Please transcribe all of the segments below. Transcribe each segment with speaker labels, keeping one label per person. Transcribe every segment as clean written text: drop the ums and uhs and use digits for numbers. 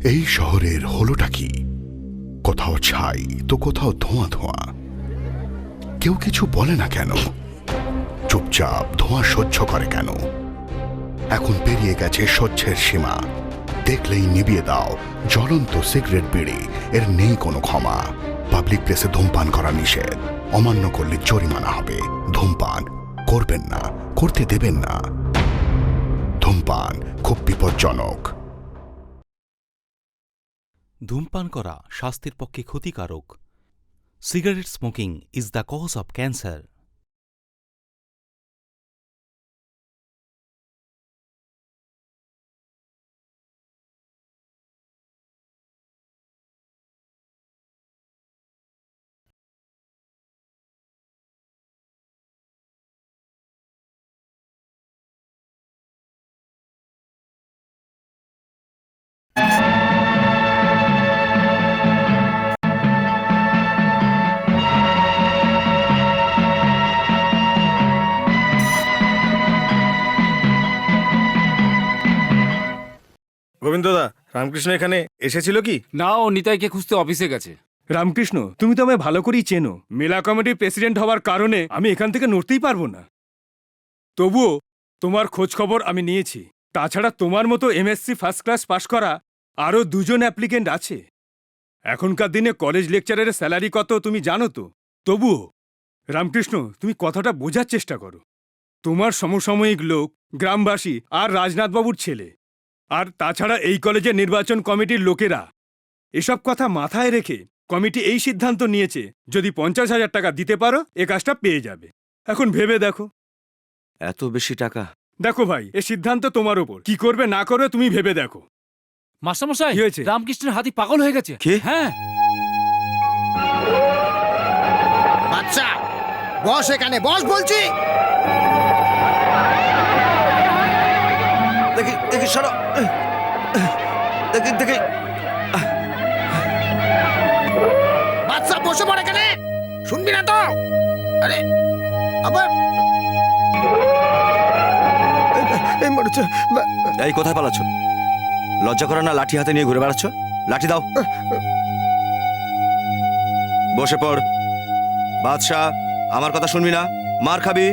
Speaker 1: এই শহরের হলোটা কি? কোথাও ছাই তো কোথাও ধোঁয়া ধোঁয়া। কেউ কিছু বলে না কেন? চুপচাপ ধোঁয়া সহ্য করে কেন? এখন পেরিয়ে গেছে সহ্যের সীমা। দেখলেই নিভিয়ে দাও জ্বলন্ত সিগারেট বিড়ি। এর নেই কোনো ক্ষমা। পাবলিক প্লেসে ধূমপান করা নিষেধ। অমান্য করলে জরিমানা হবে। ধূমপান করবেন না, করতে দেবেন না। ধূমপান খুব বিপজ্জনক।
Speaker 2: ধূমপান করা স্বাস্থ্যের পক্ষে ক্ষতিকারক। Cigarette smoking is the cause of cancer.
Speaker 3: গোবিন্দদা, রামকৃষ্ণ এখানে এসেছিল কি?
Speaker 4: না, ও নিতাইকে খুঁজতে অফিসে গেছে।
Speaker 3: রামকৃষ্ণ, তুমি তো আমায় ভালো করেই চেনো। মেলা কমিটির প্রেসিডেন্ট হওয়ার কারণে আমি এখান থেকে নড়তেই পারবো না। তবুও তোমার খোঁজ খবর আমি নিয়েছি। তাছাড়া তোমার মতো এমএসসি ফার্স্ট ক্লাস পাশ করা আরও দুজন অ্যাপ্লিকেন্ট আছে। এখনকার দিনে কলেজ লেকচারের স্যালারি কত তুমি জানো তো? তবুও রামকৃষ্ণ, তুমি কথাটা বোঝার চেষ্টা করো। তোমার সমসাময়িক লোক গ্রামবাসী আর রাজনাথবাবুর ছেলে, আর তাছাড়া এই কলেজের নির্বাচন কমিটির লোকেরা এসব কথা মাথায় রেখে কমিটি এই সিদ্ধান্ত নিয়েছে, যদি 50,000 টাকা দিতে পারো এ কাজটা পেয়ে যাবে। এখন ভেবে দেখো।
Speaker 5: এত বেশি টাকা?
Speaker 3: দেখো ভাই, এ সিদ্ধান্ত তোমার ওপর। কি করবে না করবে তুমি ভেবে দেখো।
Speaker 4: মাস্টারমশাই,
Speaker 3: কি হয়েছে?
Speaker 4: রামকৃষ্ণের হাতি পাগল হয়ে গেছে।
Speaker 5: কি?
Speaker 4: হ্যাঁ।
Speaker 6: আচ্ছা, বস এখানে, বস বলছি।
Speaker 5: দেখি দেখি সরো। দেখি দেখি।
Speaker 6: বাচ্চা বসে পড়ে এখানে, শুনবি না তো? আরে আবার এই মরেছে।
Speaker 5: এই কোথায় পালাচ্ছ? লজ্জা করে না লাঠি হাতে নিয়ে ঘুরে বেড়াচ্ছ? লাঠি দাও। বসে পড়। বাদশাহ, আমার কথা শুনবি না? মার খাবি।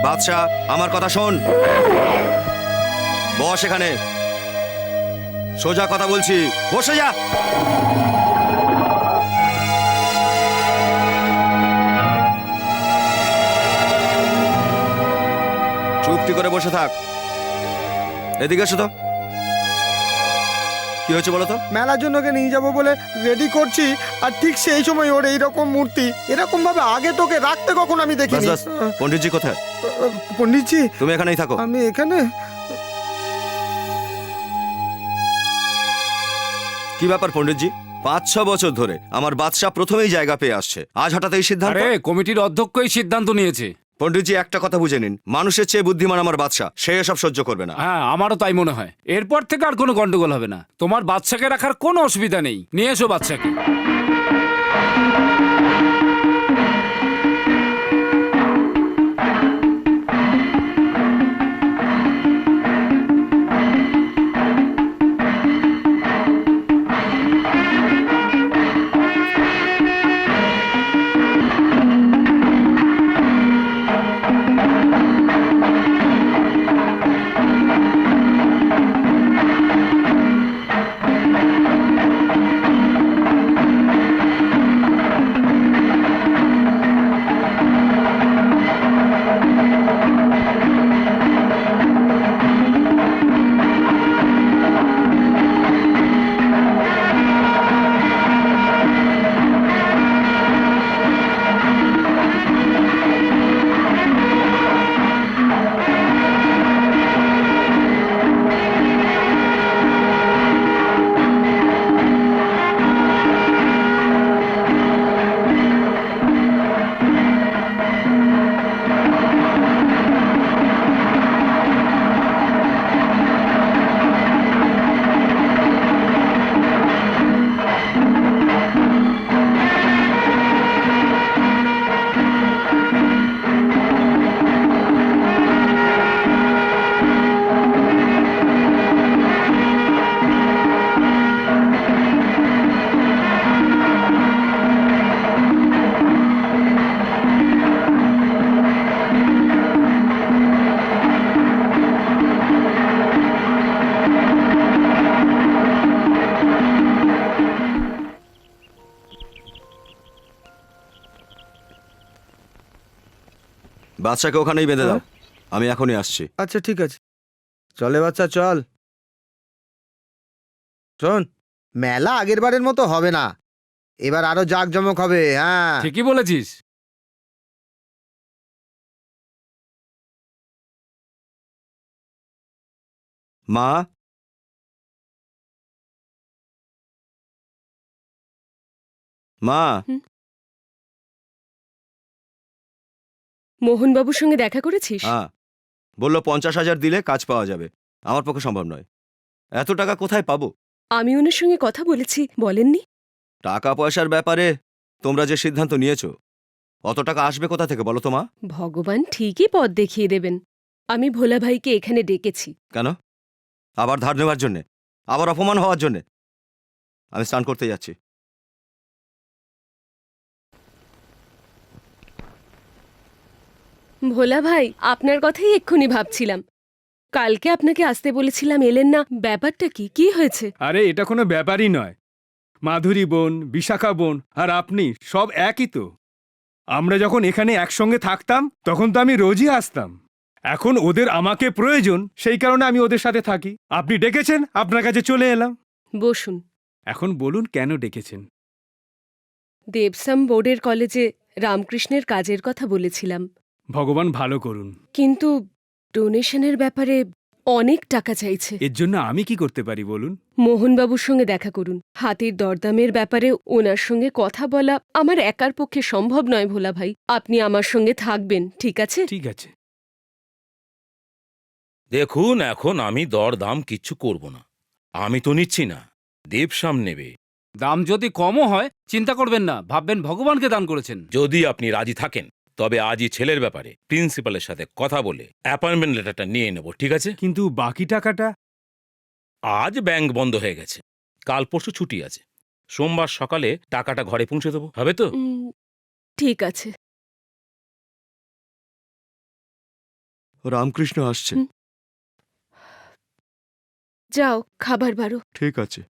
Speaker 5: বাদশাহ, আমার কথা শোন। বস এখানে। সোজা কথা বলছি, বসে যা। চুপটি করে বসে থাক। এদিকে এসো তো। কি হয়েছে বলো তো?
Speaker 7: মেলার জন্য ওকে নিয়ে যাবো বলে রেডি করছি, আর ঠিক সেই সময় ওর এইরকম মূর্তি। এরকম ভাবে আগে তোকে রাখতে কখন আমি দেখিনি।
Speaker 5: বাস, পণ্ডিতজি কোথায়?
Speaker 7: পণ্ডিতজি,
Speaker 5: তুমি এখানেই থাকো।
Speaker 7: আমি এখানে।
Speaker 5: কি ব্যাপার পণ্ডিতজি? 5-6 বছর ধরে আমার বাদশা প্রথমেই জায়গা পেয়ে আসছে, আজ হঠাৎ এই সিদ্ধান্ত?
Speaker 4: আরে, কমিটির অধ্যক্ষই সিদ্ধান্ত নিয়েছে।
Speaker 5: পণ্ডিতজি, একটা কথা বুঝে নিন, মানুষের চেয়ে বুদ্ধিমান আমার বাদশা, সে এসব সহ্য করবে না।
Speaker 4: হ্যাঁ, আমারও তাই মনে হয়। এরপর থেকে আর কোনো গন্ডগোল হবে না। তোমার বাচ্চাকে রাখার কোনো অসুবিধা নেই। নিয়ে এসো বাচ্চাকে।
Speaker 5: বাচ্চাকে ওখানেই বেঁধে দাও, আমি এখনই আসছি।
Speaker 7: আচ্ছা ঠিক আছে, চলে বাচ্চা চল। শোন, মেলা আগের বারের মতো হবে না, এবার আরো জাঁকজমক হবে। হ্যাঁ,
Speaker 4: ঠিকই বলেছিস।
Speaker 5: মা, মা,
Speaker 8: মোহনবাবুর সঙ্গে দেখা করেছিস?
Speaker 5: হ্যাঁ, বললো 50,000 দিলে কাজ পাওয়া যাবে। আমার পক্ষে সম্ভব নয়, এত টাকা কোথায় পাবো?
Speaker 8: আমি ওনার সঙ্গে কথা বলেছি, বলেননি?
Speaker 5: টাকা পয়সার ব্যাপারে তোমরা যে সিদ্ধান্ত নিয়েছো, অত টাকা আসবে কোথা থেকে বলো তো মা?
Speaker 8: ভগবান ঠিকই পথ দেখিয়ে দেবেন। আমি ভোলা ভাইকে এখানে ডেকেছি।
Speaker 5: কেন? আবার ধার নেওয়ার জন্যে? আবার অপমান হওয়ার জন্যে? আমি স্নান করতে যাচ্ছি।
Speaker 8: ভোলা ভাই, আপনার কথাই এক্ষুনি ভাবছিলাম। কালকে আপনাকে আসতে বলেছিলাম, এলেন না, ব্যাপারটা কি? কি হয়েছে?
Speaker 3: আরে এটা কোনো ব্যাপারই নয়। মাধুরী বোন, বিশাখা বোন আর আপনি সব একই তো। আমরা যখন এখানে একসঙ্গে থাকতাম তখন তো আমি রোজই আসতাম। এখন ওদের আমাকে প্রয়োজন, সেই কারণে আমি ওদের সাথে থাকি। আপনি ডেকেছেন, আপনার কাছে চলে এলাম।
Speaker 8: বসুন।
Speaker 3: এখন বলুন কেন ডেকেছেন?
Speaker 8: দেবসাম বোর্ডের কলেজে রামকৃষ্ণের কাজের কথা বলেছিলাম,
Speaker 3: ভগবান ভালো করুন।
Speaker 8: কিন্তু ডোনেশনের ব্যাপারে অনেক টাকা চাইছে।
Speaker 3: এর জন্য আমি কি করতে পারি বলুন?
Speaker 8: মোহনবাবুর সঙ্গে দেখা করুন। হাতির দরদামের ব্যাপারে ওনার সঙ্গে কথা বলা আমার একার পক্ষে সম্ভব নয় ভোলা ভাই। আপনি আমার সঙ্গে থাকবেন, ঠিক আছে?
Speaker 3: ঠিক আছে।
Speaker 9: দেখুন, এখন আমি দরদাম কিচ্ছু করব না। আমি তো নিচ্ছি না, দেবশ্যাম নেবে।
Speaker 4: দাম যদি কমও হয় চিন্তা করবেন না, ভাববেন ভগবানকে দান করেছেন।
Speaker 9: যদি আপনি রাজি থাকেন তবে আজই ছেলের ব্যাপারে প্রিন্সিপালের সাথে কথা বলে অ্যাপয়েন্টমেন্ট লেটারটা নিয়ে নেব, ঠিক আছে?
Speaker 3: কিন্তু বাকি টাকাটা?
Speaker 9: আজ ব্যাংক বন্ধ হয়ে গেছে, কাল পরশু ছুটি আছে। সোমবার সকালে টাকাটা ঘরে পৌঁছে দেবো, হবে তো?
Speaker 8: ঠিক আছে।
Speaker 5: রামকৃষ্ণ আসছে।
Speaker 8: যাও, খাবার বারো।
Speaker 5: ঠিক আছে।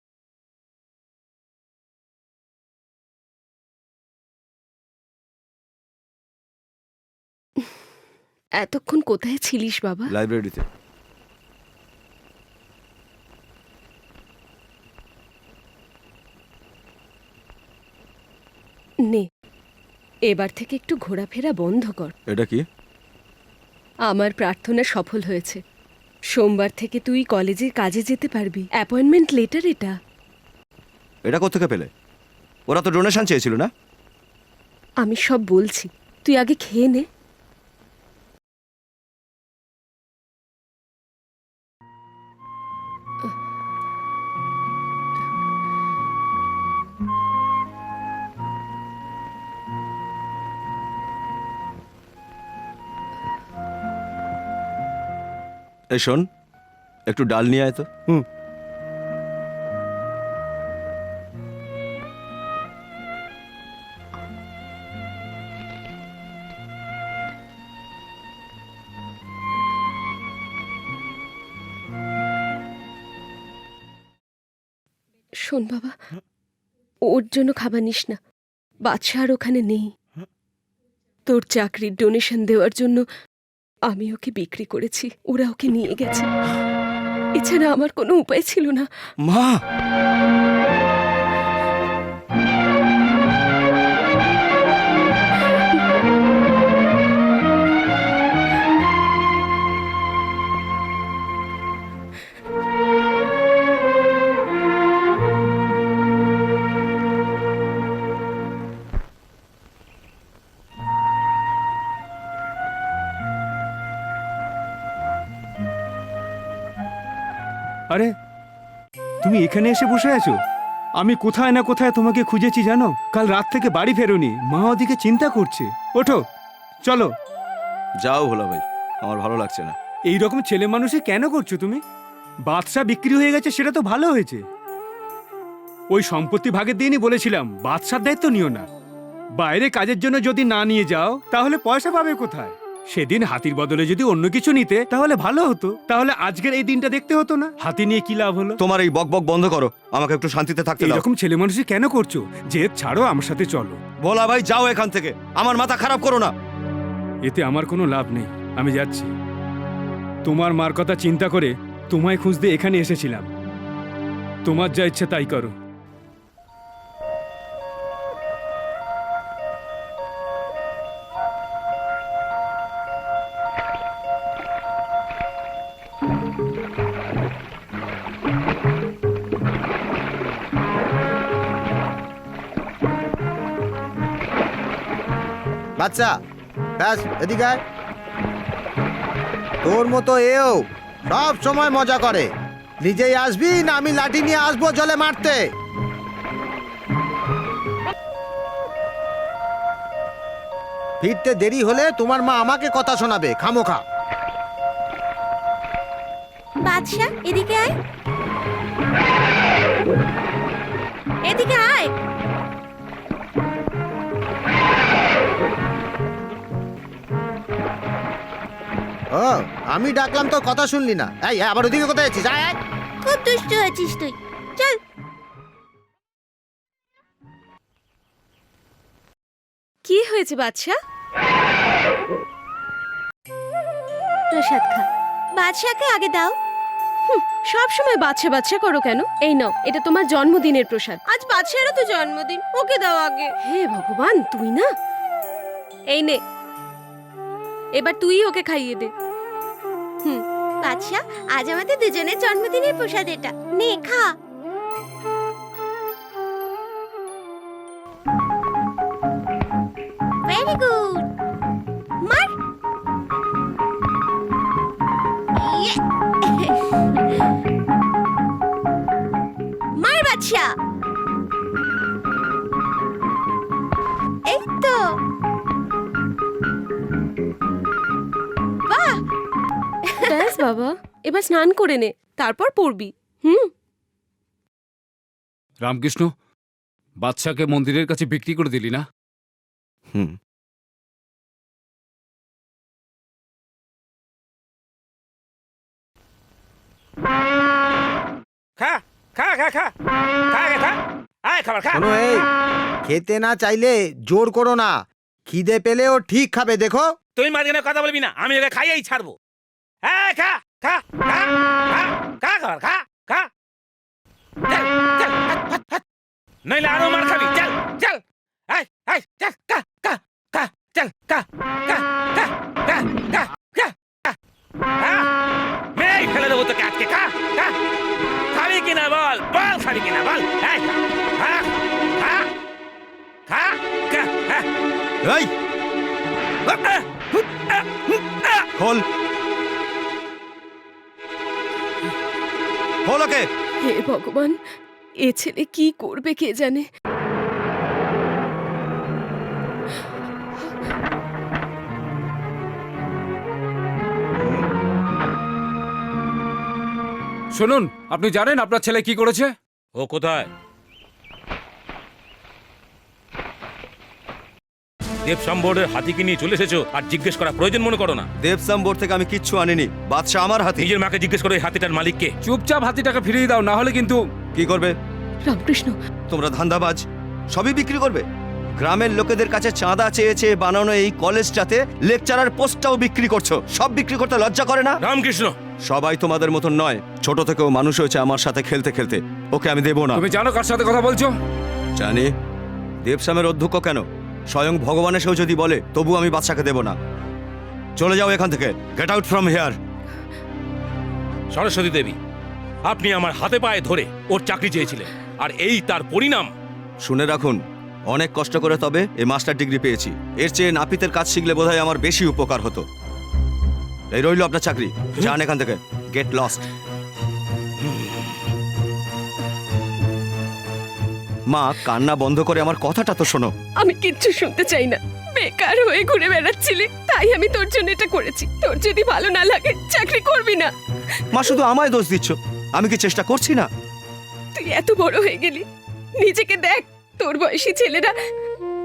Speaker 8: এতক্ষণ কোথায় ছিলিস বাবা?
Speaker 5: লাইব্রেরিতে।
Speaker 8: নে, এবার থেকে একটু ঘোরাফেরা বন্ধ কর।
Speaker 5: এটা কি?
Speaker 8: আমার প্রার্থনা সফল হয়েছে। সোমবার থেকে তুই কলেজের কাজে যেতে পারবি। অ্যাপয়েন্টমেন্ট লেটার এটা।
Speaker 5: এটা কোত্থেকে পেলে? ওরা তো ডোনেশন চেয়েছিল না?
Speaker 8: আমি সব বলছি, তুই আগে খেয়ে নে।
Speaker 5: এই শোন, একটু ডাল নিয়ে আয় তো।
Speaker 8: শোন বাবা, ওর জন্য খাবার নিস না। বাদশা আর ওখানে নেই। তোর চাকরির ডোনেশন দেওয়ার জন্য আমি ওকে বিক্রি করেছি, ওরা ওকে নিয়ে গেছে। এছাড়া আমার কোনো উপায় ছিল না।
Speaker 5: মা!
Speaker 3: আরে তুমি এখানে এসে বসে আছো? আমি কোথায় না কোথায় তোমাকে খুঁজেছি জানো। কাল রাত থেকে বাড়ি ফেরোনি, মা ওদিকে চিন্তা করছে। ওঠো, চলো।
Speaker 5: যাও ভোলা ভাই, আমার ভালো লাগছে না।
Speaker 3: এই রকম ছেলে মানুষে কেন করছো তুমি? বাদশা বিক্রি হয়ে গেছে, সেটা তো ভালো হয়েছে। ওই সম্পত্তি ভাগের দিনই বলেছিলাম বাদশার দায়িত্ব নিও না। বাইরে কাজের জন্য যদি না নিয়ে যাও তাহলে পয়সা পাবে কোথায়? সেদিন হাতির বদলে যদি অন্য কিছু নিতে তাহলে ভালো হতো। তাহলে আজকের এই দিনটা দেখতে হতো না। হাতি নিয়ে কি লাভ হলো?
Speaker 5: তোমার এই বক বক বন্ধ করো, আমাকে একটু শান্তিতে থাকতে দাও।
Speaker 3: এরকম ছেলে মানুষই কেন করছো? জেদ ছাড়ো, আমার সাথে চলো।
Speaker 5: ভোলা ভাই যাও এখান থেকে, আমার মাথা খারাপ করো না।
Speaker 3: এতে আমার কোনো লাভ নেই। আমি যাচ্ছি। তোমার মার কথা চিন্তা করে তোমায় খুঁজতে এখানে এসেছিলাম। তোমার যা ইচ্ছে তাই করো।
Speaker 7: বাচ্চা, ব্যাস এদিকে আয়। তোর মতো এও সব সময় মজা করে। নিজেই আসবি না আমি লাঠি নিয়ে আসবো জলে মারতে? ফিরতে দেরি হলে তোমার মা আমাকে কথা শোনাবে খামোখা।
Speaker 8: বাদশা, এদিকে আয়, এদিকে আয়।
Speaker 7: ও, আমি ডাকলাম তো কথা শুনলি না। এই আবার ওদিকে কোথায় আছিস? আয় আয়।
Speaker 8: খুব দুষ্ট হয়েছিস তুই, চল। কি হয়েছে বাদশা? প্রসাদ খা। বাদশাকে আগে দাও। সব সময় বাচ্চা বাচ্চা করো কেন? এই নাও, এটা তোমার জন্মদিনের প্রসাদ। আজ বাদশারও তো জন্মদিন, ওকে দাও আগে। হে ভগবান, তুই না। এই নে, এবার তুই ওকে খাইয়ে দে। বাদশা, আজ আমাদের দুজনের জন্মদিনের প্রসাদ এটা, নে খা। ভেরি গুড, মার। মার বাদশা, এই তো। বাহ, ব্যাস বাবা, এবার স্নান করে নে, তারপর পড়বি।
Speaker 4: রামকৃষ্ণ, বাদশাকে মন্দিরের কাছে বিক্রি করে দিলি না?
Speaker 5: হুম।
Speaker 9: খা খা খা খা খা খা খা আয় খাবার খা।
Speaker 7: শোনো, এই খেতে না চাইলে জোর করো না। খিদে পেলেও ঠিক খাবে, দেখো।
Speaker 9: তুই মাঝখানে কথা বলবি না, আমি ওকে খাইয়েই ছাড়বো। হ্যাঁ, খা খা খা খা খা খাবার খা খা। চল চল, হাট, হাট, হাট। নইলে আরো মার খাবি। চল চল, আয় আয়, চল খা খা খা, চল খা খা খা খা খা খা খা। হ্যাঁ, মেরেই ফেলে দেবো তোকে আজকে। খা খা, খাবি কিনা বল, বল খাবি কিনা বল। এই খা খা খা খা খা।
Speaker 5: এই খোল খোল ওকে।
Speaker 8: হে ভগবান, এ ছেলে কি করবে কে জানে।
Speaker 4: শুনুন, আপনি জানেন আপনার ছেলে কি করেছে?
Speaker 9: ও কোথায়? দেবসাম বোর্ডের হাতিকে নিয়ে চলে এসেছো আর জিজ্ঞেস করা প্রয়োজন মনে করো না?
Speaker 5: দেবসাম বোর্ড থেকে আমি কিচ্ছু আনিনি। বাদশা আমার হাতে।
Speaker 9: নিজের মাকে জিজ্ঞেস করো এই হাতিটার মালিককে।
Speaker 4: চুপচাপ হাতিটাকে ফিরিয়ে দাও, না হলে কিন্তু।
Speaker 5: কি করবে?
Speaker 8: রামকৃষ্ণ,
Speaker 5: তোমরা ধান্দাবাজ, সবই বিক্রি করবে। গ্রামের লোকেদের কাছে চাঁদা চেয়েছে বানানো এই কলেজটাতে লেকচারার পোস্টটাও বিক্রি করছো। সব বিক্রি করতে লজ্জা করে না?
Speaker 9: রামকৃষ্ণ,
Speaker 5: সবাই তোমাদের মতন নয়। ছোট থেকেও মানুষ হয়েছে আমার সাথে খেলতে খেলতে। ওকে আমি দেবো না।
Speaker 4: তুমি জানো কার সাথে কথা বলছো?
Speaker 5: জানি। দেবসামের অধ্যক্ষ কেন, স্বয়ং ভগবান এসেও যদি বলে তবু আমি বাদশাকে দেব না। চলে যাও এখান থেকে। Get out from here.
Speaker 9: Saraswati Devi, আপনি আমার হাতে পায়ে ধরে ওর চাকরি চেয়েছিলেন, আর এই তার পরিণাম।
Speaker 5: শুনে রাখুন, অনেক কষ্ট করে তবে এই মাস্টার ডিগ্রি পেয়েছি। এর চেয়ে নাপিতের কাজ শিখলে বোধহয় আমার বেশি উপকার হতো। এই রইল আপনার চাকরি। যান এখান থেকে। Get lost. মা, কান্না বন্ধ করে আমার কথাটা তো শোনো।
Speaker 8: আমি কিচ্ছু শুনতে চাই না। বেকার হয়ে ঘুরে বেড়াচ্ছিলি, তাই আমি তোর জন্য এটা করেছি। তোর যদি ভালো না লাগে চাকরি করবি না।
Speaker 5: মা, শুধু আমায় দোষ দিচ্ছ। আমি কি চেষ্টা করছি না?
Speaker 8: তুই এত বড় হয়ে গেলি, নিজেকে দেখ। তোর বয়সী ছেলেরা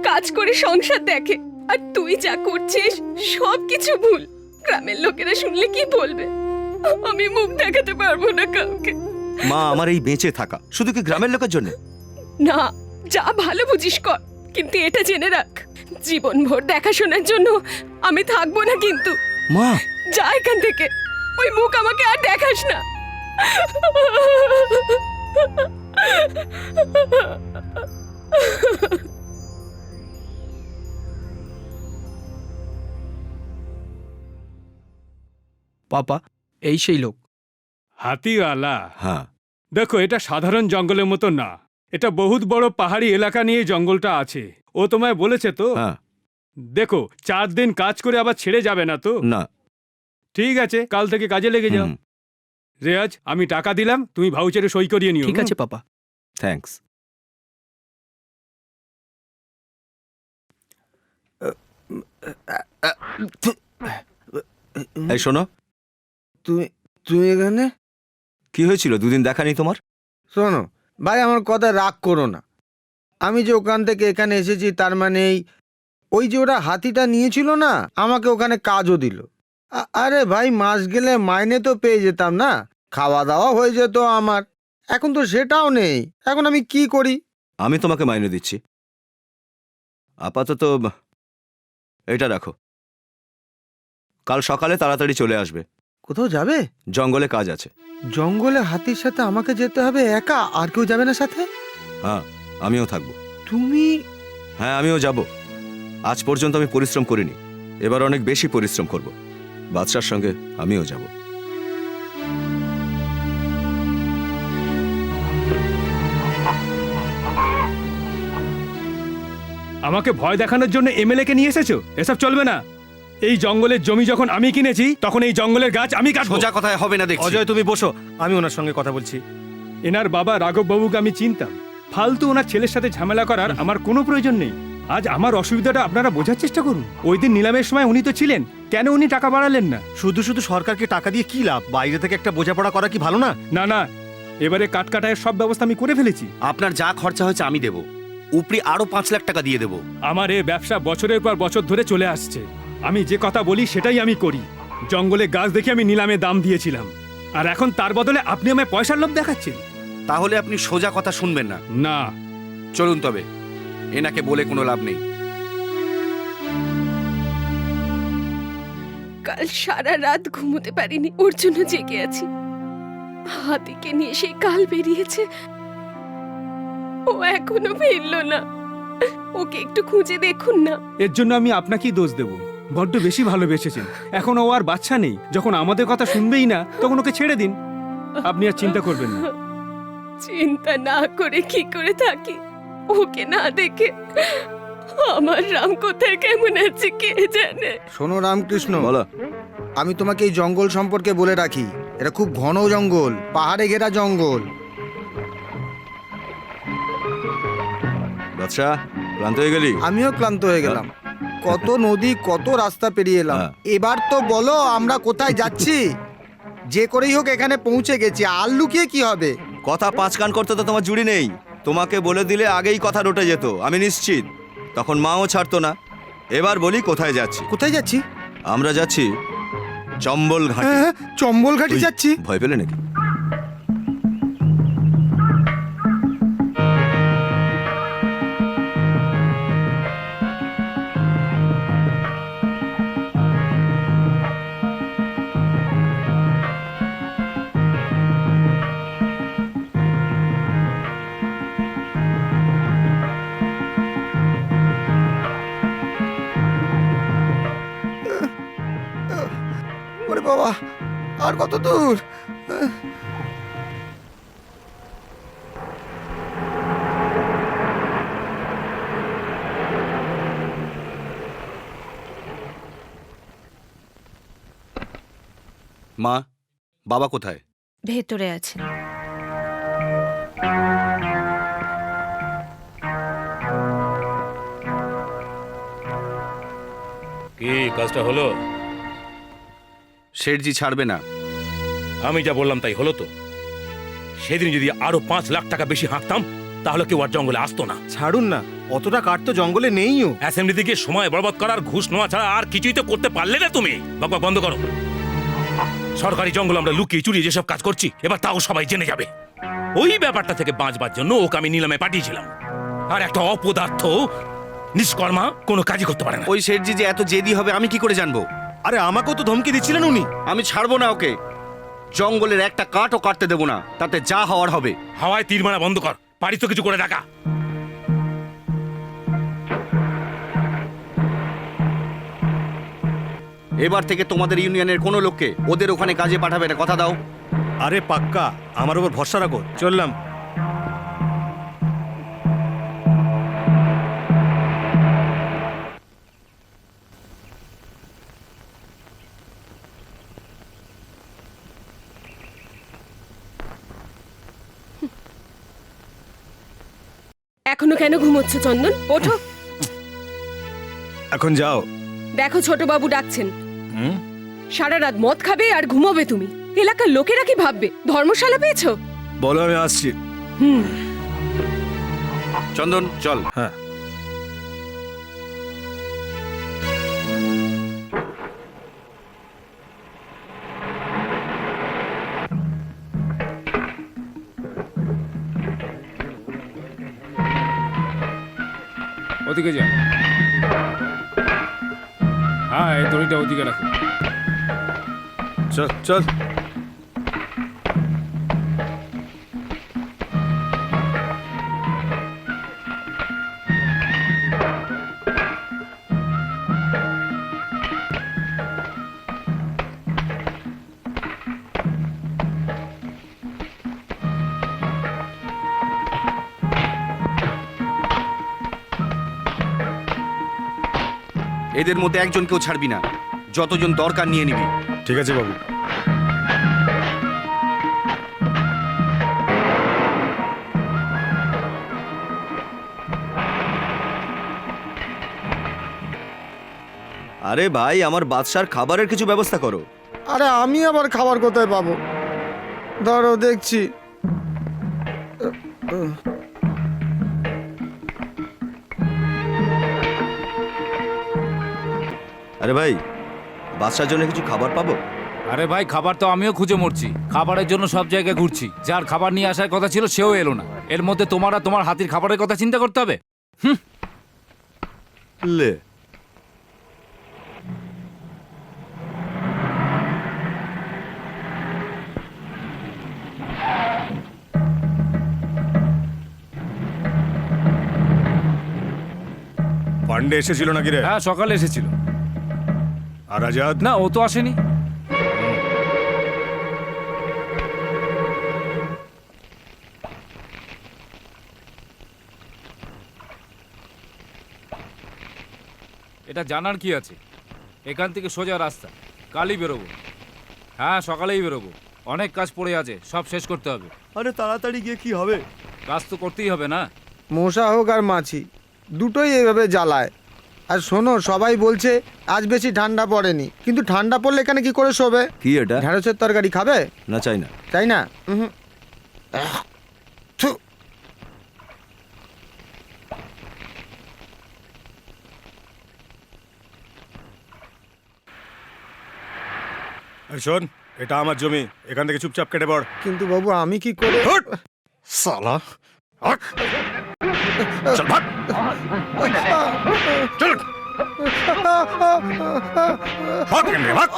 Speaker 8: কাজ করে সংসার দেখে, আর তুই যা করছিস সব কিছু ভুল। গ্রামের লোকেরা শুনলে কি বলবে? আমি মুখ দেখাতে পারবো না কাউকে।
Speaker 5: মা, আমার এই বেঁচে থাকা শুধু কি গ্রামের লোকের জন্য?
Speaker 8: না, যা ভালো বুঝিস কর, কিন্তু এটা জেনে রাখ, জীবনভর দেখাশোনার জন্য আমি থাকবো না কিন্তু।
Speaker 5: মা
Speaker 8: যা এখান থেকে, ওই মুখ আমাকে আর দেখাস না।
Speaker 7: পাপা, এই সেই লোক।
Speaker 3: হাতিওয়ালা?
Speaker 5: হ্যাঁ
Speaker 3: দেখো, এটা সাধারণ জঙ্গলের মতো না, এটা বহুত বড় পাহাড়ি এলাকা নিয়ে জঙ্গলটা আছে। ও তোমায় বলেছে তো?
Speaker 5: হ্যাঁ
Speaker 3: দেখো, 4 দিন কাজ করে আবার ছেড়ে যাবে না তো?
Speaker 5: না
Speaker 3: ঠিক আছে, কাল থেকে কাজে লেগে যাও।
Speaker 5: হুম,
Speaker 3: রেয়াজ, আমি টাকা দিলাম, তুমি ভাউচারে সই করিয়ে নিও।
Speaker 7: ঠিক আছে পাপা।
Speaker 5: থ্যাঙ্কস। এই শোনো,
Speaker 7: তুমি তুমি এখানে?
Speaker 5: কি হয়েছিল? 2 দিন দেখা নেই তোমার?
Speaker 7: শোনো ভাই, আমার কথা রাগ করো না। আমি যে ওখান থেকে এখানে এসেছি তার মানে ওই যে ওরা হাতিটা নিয়েছিল না, আমাকে ওখানে কাজও দিল। আরে ভাই, মাস গেলে মাইনে তো পেয়ে যেতাম না, খাওয়া দাওয়া হয়ে যেত আমার। এখন তো সেটাও নেই, এখন আমি কি করি?
Speaker 5: আমি তোমাকে মাইনে দিচ্ছি। আপাতত এটা রাখো, কাল সকালে তাড়াতাড়ি চলে আসবে।
Speaker 7: কোথাও যাবে?
Speaker 5: জঙ্গলে কাজ আছে।
Speaker 7: জঙ্গলে হাতির সাথে আমাকে যেতে হবে একা? আর কেউ যাবে না সাথে?
Speaker 5: হ্যাঁ, আমিও থাকবো।
Speaker 7: তুমি?
Speaker 5: হ্যাঁ, আমিও যাব। আজ পর্যন্ত আমি পরিশ্রম করিনি, এবার অনেক বেশি পরিশ্রম করব। বাদশার সঙ্গে আমিও যাব।
Speaker 3: আমাকে ভয় দেখানোর জন্য এমএলএ কে নিয়ে এসেছো? এসব চলবে না। এই জঙ্গলের জমি যখন আমি কিনেছি, তখন এই জঙ্গলের গাছ আমি কাটবো।
Speaker 5: সোজা কথায় হবে না দেখছি।
Speaker 10: অজয়, তুমি বসো, আমি ওনার সঙ্গে কথা বলছি।
Speaker 3: এনার বাবা রাঘব বাবুকে আমি চিনতাম, ফালতু ওনার ছেলের সাথে ঝামেলা করার আমার কোনো প্রয়োজন নেই। আজ আমার অসুবিধাটা আপনারা বোঝার চেষ্টা করুন। ওই দিন নিলামের সময় উনি তো ছিলেন, কেন উনি টাকা বাড়ালেন না?
Speaker 10: শুধু শুধু সরকারকে টাকা দিয়ে কি লাভ? বাইরে থেকে একটা বোঝাপড়া করা কি ভালো না?
Speaker 3: না না, এবারে কাটকাটায়ের সব ব্যবস্থা আমি করে ফেলেছি।
Speaker 11: আপনার যা খরচা হয়েছে আমি দেব, উপরি আরো 5 লাখ টাকা দিয়ে দেব।
Speaker 3: আমার এই ব্যবসা বছরের পর বছর ধরে চলে আসছে। আমি যে কথা বলি সেটাই আমি করি। জঙ্গলে গাছ দেখে আমি নিলামে দাম দিয়েছিলাম, আর এখন তার বদলে আপনি আমায় পয়সার লোভ দেখাচ্ছেন।
Speaker 11: তাহলে আপনি সোজা কথা শুনবেন না।
Speaker 3: না,
Speaker 11: চলুন তবে, এনাকে বলে কোনো লাভ নেই।
Speaker 8: কাল সারা রাত ঘুমোতে পারিনি, ওর জন্য জেগে আছি। হাতিকে নিয়ে সেই কাল বেরিয়েছে, ও এখনো ফিরল না। ওকে একটু খুঁজে দেখুন না।
Speaker 3: এর জন্য আমি আপনাকেই দোষ দেব। বড্ড বেশি ভালোবেসেছেন। এখন ও আর বাচ্চা নেই, যখন আমাদের কথা শুনবেই না তখন ওকে ছেড়ে দিন। আপনি আর চিন্তা করবেন না।
Speaker 8: চিন্তা না করে কি করে থাকি? ওকে না দেখে আমার রাম কোথায় কেমন আছে কে জানে।
Speaker 7: শোনো রামকৃষ্ণ,
Speaker 5: বলো।
Speaker 7: আমি তোমাকে এই জঙ্গল সম্পর্কে বলে রাখি, এটা খুব ঘন জঙ্গল, পাহাড়ে ঘেরা জঙ্গল।
Speaker 5: বাদশা, ক্লান্ত হয়ে গেলি?
Speaker 7: আমিও ক্লান্ত হয়ে গেলাম। কত নদী, কত রাস্তা পেরিয়ে এলাম।
Speaker 5: হ্যাঁ।
Speaker 7: এবার তো বলো আমরা কোথায় যাচ্ছি? যে করেই হোক এখানে পৌঁছে গেছি, আর লুকিয়ে কি হবে?
Speaker 5: কথা 5 কান করতে তো তোমার জুড়ি নেই। তোমাকে বলে দিলে আগেই কথা রটে যেত, আমি নিশ্চিত। তখন মাও ছাড়তো না। এবার বলি কোথায় যাচ্ছি।
Speaker 7: কোথায় যাচ্ছি?
Speaker 5: আমরা যাচ্ছি চম্বল ঘাটে।
Speaker 7: হ্যাঁ, চম্বল ঘাটি
Speaker 5: তুই
Speaker 7: যাচ্ছি।
Speaker 5: ভয় পেলে নাকি?
Speaker 7: ওরে বাবা, আর কত দূর?
Speaker 11: মা, বাবা কোথায়?
Speaker 8: ভেতরে আছে।
Speaker 9: কি কাজটা হলো?
Speaker 11: শেঠজি ছাড়বে না।
Speaker 9: আমি যা বললাম তাই হলো তো? সেদিন যদি আরো 5 লাখ টাকা বেশি হাঁকতাম, তাহলে কেউ আর জঙ্গলে আসতো না।
Speaker 10: ছাড়ুন না, অতটা কাঠ তো জঙ্গলে নেইও।
Speaker 9: অ্যাসেম্বলিতে গিয়ে সময় বরবাদ করার, ঘুষ নেওয়া ছাড়া আর কিছুই তো করতে পারলে না তুমি। বকবক বন্ধ করো। সরকারি জঙ্গল আমরা লুকিয়ে চুরিয়ে যেসব কাজ করছি, এবার তাও সবাই জেনে যাবে। ওই ব্যাপারটা থেকে বাঁচবার জন্য ওকে আমি নিলামে পাঠিয়েছিলাম। আর একটা অপদার্থ নিষ্কর্মা কোনো কাজই করতে পারে না।
Speaker 11: ওই শেঠজি যে এত জেদি হবে আমি কি করে জানবো?
Speaker 10: আরে আমাকেও তো ধমকি দিচ্ছিলেন উনি।
Speaker 11: আমি ছাড়বো না ওকে। জঙ্গলের একটা কাঠও কাটতে দেবো না, তাতে যা হওয়ার হবে।
Speaker 9: হাওয়ায় তীর মারা বন্ধ কর, পারিস তো কিছু করে ডাকা।
Speaker 11: এবার থেকে তোমাদের ইউনিয়নের কোনো লোককে ওদের ওখানে কাজে পাঠাবে না, কথা দাও।
Speaker 10: আরে পাক্কা, আমার উপর ভরসা রাখো। চললাম।
Speaker 8: এখনো কেন ঘুমোচ্ছ চন্দন? ওঠো।
Speaker 10: এখন যাও।
Speaker 8: দেখো ছোটবাবু ডাকছেন। সারা রাত মদ খাবে আর ঘুমোবে তুমি। এলাকার লোকেরা কি ভাববে? ধর্মশালা পেয়েছো?
Speaker 10: বলো, আমি আসছি।
Speaker 11: চন্দন চল।
Speaker 10: হ্যাঁ।
Speaker 4: ওদিকে যা। হ্যাঁ, এই দড়িটা ওদিকে রাখো।
Speaker 10: চল চল।
Speaker 11: এদের মধ্যে একজনকেও ছাড়বি না, যতজন দরকার নিয়ে নিবি।
Speaker 10: ঠিক আছে বাবু।
Speaker 5: আরে ভাই, আমার বাদশার খাবারের কিছু ব্যবস্থা করো।
Speaker 7: আরে আমি আবার খাবার কোথায় পাবো? ধরো দেখছি।
Speaker 5: আরে ভাই, বাদশার জন্য কিছু খাবার পাবো?
Speaker 4: আরে ভাই, খাবার তো আমিও খুঁজে মরছি। খাবারের জন্য সব জায়গায় ঘুরছি। যার খাবার নিয়ে আসার কথা ছিল সেও এলো না। এর মধ্যে তোমার আর তোমার হাতির খাবারের কথা চিন্তা করতে হবে?
Speaker 5: লে,
Speaker 10: পান্ডে এসেছিল নাকি রে?
Speaker 4: হ্যাঁ, সকালে এসেছিল।
Speaker 10: আর আজাদ?
Speaker 4: না, ও তো আসেনি। এটা জানার কি আছে? এখান থেকে সোজা রাস্তা, কালই বেরোবো। হ্যাঁ, সকালেই বেরোবো। অনেক কাজ পড়ে আছে, সব শেষ করতে হবে।
Speaker 10: আরে তাড়াতাড়ি গিয়ে কি হবে?
Speaker 4: কাজ তো করতেই হবে না?
Speaker 7: মশা হোক আর মাছি, দুটোই এইভাবে জ্বালায়। আর শোনো, সবাই বলছে আজ বেশি ঠান্ডা পড়েনি, কিন্তু ঠান্ডা পড়লে এখানে কি করে শোবে?
Speaker 5: কি এটা?
Speaker 7: ঢেঁড়সের তরকারি খাবে?
Speaker 5: না, চাই না।
Speaker 7: তাই না? থু।
Speaker 10: এই শোন, এটা আমার জমি, এখান থেকে চুপচাপ কেটে পড়।
Speaker 7: কিন্তু বাবু আমি কি করে?
Speaker 10: হুট! শালা! হট! চল ভাগ! চল! ভাগ এখান থেকে, ভাগ!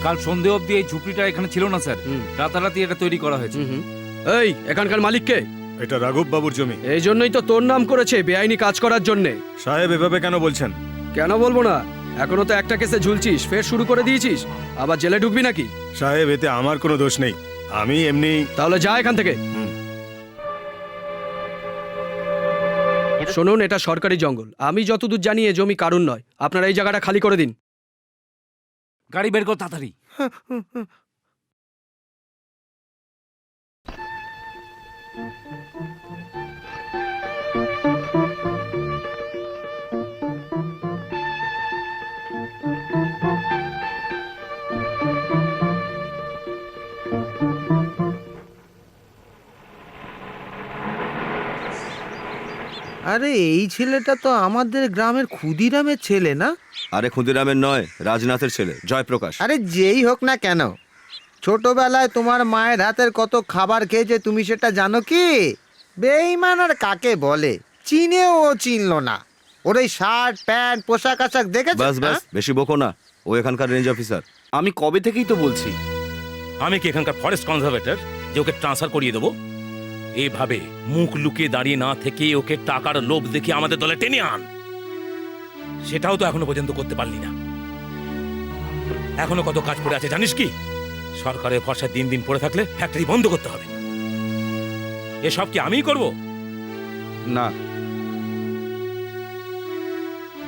Speaker 4: কাল সন্ধে অবধি এই ঝুপড়িটা এখানে ছিল না স্যার। রাতারাতি এটা তৈরি করা হয়েছে।
Speaker 12: এই, এখানকার মালিক কে?
Speaker 10: এটা রাঘব বাবুর জমি।
Speaker 12: এই জন্যই তো তোর নাম করেছে বেআইনি কাজ করার জন্যে।
Speaker 10: সাহেব, এভাবে কেন বলছেন?
Speaker 12: কেন বলবো না? এখনো তো একটা কেসে ঝুলছিস, ফের শুরু করে দিয়েছিস। আবার জেলে ঢুকবি নাকি?
Speaker 10: সাহেব, এতে আমার কোনো দোষ নেই। আমি এমনি।
Speaker 12: তাহলে যা এখান থেকে। শুনুন, এটা সরকারি জঙ্গল। আমি যতদূর জানি এ জমি কারুর নয়। আপনারা এই জায়গাটা খালি করে দিন।
Speaker 4: গাড়ি বের কর তাড়াতাড়ি।
Speaker 7: আরে এই ছেলেটা তো আমাদের গ্রামের ক্ষুদিরামের ছেলে না?
Speaker 5: আরে ক্ষুদিরামের নয়, রাজনাথের ছেলে, জয়প্রকাশ।
Speaker 7: আরে যেই হোক না কেন, ছোটবেলায় তোমার মায়ের হাতের কত খাবার খেয়েছে তুমি সেটা জানো কি? বেঈমান আর কাকে বলে? চিনেও ও চিনলো না। ওর এই শার্ট প্যান্ট পোশাক আশাক দেখেছে?
Speaker 5: বাস বাস, বেশি বকো না। ও এখানকার রেঞ্জ অফিসার।
Speaker 11: আমি কবে থেকেই তো বলছি।
Speaker 9: আমি কি এখানকার ফরেস্ট কনজারভেটর যে ওকে ট্রান্সফার করিয়ে দেবো? এভাবে মুখ লুকিয়ে দাঁড়িয়ে না থেকে ওকে টাকার লোভ দেখিয়ে আমাদের দলে টেনে আন। সেটাও তো এখনো পর্যন্ত করতে পারলি না। এখনো কত কাজ পড়ে আছে জানিস কি? সরকারের ভরসায় দিন দিন পড়ে থাকলে ফ্যাক্টরি বন্ধ করতে হবে। এসব কি আমিই করব?
Speaker 11: না,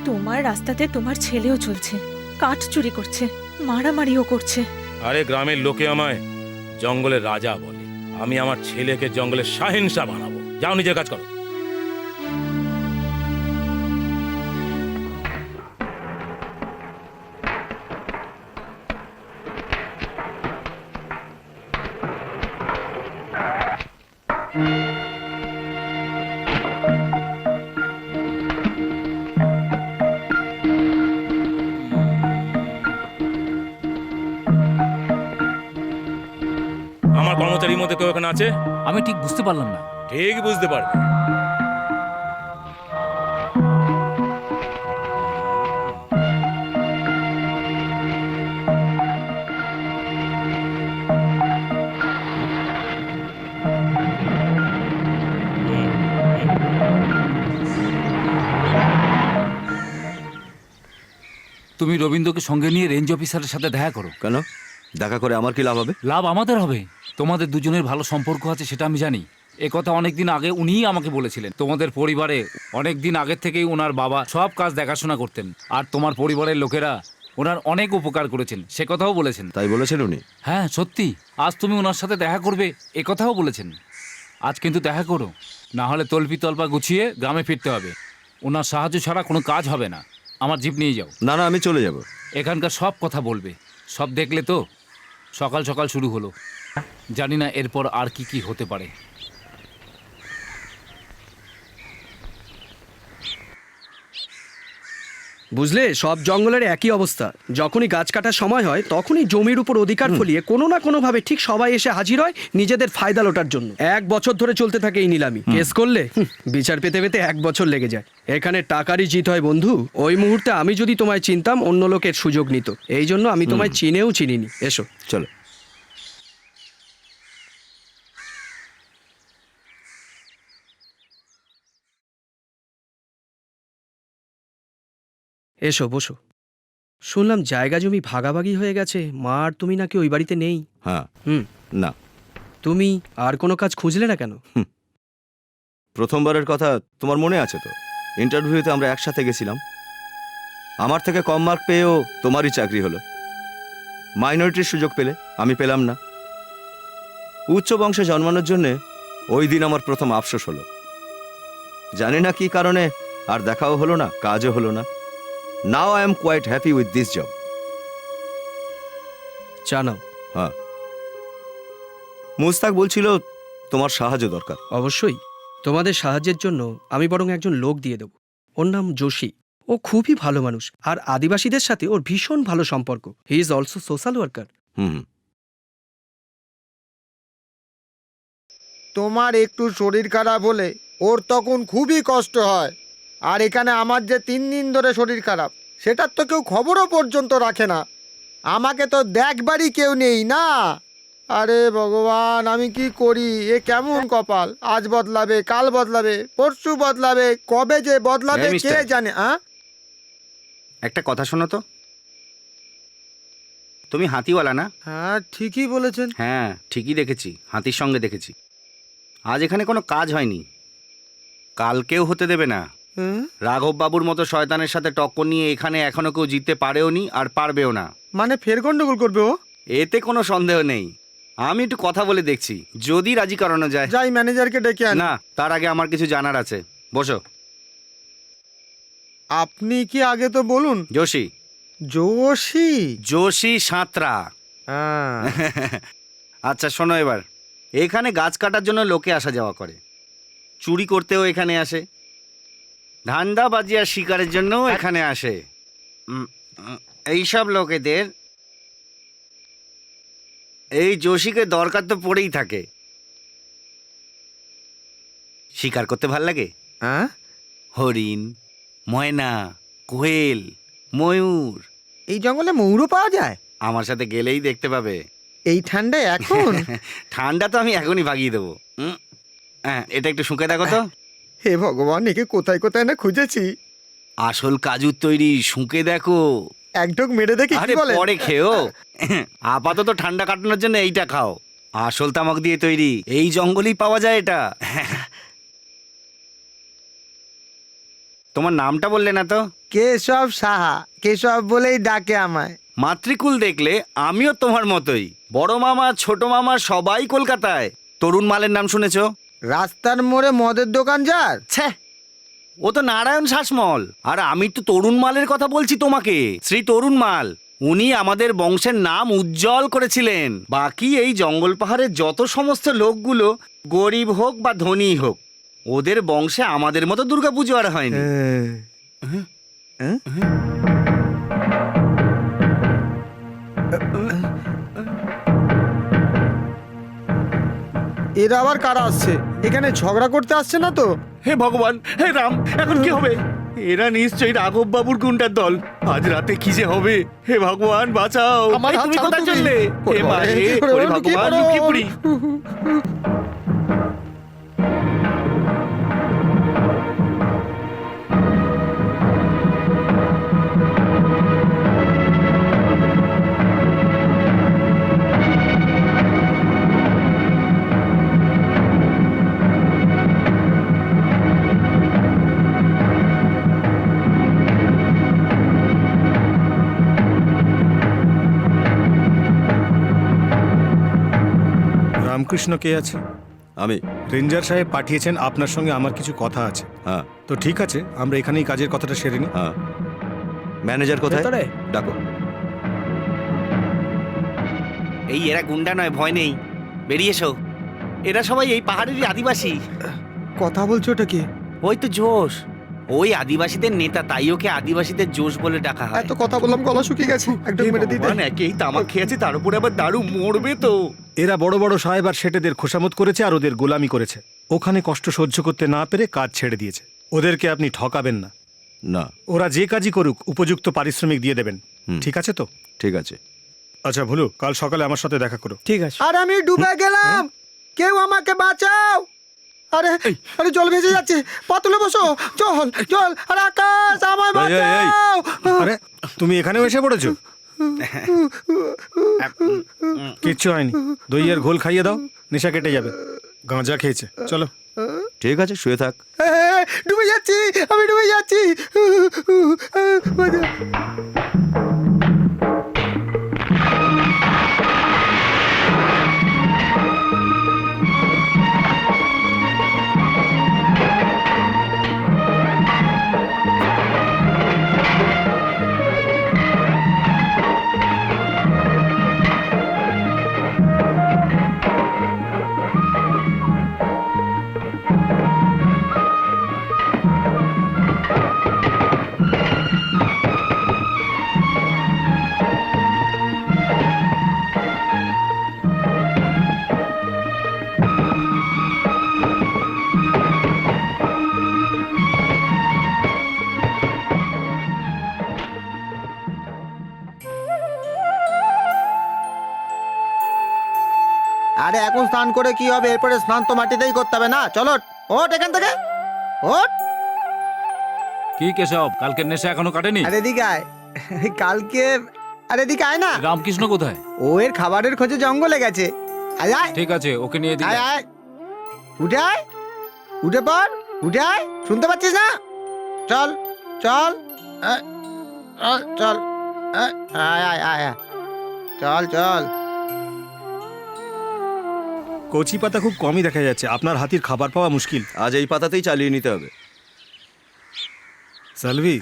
Speaker 8: তোমার রাস্তাতে তোমার ছেলেও চলছে, কাঠ চুরি করছে, মারামারিও করছে।
Speaker 9: আরে গ্রামের লোকে আমায় জঙ্গলের রাজা বলে। আমি আমার ছেলেকে জঙ্গলের শাহেনশাহ বানাবো। যাও নিজের কাজ করো। আমার কর্মচারীর মধ্যে কেউ এখানে আছে?
Speaker 4: আমি ঠিক বুঝতে পারলাম না।
Speaker 9: ঠিক বুঝতে পারবে।
Speaker 4: তুমি রবীন্দ্রকে সঙ্গে নিয়ে রেঞ্জ অফিসারের সাথে দেখা করো।
Speaker 5: কেন? দেখা করে আমার কি লাভ হবে?
Speaker 4: লাভ আমাদের হবে। তোমাদের দুজনের ভালো সম্পর্ক আছে সেটা আমি জানি। এ কথা অনেকদিন আগে উনিই আমাকে বলেছিলেন। তোমাদের পরিবারে অনেকদিন আগের থেকেই ওনার বাবা সব কাজ দেখাশোনা করতেন, আর তোমার পরিবারের লোকেরা ওনার অনেক উপকার করেছেন সে কথাও বলেছেন।
Speaker 5: তাই বলেছেন উনি?
Speaker 4: হ্যাঁ সত্যি। আজ তুমি ওনার সাথে দেখা করবে এ কথাও বলেছেন। আজ কিন্তু দেখা করো, না হলে তল্পি তল্পা গুছিয়ে গ্রামে ফিরতে হবে। ওনার সাহায্য ছাড়া কোনো কাজ হবে না। আমার জিপ নিয়ে যাও।
Speaker 5: না না, আমি চলে যাব।
Speaker 4: এখানকার সব কথা বলবে। সব দেখলে তো সকাল সকাল শুরু হলো, জানি না এরপর আর কি কি হতে পারে।
Speaker 12: বুঝলে, সব জঙ্গলের একই অবস্থা। যখনই গাছ কাটার সময় হয় তখনই জমির উপর অধিকার ফলিয়ে কোনো না কোনো ভাবে ঠিক সবাই এসে হাজির হয় নিজেদের ফায়দা লোটার জন্য। 1 বছর ধরে চলতে থাকে এই নিলামি। কেস করলে বিচার পেতে পেতে 1 বছর লেগে যায়। এখানে টাকারই জিত হয় বন্ধু। ওই মুহূর্তে আমি যদি তোমায় চিনতাম অন্য লোকের সুযোগ নিত, এই জন্য আমি তোমায় চিনেও চিনিনি। এসো
Speaker 5: চলো।
Speaker 12: এসো বসো। শুনলাম জায়গা জমি ভাগাভাগি হয়ে গেছে, মা আর তুমি নাকি ওই বাড়িতে নেই।
Speaker 5: হ্যাঁ। না।
Speaker 12: তুমি আর কোনো কাজ খুঁজলে না কেন?
Speaker 5: প্রথমবারের কথা তোমার মনে আছে তো? ইন্টারভিউতে আমরা একসাথে গেছিলাম। আমার থেকে কম মার্ক পেয়েও তোমারই চাকরি হলো। মাইনরিটির সুযোগ পেলে, আমি পেলাম না। উচ্চ বংশে জন্মানোর জন্যে ওই দিন আমার প্রথম আফসোস হলো। জানি না কি কারণে আর দেখাও হলো না, কাজও হলো না। Now I am quite happy with this job.
Speaker 12: জানাও।
Speaker 5: হ্যাঁ, মুস্তাক বলছিল তোমার সাহায্য দরকার।
Speaker 12: অবশ্যই, তোমাদের সাহায্যের জন্য আমি বরং একজন লোক দিয়ে দেব। ওর নাম যোশী। ও খুবই ভালো মানুষ, আর আদিবাসীদের সাথে ওর ভীষণ ভালো সম্পর্ক। He is also social worker.
Speaker 5: হুম।
Speaker 7: তোমার একটু শরীর খারাপ হলে ওর তখন খুবই কষ্ট হয়। আর এখানে আমার যে 3 দিন ধরে শরীর খারাপ, সেটার তো কেউ খবরও পর্যন্ত রাখে না। আমাকে তো দেখবারই কেউ নেই না। আরে ভগবান, আমি কি করি? এ কেমন কপাল! আজ বদলাবে, কাল বদলাবে, পরশু বদলাবে, কবে যে বদলাবে
Speaker 6: এই
Speaker 7: কে
Speaker 6: মিস্টার।
Speaker 7: জানে।
Speaker 6: একটা কথা শোনো তো, তুমি হাতিওয়ালা না?
Speaker 7: হ্যাঁ, ঠিকই বলেছেন।
Speaker 6: হ্যাঁ, ঠিকই দেখেছি, হাতির সঙ্গে দেখেছি। আজ এখানে কোনো কাজ হয়নি, কালকেও হতে দেবে না। রাঘব বাবুর মতো শয়তানের সাথে টক্কর নিয়ে এখানে এখনো কেউ জিততে পারেও নি, আর পারবেও না।
Speaker 7: মানে ফের গন্ডগোল করবে ও?
Speaker 6: এতে কোনো সন্দেহ নেই। আমি একটু কথা বলে দেখছি, যদি রাজি করানো যায়।
Speaker 7: যাই ম্যানেজারকে ডেকে আন।
Speaker 6: না, তার আগে আমার কিছু জানার আছে। বসো।
Speaker 7: আপনি কি আগে তো বলুন।
Speaker 6: যোশী।
Speaker 7: যোশী?
Speaker 6: যোশী সাঁতরা।
Speaker 7: হ্যাঁ।
Speaker 6: আচ্ছা শোনো, এবার এখানে গাছ কাটার জন্য লোকে আসা যাওয়া করে, চুরি করতেও এখানে আসে, ধান্দাবাজি আর শিকারের জন্যও এখানে আসে। এইসব লোকেদের এই যোশীকে দরকার তো পড়েই থাকে। শিকার করতে ভাল লাগে?
Speaker 7: হ্যাঁ,
Speaker 6: হরিণ, ময়না, কোয়েল, ময়ূর।
Speaker 7: এই জঙ্গলে ময়ূরও পাওয়া যায়?
Speaker 6: আমার সাথে গেলেই দেখতে পাবে।
Speaker 7: এই ঠান্ডায় এখন?
Speaker 6: ঠান্ডা তো আমি এখনই ভাগিয়ে দেবো। হ্যাঁ, এটা একটু শুকে দেখো তো।
Speaker 7: হে ভগবান, একে কোথায় কোথায় না খুঁজেছি।
Speaker 6: আসল কাজুর তৈরি, শুকে দেখো।
Speaker 7: এক ঢোক মেরে দেখি,
Speaker 6: আরে
Speaker 7: কি বলে?
Speaker 6: পরে খেও। আপাতত ঠান্ডা কাটানোর জন্য এইটা খাও। আসল তামাক দিয়ে তৈরি, এই জঙ্গলেই পাওয়া যায় এটা। তোমার নামটা বললে না তো?
Speaker 7: কেশব সাহা। কেশব বলেই ডাকে আমায়।
Speaker 6: মাতৃকুল দেখলে আমিও তোমার মতোই। বড় মামা, ছোট মামা সবাই কলকাতায়। তরুণ মালের নাম শুনেছো?
Speaker 7: রাস্তার মোড়ে মদের দোকান যার?
Speaker 6: ছ্যা, ও তো নারায়ণ শাসমল। আর আমি তো তরুণ মালের কথা বলছি তোমাকে, শ্রী তরুণ মাল। উনি আমাদের বংশের নাম উজ্জ্বল করেছিলেন। বাকি এই জঙ্গল পাহাড়ের যত সমস্ত লোকগুলো, গরিব হোক বা ধনী হোক, ওদের বংশে আমাদের মতো দুর্গাপুজো আর হয়নি।
Speaker 7: এরা আবার কারা আসছে? এখানে ঝগড়া করতে আসছে না তো?
Speaker 6: হে ভগবান, হে রাম, এখন কি হবে? এরা নিশ্চয়ই রাঘব বাবুর গুন্ডার দল। আজ রাতে কি যে হবে? হে ভগবান বাঁচাও।
Speaker 7: আমার
Speaker 6: এই,
Speaker 7: হাত
Speaker 6: তুমি
Speaker 7: ছাড়ো
Speaker 6: কোথায়
Speaker 7: তুমি।
Speaker 6: চললে? হে মা রে, ওরে ভগবান, লুকিয়ে পড়ি।
Speaker 10: রামকৃষ্ণ কে আছে?
Speaker 5: আমি।
Speaker 10: রেঞ্জার সাহেব পাঠিয়েছেন আপনার সঙ্গে আমার কিছু কথা আছে।
Speaker 5: হ্যাঁ
Speaker 10: তো ঠিক আছে, আমরা এখানেই কাজের কথাটা সেরে নিই।
Speaker 5: হ্যাঁ। ম্যানেজার কোথায়?
Speaker 12: ভেতরে।
Speaker 5: ডাকো।
Speaker 6: এই এরা গুন্ডা নয়, ভয় নেই, বেরিয়ে এসো। এরা সবাই এই পাহাড়েরই আদিবাসী।
Speaker 7: কথা বলছো ওটা কি?
Speaker 6: ওই তো জোশ, ওই আদিবাসীদের নেতা, তাই ওকে আদিবাসীদের জোশ বলে ডাকা হয়।
Speaker 7: এত কথা বললাম, গলা শুকিয়ে গেছে। এক ঢোক মেরে দিতে।
Speaker 6: একেই তামাক খেয়েছে, তার উপরে আবার দারু, মরবে তো।
Speaker 10: এরা বড় বড় সাহেব আর সেটেদের খোসামত করেছে আর ওদের গোলামি করেছে। ওখানে কষ্ট সহ্য করতে না পেরে কাজ ছেড়ে দিয়েছে। ওদেরকে আপনি ঠকাবেন না।
Speaker 5: না।
Speaker 10: ওরা যে কাজই করুক উপযুক্ত পারিশ্রমিক দিয়ে দেবেন। ঠিক আছে তো?
Speaker 5: ঠিক আছে।
Speaker 10: আচ্ছা ভুলু, কাল সকালে আমার সাথে দেখা করো।
Speaker 12: ঠিক আছে।
Speaker 7: আর আমি ডুবে গেলাম, কেউ আমাকে বাঁচাও। আরে আরে, জল ভেসে যাচ্ছে, পাতুলে বসো। জল জল, আরে আকাশ, আমায়
Speaker 10: এই, এই, এই।
Speaker 7: বাঁচাও।
Speaker 10: আরে তুমি এখানেও এসে পড়েছো? কিচ্ছু হয়নি, দইয়ের ঘোল খাইয়ে দাও, নেশা কেটে যাবে। গাঁজা খেয়েছে, চলো।
Speaker 5: ঠিক আছে, শুয়ে থাক।
Speaker 7: এ, ডুবে যাচ্ছি, আমি ডুবে যাচ্ছি। আরে এখন স্নান করে কি হবে? এরপরে স্নান তো মাটিতেই করতে হবে না? চলো ওঠ এখান থেকে, ওঠ।
Speaker 4: কি কেশব, কালকের নেশা এখনো কাটেনি?
Speaker 7: আরে এদিকে আয়। কালকে, আরে এদিকে আয় না।
Speaker 4: রামকৃষ্ণ কোথায়?
Speaker 7: ও এর খাবারের খোঁজে জঙ্গলে গেছে। আয় আয়
Speaker 4: ঠিক আছে, ওকে নিয়ে দিই।
Speaker 7: আয় আয়, উঠে আয়, উঠে পড়, উঠে আয়। শুনতে পাচ্ছিস না? চল চল, চল, আয় আয় আয় আয়, চল চল।
Speaker 10: কচি পাতা খুব কমই দেখা যাচ্ছে, আপনার হাতির খাবার পাওয়া মুশকিল।
Speaker 5: আজ এই পাতাতেই চালিয়ে নিতে হবে।
Speaker 10: সালভি,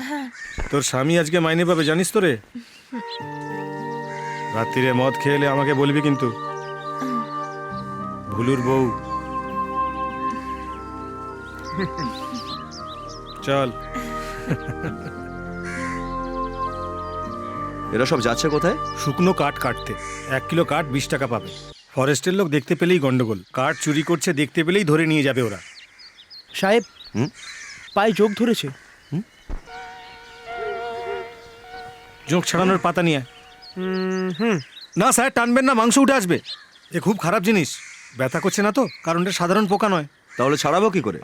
Speaker 10: তোর স্বামী আজকে মাইনে পাবে জানিস তো রে? রাত্রিরে মদ খেলে আমাকে বলবি কিন্তু। ভুলুর বউ। চল।
Speaker 5: এরা সব যাচ্ছে কোথায়?
Speaker 10: শুকনো কাঠ কাটতে। 1 কিলো কাঠ 20 টাকা পাবে। ফরেস্টের লোক দেখতে পেলেই গন্ডগোল। কাঠ চুরি করছে দেখতে পেলেই ধরে নিয়ে যাবে ওরা।
Speaker 12: সাহেব, পায়ে যোগ ধরেছে।
Speaker 10: জোঁক ছাড়ানোর পাতা নিয়ে আয়। না স্যার, টানবেন না, মাংস উঠে আসবে। এ খুব খারাপ জিনিস। ব্যথা করছে না তো? কারণ এটা সাধারণ পোকা নয়।
Speaker 5: তাহলে ছাড়াবো কি করে?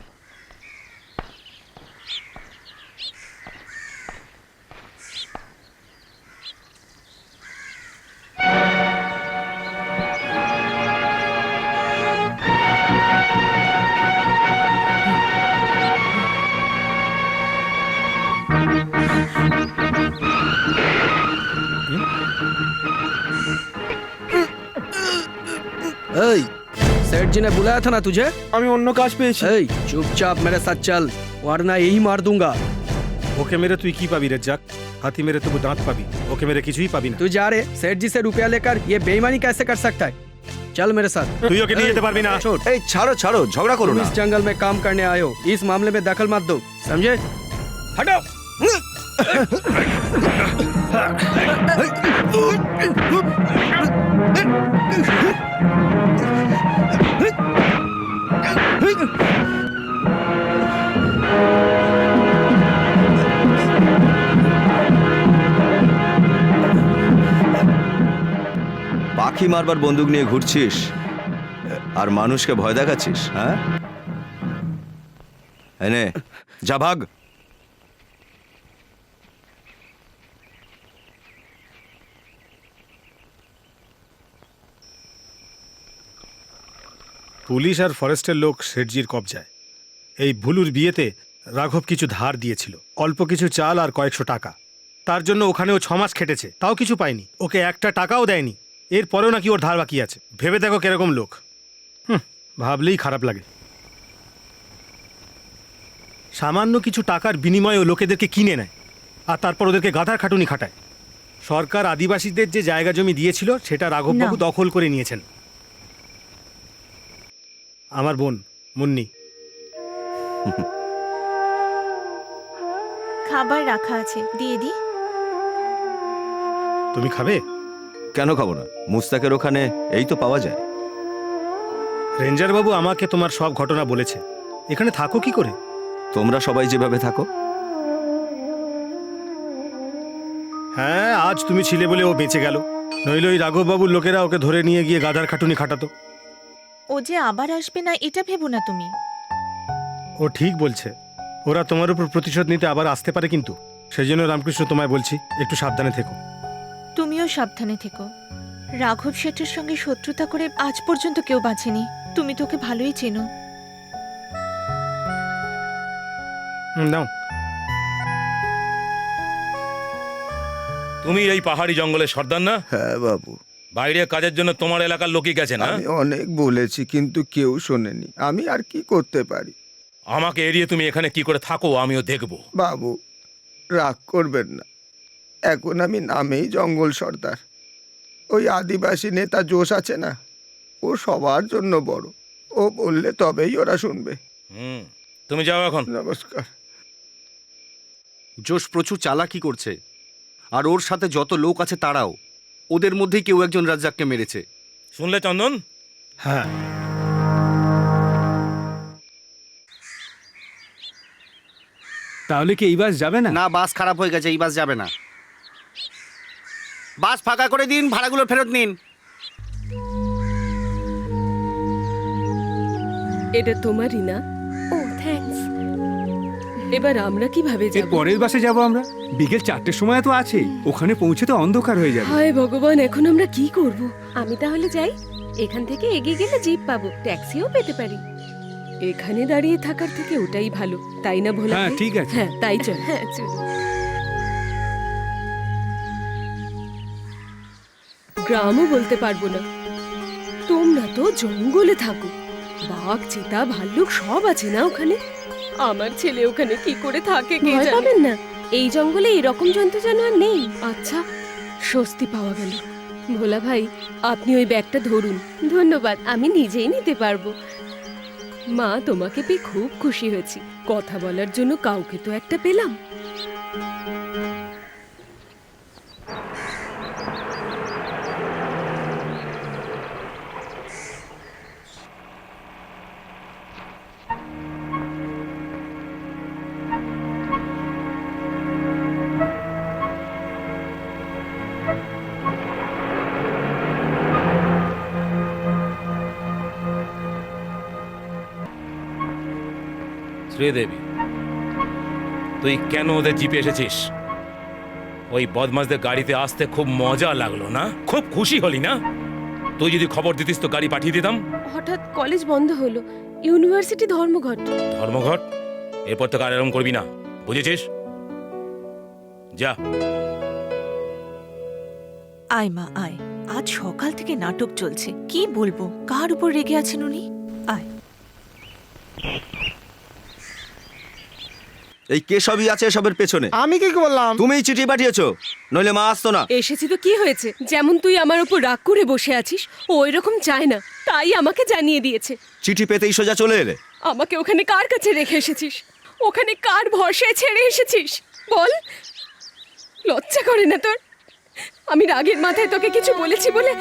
Speaker 12: এই, सेठ जी ने बुलाया था ना तुझे?
Speaker 3: আমি অন্য কাজ পেয়েছি।
Speaker 12: এই, चुपचाप मेरे साथ चल, वरना यही मार दूंगा।
Speaker 10: ওকে মেরে তুই কি পাবি রেজ্জাক? হাতি মেরে তবু দাঁত পাবি, ওকে মেরে কিছুই পাবি না।
Speaker 12: तू जा रे, सेठ जी से रुपया लेकर ये बेईमानी कैसे कर सकता है? चल मेरे साथ।
Speaker 10: তুই ওকে নিয়ে যেতে পারবি না।
Speaker 12: छोड़,
Speaker 5: এই ছাড়ো ছাড়ো, ঝগড়া করো
Speaker 12: तुम
Speaker 5: না।
Speaker 12: इस जंगल में काम करने आए हो, इस मामले में दखल मत दो, समझे? हटो।
Speaker 5: পাখি মারবার বন্দুক নিয়ে ঘুরছিস আর মানুষকে ভয় দেখাচ্ছিস, হ্যাঁ? এনে যা, ভাগ।
Speaker 10: পুলিশ আর ফরেস্টের লোক শেঠজির কবজায়। এই ভুলুর বিয়েতে রাঘব কিছু ধার দিয়েছিল, অল্প কিছু চাল আর কয়েকশো টাকা। তার জন্য ওখানে ও 6 মাস খেটেছে, তাও কিছু পায়নি। ওকে একটা টাকাও দেয়নি। এরপরেও নাকি ওর ধার বাকি আছে। ভেবে দেখো কিরকম লোক। ভাবলেই খারাপ লাগে। সামান্য কিছু টাকার বিনিময়ে ও লোকেদেরকে কিনে নেয় আর তারপর ওদেরকে গাধার খাটুনি খাটায়। সরকার আদিবাসীদের যে জায়গা জমি দিয়েছিল সেটা রাঘববাবু দখল করে নিয়েছেন। আমার বোন মুন্নি।
Speaker 13: খাবার রাখা আছে, দিয়ে দি।
Speaker 10: তুমি খাবে?
Speaker 5: কেন খাবো না? মুস্তাকের ওখানে এই তো পাওয়া যায়।
Speaker 10: রেঞ্জার বাবু আমাকে তোমার সব ঘটনা বলেছে। এখানে থাকো কি করে?
Speaker 5: তোমরা সবাই যেভাবে থাকো।
Speaker 10: হ্যাঁ, আজ তুমি ছিলে বলে ও বেঁচে গেল, নইলে ওই রাঘববাবুর লোকেরা ওকে ধরে নিয়ে গিয়ে গাধার খাটুনি খাটাতো।
Speaker 13: ও যে আবার আসবে না এটা ভেবো না তুমি।
Speaker 10: ও ঠিক বলছে, ওরা তোমার উপর প্রতিশোধ নিতে আবার আসতে পারে, কিন্তু সেই জন্য রামকৃষ্ণ তোমায় বলছি একটু সাবধানে থেকো।
Speaker 13: তুমিও সাবধানে থেকো। রাঘব শেঠের সঙ্গে শত্রুতা করে আজ পর্যন্ত কেউ বাঁচেনি। তুমি তোকে ভালোই চেনো।
Speaker 10: নাও।
Speaker 9: তুমি এই পাহাড়ি জঙ্গলের সর্দার না?
Speaker 7: হ্যাঁ বাবু,
Speaker 9: বাইরে কাজের জন্য তোমার এলাকার লোকই গেছে না?
Speaker 7: আমি অনেক বলেছি কিন্তু কেউ শোনেনি। আমি আর কি করতে পারি?
Speaker 9: আমাকে এড়িয়ে তুমি এখানে কি করে থাকো আমিও দেখব।
Speaker 7: বাবু, রাগ করবেন না। এখন আমি নামেই জঙ্গল সর্দার। ওই আদিবাসী নেতা জোশ আছে না, ও সবার জন্য বড়। ও বললে তবেই ওরা শুনবে।
Speaker 9: তুমি যাও এখন।
Speaker 7: নমস্কার।
Speaker 6: জোশ প্রচুর চালাকি করছে, আর ওর সাথে যত লোক আছে তারাও। ওদের মধ্যেই কেউ একজন রাজ্জাককে মেরেছে।
Speaker 9: শুনলে চন্দন?
Speaker 10: হ্যাঁ,
Speaker 3: তাহলে কি এই বাস যাবে না?
Speaker 6: না, বাস খারাপ হয়ে গেছে, এই বাস যাবে না। বাস ফাঁকা করে দিন, ভাড়াগুলো ফেরত নিন।
Speaker 8: এটা তোমারই না? ও থ্যাঙ্কস। এবার আমরা কিভাবে
Speaker 3: এর
Speaker 8: যাব?
Speaker 3: পরের বাসে যাব আমরা। বিকেল 4টের সময় তো আছে, ওখানে পৌঁছতে অন্ধকার হয়ে যাবে।
Speaker 8: হায় ভগবান, এখন আমরা কি করব? আমি তাহলে যাই। এখান থেকে এগিয়ে গেলে জিপ পাবো, ট্যাক্সিও পেতে পারি। এখানে দাঁড়িয়ে থাকার থেকে ওটাই ভালো, তাই না ভোলা?
Speaker 3: হ্যাঁ,
Speaker 8: ভাই?
Speaker 3: ঠিক আছে।
Speaker 8: হ্যাঁ, তাই চল। হ্যাঁ, চল। গ্রামও বলতে পারবো না। তোমরা তো জঙ্গলে থাকো, বাঘ, চিতা, ভাল্লুক সব আছে না ওখানে? আমার ছেলে ওখানে কি করে থাকে কে জানে? পাবেন না, এই জঙ্গলে এরকম জন্তু জানোয়ার নেই। আচ্ছা, স্বস্তি পাওয়া গেল। ভোলা ভাই, আপনি ওই ব্যাগটা ধরুন। ধন্যবাদ, আমি নিজেই নিতে পারবো। মা, তোমাকে পেয়ে খুব খুশি হয়েছি। কথা বলার জন্য কাউকে তো একটা পেলাম।
Speaker 9: শ্রীদেবী, তুই কেন ওদের জিপে এসেছিস? ওই বদমাসদের গাড়িতে আসতে খুব মজা লাগলো না? খুব খুশি হলি না? তুই যদি খবর দিতিস তো গাড়ি পাঠিয়ে দিতাম।
Speaker 8: হঠাৎ কলেজ বন্ধ হলো, ইউনিভার্সিটি ধর্মঘট।
Speaker 9: ধর্মঘট? এরপর তো আর এরম করবি না, বুঝেছিস? যা।
Speaker 13: আয় মা আয়, আজ সকাল থেকে নাটক চলছে, কি বলবো, কার উপর রেগে আছেন উনি? আয়।
Speaker 5: এই কেশবই আছে এসবের পেছনে।
Speaker 7: আমি কি বললাম?
Speaker 5: তুমিই চিঠি পাঠিয়েছো, নইলে মা আসতো না।
Speaker 8: এসেছি তো কি হয়েছে? যেমন তুই আমার উপর রাগ করে বসে আছিস, ও এরকম চায় না, তাই আমাকে জানিয়ে দিয়েছে।
Speaker 5: চিঠি পেতেই সোজা চলে এলে।
Speaker 8: আমাকে ওখানে কার কাছে রেখে এসেছিস? ওখানে কার ভরসায় ছেড়ে এসেছিস বল? লজ্জা করে না তোর? আমি রাগের মাথায় তোকে কিছু বলেছি বলে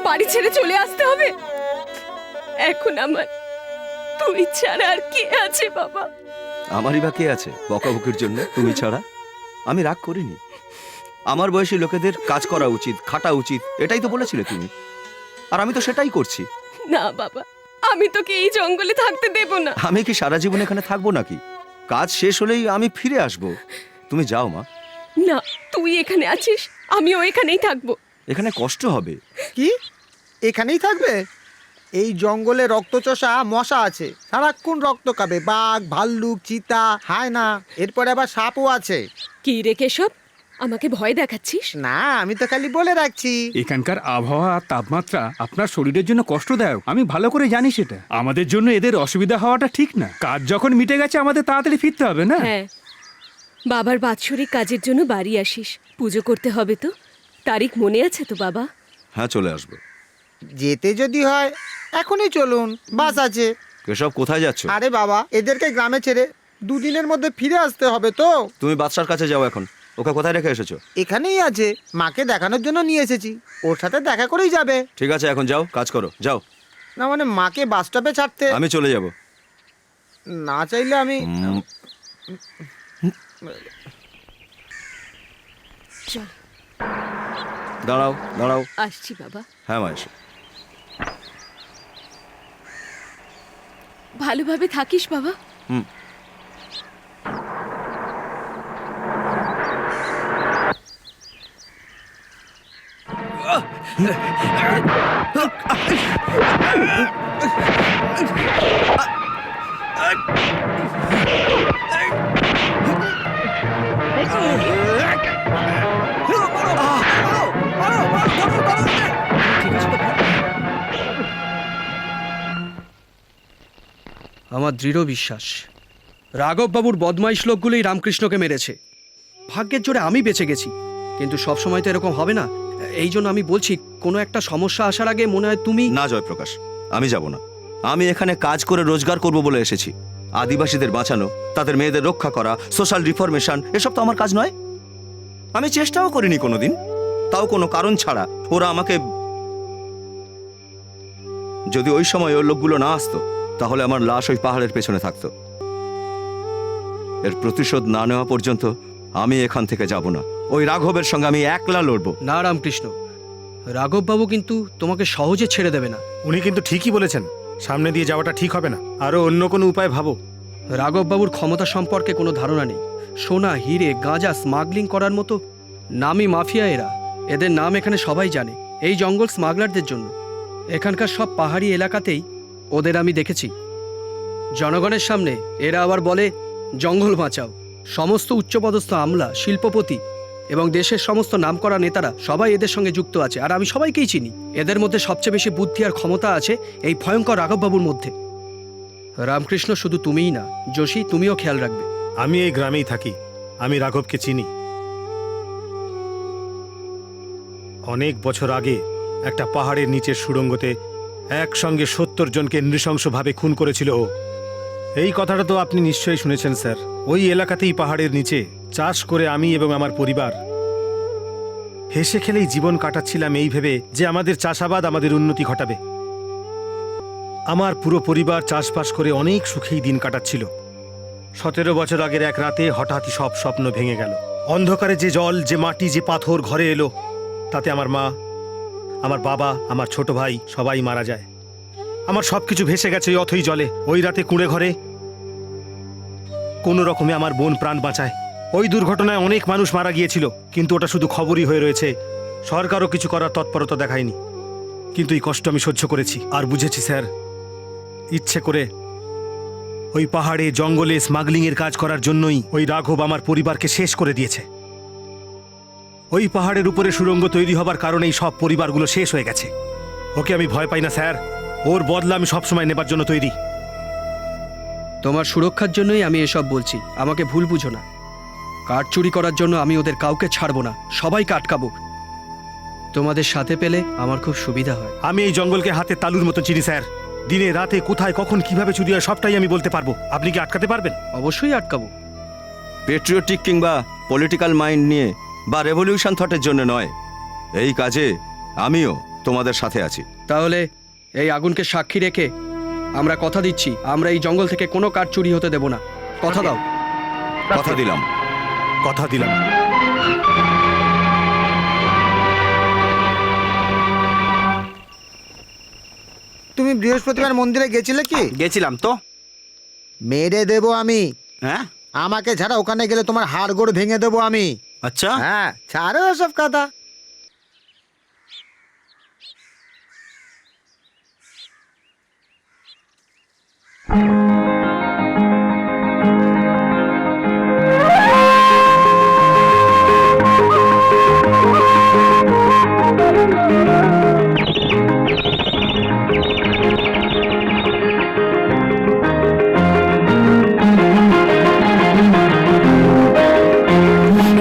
Speaker 8: বাড়ি ছেড়ে চলে আসতে হবে? এখন আমার তুই ছাড়া আর কে আছে বাবা?
Speaker 5: আমারই বা কে আছে বকাবকির জন্য তুমি ছাড়া? আমি রাগ করিনি। আমার বয়সী লোকেদের কাজ করা উচিত, খাটা উচিত, এটাই তো বলেছিলে তুমি, আর আমি তো সেটাই করছি।
Speaker 8: না বাবা, আমি তোকে এই জঙ্গলে থাকতে দেব না।
Speaker 5: আমি কি সারা জীবন এখানে থাকবো নাকি? কাজ শেষ হলেই আমি ফিরে আসবো। তুমি যাও মা।
Speaker 8: না, তুই এখানে আছিস, আমিও এখানেই থাকবো।
Speaker 5: এখানে কষ্ট হবে।
Speaker 7: কি এখানেই থাকবে? এই জঙ্গলে রক্তচোষা মশা আছে, সারাক্ষণ রক্ত খাবে। বাঘ, ভাল্লুক, চিতা, হায়না, এরপরে আবার সাপও আছে।
Speaker 8: কি রে কেশব, আমাকে ভয় দেখাচ্ছিস?
Speaker 7: না, আমি তো খালি বলে রাখছি।
Speaker 3: এখানকার আবহাওয়া আর তাপমাত্রা আপনার শরীরের জন্য কষ্টদায়ক, আমি ভালো করে জানি সেটা। আমাদের জন্য এদের অসুবিধা হওয়াটা ঠিক না। কাজ যখন মিটে গেছে আমাদের তাড়াতাড়ি ফিরতে হবে না?
Speaker 8: হ্যাঁ, বাবার বাৎসরিক কাজের জন্য বাড়ি আসিস, পুজো করতে হবে তো। তারিখ মনে আছে তো বাবা?
Speaker 5: হ্যাঁ, চলে আসবো।
Speaker 7: যেতে যদি হয় এখনই চলুন, বাস আছে।
Speaker 5: কেশব, কোথায় যাচ্ছ?
Speaker 7: আরে বাবা, এদেরকে গ্রামে ছেড়ে দুদিনের মধ্যে ফিরে আসতে হবে তো।
Speaker 5: তুমি বাদশার কাছে যাও এখন। ওকে কোথায় রেখে এসেছো?
Speaker 7: এখানেই আছে, মাকে দেখানোর জন্য নিয়ে এসেছি, ওর সাথে দেখা করেই যাবে।
Speaker 5: ঠিক আছে, এখন যাও, কাজ করো, যাও।
Speaker 7: না মানে মাকে বাস স্টপে ছাড়তে
Speaker 5: আমি চলে যাব।
Speaker 7: না চাইলে আমি
Speaker 8: চল।
Speaker 5: দাঁড়াও দাঁড়াও।
Speaker 8: আসছি বাবা।
Speaker 5: হ্যাঁ মা, এসো।
Speaker 8: ভালোভাবে থাকিস বাবা।
Speaker 5: হুম।
Speaker 12: আমার দৃঢ় বিশ্বাস রাঘববাবুর বদমাইশ লোকগুলোই রামকৃষ্ণকে মেরেছে। ভাগ্যের জোরে আমি বেঁচে গেছি, কিন্তু সব সময় তো এরকম হবে না। এই জন্য আমি বলছি, কোনো একটা সমস্যা আসার আগে মনে হয় তুমি।
Speaker 5: না জয়প্রকাশ, আমি যাব না। আমি এখানে কাজ করে রোজগার করব বলে এসেছি। আদিবাসীদের বাঁচানো, তাদের মেয়েদের রক্ষা করা, সোশ্যাল রিফরমেশন, এসব তো আমার কাজ নয়। আমি চেষ্টাও করিনি কোনোদিন, তাও কোনো কারণ ছাড়া ওরা আমাকে। যদি ওই সময় ওই লোকগুলো না আসতো, তাহলে আমার লাশ ওই পাহাড়ের পেছনে থাকতো। এর প্রতিশোধ না নেওয়া পর্যন্ত আমি এখান থেকে যাব না। ওই রাঘবের সঙ্গে আমি একলা লড়বো।
Speaker 12: না রামকৃষ্ণ, রাঘববাবু কিন্তু তোমাকে সহজে ছেড়ে দেবে না।
Speaker 10: উনি কিন্তু ঠিকই বলেছেন, সামনে দিয়ে যাওয়াটা ঠিক হবে না, আরো অন্য কোনো উপায় ভাবো।
Speaker 12: রাঘববাবুর ক্ষমতা সম্পর্কে কোনো ধারণা নেই। সোনা, হিরে, গাঁজা স্মাগলিং করার মতো নামি মাফিয়া এরা। এদের নাম এখানে সবাই জানে, এই জঙ্গল স্মাগলারদের জন্য। এখানকার সব পাহাড়ি এলাকাতেই ওদের আমি দেখেছি। জনগণের সামনে এরা আবার বলে জঙ্গল বাঁচাও। সমস্ত উচ্চপদস্থ আমলা, শিল্পপতি এবং দেশের সমস্ত নামকরা নেতারা সবাই এদের সঙ্গে যুক্ত আছে, আর আমি সবাইকেই চিনি। এদের মধ্যে সবচেয়ে বেশি বুদ্ধি আর ক্ষমতা আছে এই ভয়ঙ্কর রাঘববাবুর মধ্যে। রামকৃষ্ণ, শুধু তুমিই না, যোশী, তুমিও খেয়াল রাখবে।
Speaker 10: আমি এই গ্রামেই থাকি, আমি রাঘবকে চিনি। অনেক বছর আগে একটা পাহাড়ের নিচের সুড়ঙ্গতে একসঙ্গে ৭০ জনকে নৃশংসভাবে খুন করেছিল ও। এই কথাটা তো আপনি নিশ্চয়ই শুনেছেন স্যার। ওই এলাকাতেই পাহাড়ের নিচে চাষ করে আমি এবং আমার পরিবার হেসে খেলেই জীবন কাটাচ্ছিলাম, এই ভেবে যে আমাদের চাষাবাদ আমাদের উন্নতি ঘটাবে। আমার পুরো পরিবার চাষবাস করে অনেক সুখেই দিন কাটাচ্ছিল। ১৭ বছর আগের এক রাতে হঠাৎই সব স্বপ্ন ভেঙে গেল। অন্ধকারে যে জল, যে মাটি, যে পাথর ঘরে এলো, তাতে আমার মা, আমার বাবা, আমার ছোট ভাই সবাই মারা যায়। আমার সবকিছু ভেসে গেছে ওই অথই জলে। ওই রাতে কুঁড়ে ঘরে কোনো রকমে আমার বোন প্রাণ বাঁচায়। ওই দুর্ঘটনায় অনেক মানুষ মারা গিয়েছিল, কিন্তু ওটা শুধু খবরই হয়ে রয়েছে। সরকারও কিছু করার তৎপরতা দেখায়নি। কিন্তু এই কষ্ট আমি সহ্য করেছি আর বুঝেছি স্যার, ইচ্ছে করে ওই পাহাড়ে জঙ্গলে স্মাগলিং এর কাজ করার জন্যই ওই রাঘব আমার পরিবারকে শেষ করে দিয়েছে। ওই পাহাড়ের উপরে সুড়ঙ্গ তৈরি হবার কারণেই সব পরিবারগুলো শেষ হয়ে গেছে। ওকে আমি ভয় পাই না স্যার, ওর বদলা আমি সবসময় নেবার জন্য তৈরি।
Speaker 12: তোমার সুরক্ষার জন্যই আমি এসব বলছি, আমাকে ভুল বুঝো না। কাঠ চুরি করার জন্য আমি ওদের কাউকে ছাড়বো না, সবাইকে আটকাবো। তোমাদের সাথে পেলে আমার খুব সুবিধা হয়।
Speaker 10: আমি এই জঙ্গলকে হাতে তালুর মতো চিনি স্যার। দিনে রাতে কোথায় কখন কিভাবে চুরি হয় সবটাই আমি বলতে পারবো। আপনি কি আটকাতে পারবেন?
Speaker 12: অবশ্যই আটকাবো।
Speaker 5: পেট্রিয়টিক কিংবা পলিটিক্যাল মাইন্ড নিয়ে বা রেভলিউশন থটের জন্য নয়, এই কাজে আমিও তোমাদের সাথে আছি।
Speaker 12: তাহলে এই আগুনকে সাক্ষী রেখে আমরা কথা দিচ্ছি, আমরা এই জঙ্গল থেকে কোনো কাঠ চুরি হতে দেব না। কথা দাও?
Speaker 5: কথা দিলাম।
Speaker 10: কথা দিলাম।
Speaker 7: তুমি বৃহস্পতিবার মন্দিরে গেছিলে কি?
Speaker 6: গেছিলাম তো।
Speaker 7: মেরে দেবো আমি।
Speaker 6: হ্যাঁ,
Speaker 7: আমাকে ছাড়া ওখানে গেলে তোমার হাড় গোড় ভেঙে দেবো আমি।
Speaker 6: আচ্ছা।
Speaker 7: হ্যাঁ, ছাড়ো সব কথা।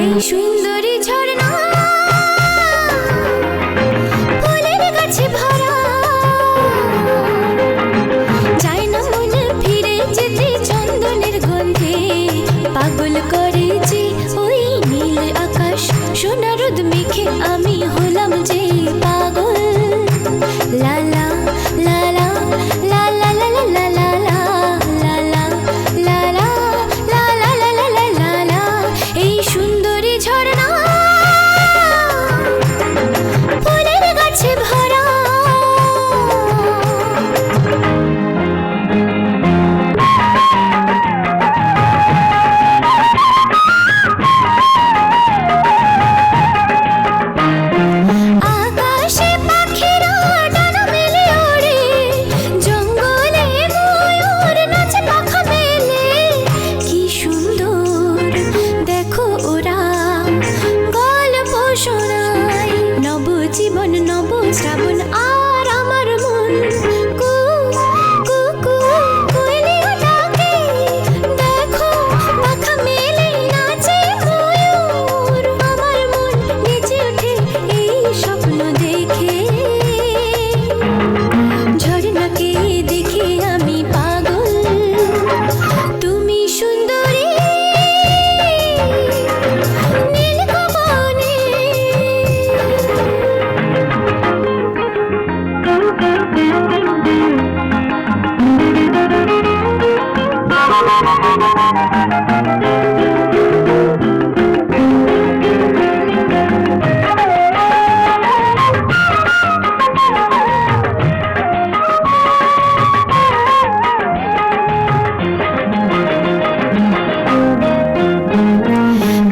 Speaker 14: এই সুন্দরী ঝর্ণা ফুলের গাছে ভরা, যায় না মনে ফিরে যেতে চন্দনের গন্ধে। পাগল করে যে ওই নীল আকাশ, সোনা রোদ মেখে আমি হলাম যে পাগল। লালা লালা লালা লালা লালা লালা লালা লালা লালা লালা। এই সুন্দরী ঝর্ণা ফুলের গাছে ভরা। আকাশে পাখিরা ডানা মেলে ওড়ে, জঙ্গলে ময়ূর নাচে পাখা মেলে। কি সুন্দর দেখো ওরা গল্প শোনায়, নব জীবন নব শ্রাবণ আর আমার মন কু কু কু কোয়েলিয়া ডাকে। দেখো পাখা মেলে নাচে ময়ূর, আমার মন নেচে ওঠে এই স্বপ্ন দেখে। ঝর্ণাকে দেখে আমি পাগল, তুমি সুন্দরী নীলকমলে।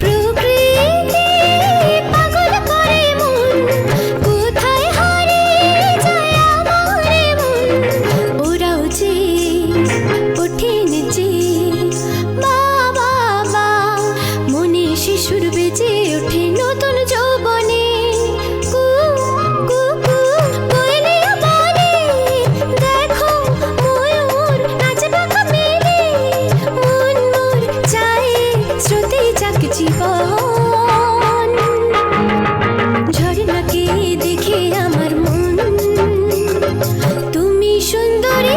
Speaker 14: প্রকৃতি পাগল করে মন, কোথায় হারিয়ে যায় আমার মন। ওরাও যে ওঠে নেচে বা বা বা, মনে শিশুর বেজে ওঠে নতুন যৌবনে। কু কু কু কোয়েলিয়া বলে, দেখো ময়ূর নাচে পাখা মেলে। মন মোর চায় স্রোতে যাক জীবন, ঝর্ণাকে দেখে আমার মন। তুমি সুন্দরী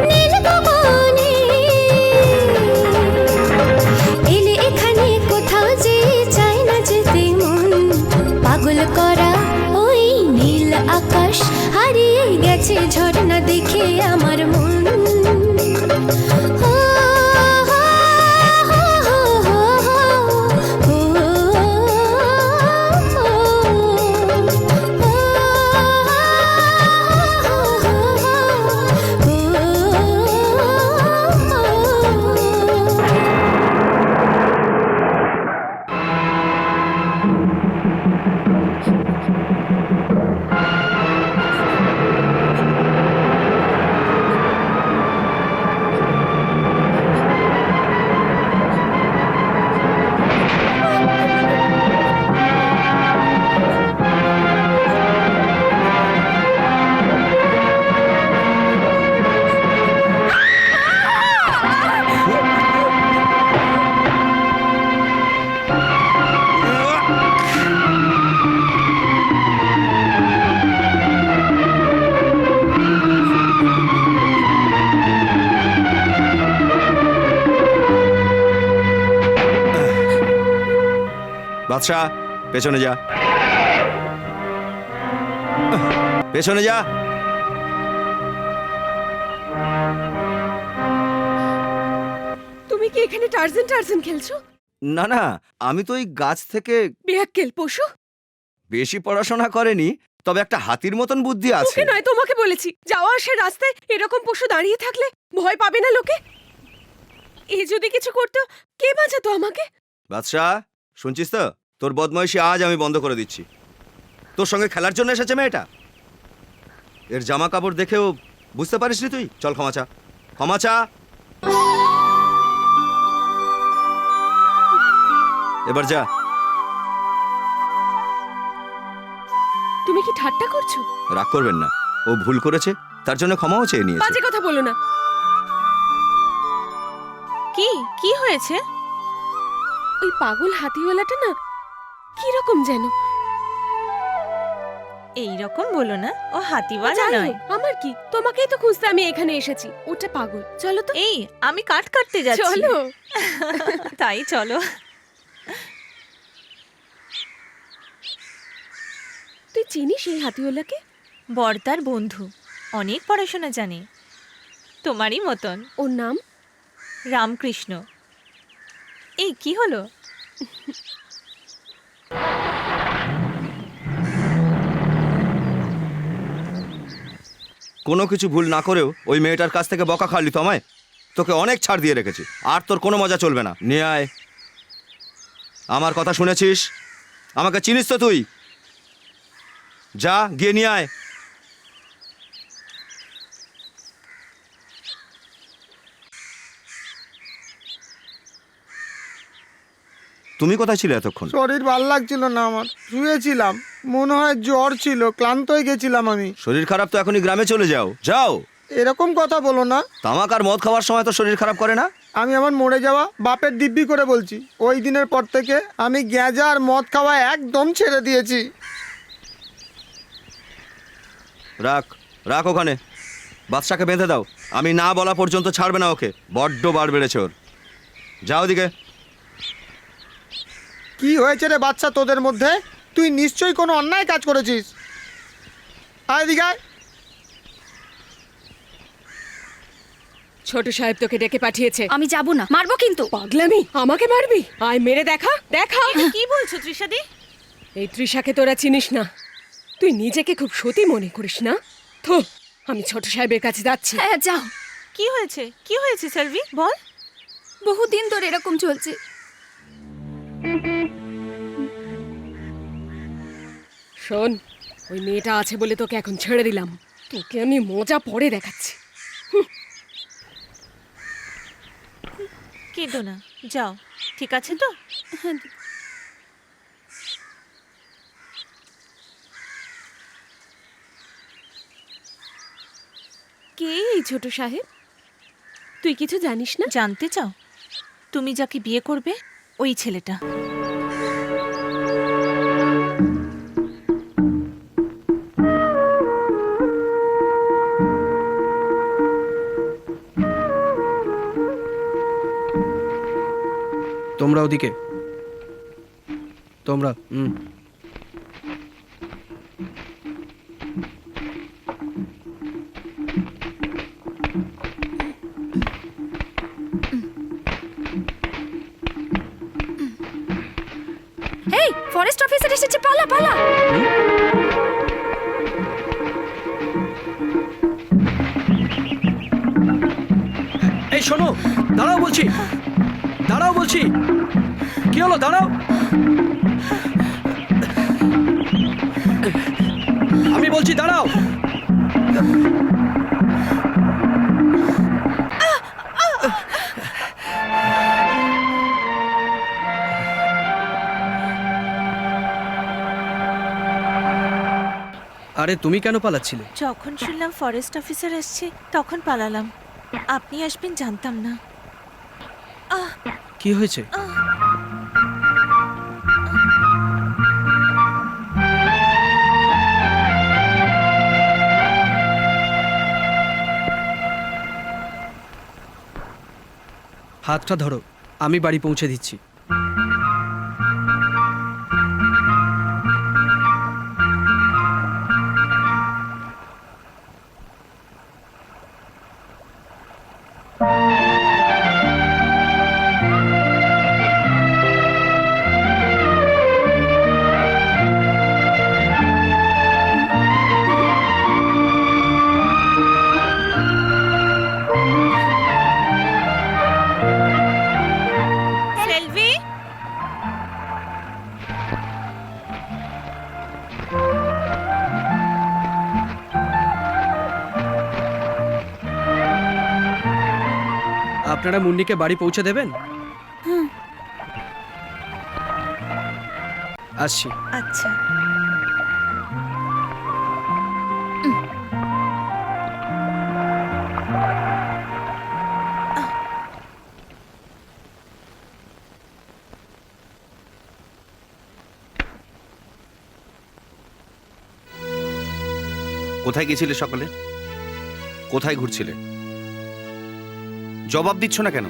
Speaker 14: নীলকমলে। এলে এখানে কোথাও যে চায় না যেতে মন। পাগল করা ওই নীল আকাশ, হারিয়ে গেছে ঝর্ণা দেখে আমার মন। ও,
Speaker 5: বাদশা, পেছনে যা, পেছনে যা।
Speaker 8: তুমি কি এখানে টার্জেন টার্জেন খেলছো?
Speaker 5: না না, আমি তো ওই গাছ থেকে
Speaker 8: বেয়াক্কেল পশু।
Speaker 5: বেশি পড়াশোনা করেনি, তবে একটা হাতির মতন বুদ্ধি আছে।
Speaker 8: তোকে নয়, তোমাকে বলেছি। যাওয়া আসার রাস্তায় এরকম পশু দাঁড়িয়ে থাকলে ভয় পাবে না লোকে? এ যদি কিছু করতো, কে বাঁচাতো আমাকে?
Speaker 5: বাদশা, শুনছিস তো? তোর বদমাইশি আজ আমি বন্ধ করে দিচ্ছি। তোর সঙ্গে খেলার জন্য এসেছে মেয়েটা। এর জামা কাপড় দেখেও বুঝতে পারিসনি তুই? চল ক্ষমা চা, ক্ষমা চা। এবার যা।
Speaker 8: তুমি কি ঠাট্টা করছো?
Speaker 5: রাগ করবেন না, ও ভুল করেছে, তার জন্য ক্ষমাও চেয়ে নিয়েছে।
Speaker 8: বাজে কথা বলো না।
Speaker 13: কি কি হয়েছে?
Speaker 8: ওই পাগল হাতিওয়ালাটা না কিরকম যেন।
Speaker 13: এই রকম বলো না, ও হাতিওয়ালা
Speaker 8: যাই
Speaker 13: নয়।
Speaker 8: হোক, আমার কি? তোমাকেই তো খুঁজতে আমি এখানে এসেছি। ওটা পাগল। চলো তো।
Speaker 13: এই আমি কাট কাটতে যাচ্ছি।
Speaker 8: চলো।
Speaker 13: তাই চলো।
Speaker 8: তুই চিনিস এই হাতিওয়ালাকে?
Speaker 13: বর্দার বন্ধু, অনেক পড়াশোনা জানে, তোমারই মতন।
Speaker 8: ওর নাম
Speaker 13: রামকৃষ্ণ। এই কি হলো?
Speaker 5: কোনো কিছু ভুল না করেও ওই মেয়েটার কাছ থেকে বকা খাওয়ালি তো আমায়। তোকে অনেক ছাড় দিয়ে রেখেছি, আর তোর কোনো মজা চলবে না। নিয়ে আয়। আমার কথা শুনেছিস? আমাকে চিনিস তো তুই? যা গিয়ে নিয়ে আয়। তুমি কোথায় ছিলে এতক্ষণ?
Speaker 7: শরীর ভাল লাগছিল না আমার, শুয়েছিলাম। মনে হয় জ্বর ছিল, ক্লান্ত হয়ে গেছিলাম আমি।
Speaker 5: শরীর খারাপ তো এখনই গ্রামে চলে যাও। যাও।
Speaker 7: এরকম কথা বলো না।
Speaker 5: তামাক আর মদ খাওয়ার সময় তো শরীর খারাপ করে না?
Speaker 7: আমি আমার মরে যাওয়া বাপের দিব্যি করে বলছি, ওই দিনের পর থেকে আমি গ্যাঁজা আর মদ খাওয়া একদম ছেড়ে দিয়েছি।
Speaker 5: রাখ, রাখ ওখানে। বাদশাকে বেঁধে দাও, আমি না বলা পর্যন্ত ছাড়বে না ওকে। বড্ড বার বেড়েছে ওর। যাও দিকে।
Speaker 7: কি হয়েছে রে বাচ্চা তোদের মধ্যে? তুই নিশ্চয়ই কোনো অন্যায় কাজ করেছিস। আয় এদিকে আয়।
Speaker 8: ছোট সাহেব তোকে ডেকে পাঠিয়েছে।
Speaker 14: আমি যাব না, মারবো কিন্তু।
Speaker 8: পাগলামি? আমাকে মারবি? আয় মেরে দেখা, দেখা।
Speaker 13: কি বলছো তৃষাদি?
Speaker 8: এই তৃষাকে তোরা চিনিস না। তুই নিজেকে খুব সতী মনে করিস না? তো আমি ছোট সাহেবের কাছে যাচ্ছি।
Speaker 14: হ্যাঁ যাও।
Speaker 13: কি হয়েছে? কি হয়েছে সেলভি, বল।
Speaker 14: বহুদিন ধরে এরকম চলছে।
Speaker 8: শোন, ওই মেয়েটা আছে বলে তোকে এখন ছেড়ে দিলাম। তোকে আমি মজা পরে দেখাচ্ছি।
Speaker 13: কেঁদো না, যাও। ঠিক আছে তো?
Speaker 8: কে এই ছোট সাহেব? তুই কিছু জানিস না?
Speaker 13: জানতে চাও? তুমি যাকে বিয়ে করবে ওই ছেলেটা।
Speaker 12: তোমরা ওদিকে, তোমরা
Speaker 14: এই ফরেস্ট অফিসার এসেছে, পালা পালা।
Speaker 12: এই শোনো, দাঁড়াও বলছি, দাঁড়াও বলছি। কি হলো? দাঁড়াও। আমি বলছি দাঁড়াও। আরে তুমি কেন পালাচ্ছিলে?
Speaker 13: যখন শুনলাম ফরেস্ট অফিসার আসছে তখন পালালাম। আপনি আসবেন জানতাম না।
Speaker 12: কি হয়েছে? হাতটা ধরো, আমি বাড়ি পৌঁছে দিচ্ছি। আপনারা মুন্নিকে বাড়ি পৌঁছে দেবেন? আসছি।
Speaker 13: আচ্ছা।
Speaker 6: কোথায় গেছিলে সকালে? কোথায় ঘুরছিলে? জবাব দিচ্ছ না কেন?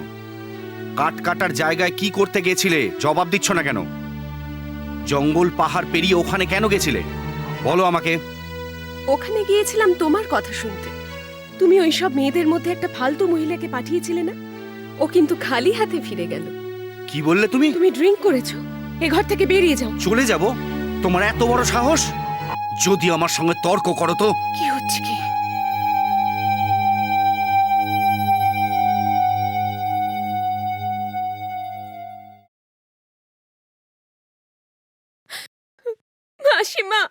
Speaker 6: কাঠ কাটার জায়গায় কি করতে গেছিলে? জবাব দিচ্ছ না কেন? জঙ্গল পাহাড় পেরিয়ে ওখানে কেন গেছিলে? বলো আমাকে।
Speaker 8: ওখানে গিয়েছিলাম তোমার কথা শুনতে। তুমি ওইসব মেয়েদের মধ্যে একটা ফালতু মহিলাকে পাঠিয়েছিলে না? ও কিন্তু খালি হাতে ফিরে গেল।
Speaker 6: কি বললে তুমি?
Speaker 8: তুমি ড্রিঙ্ক করেছো। এ ঘর থেকে বেরিয়ে যাও।
Speaker 6: চলে যাব? তোমার এত বড় সাহস? যদি আমার সঙ্গে তর্ক করো তো।
Speaker 8: কি হচ্ছে কি? মাসিমা,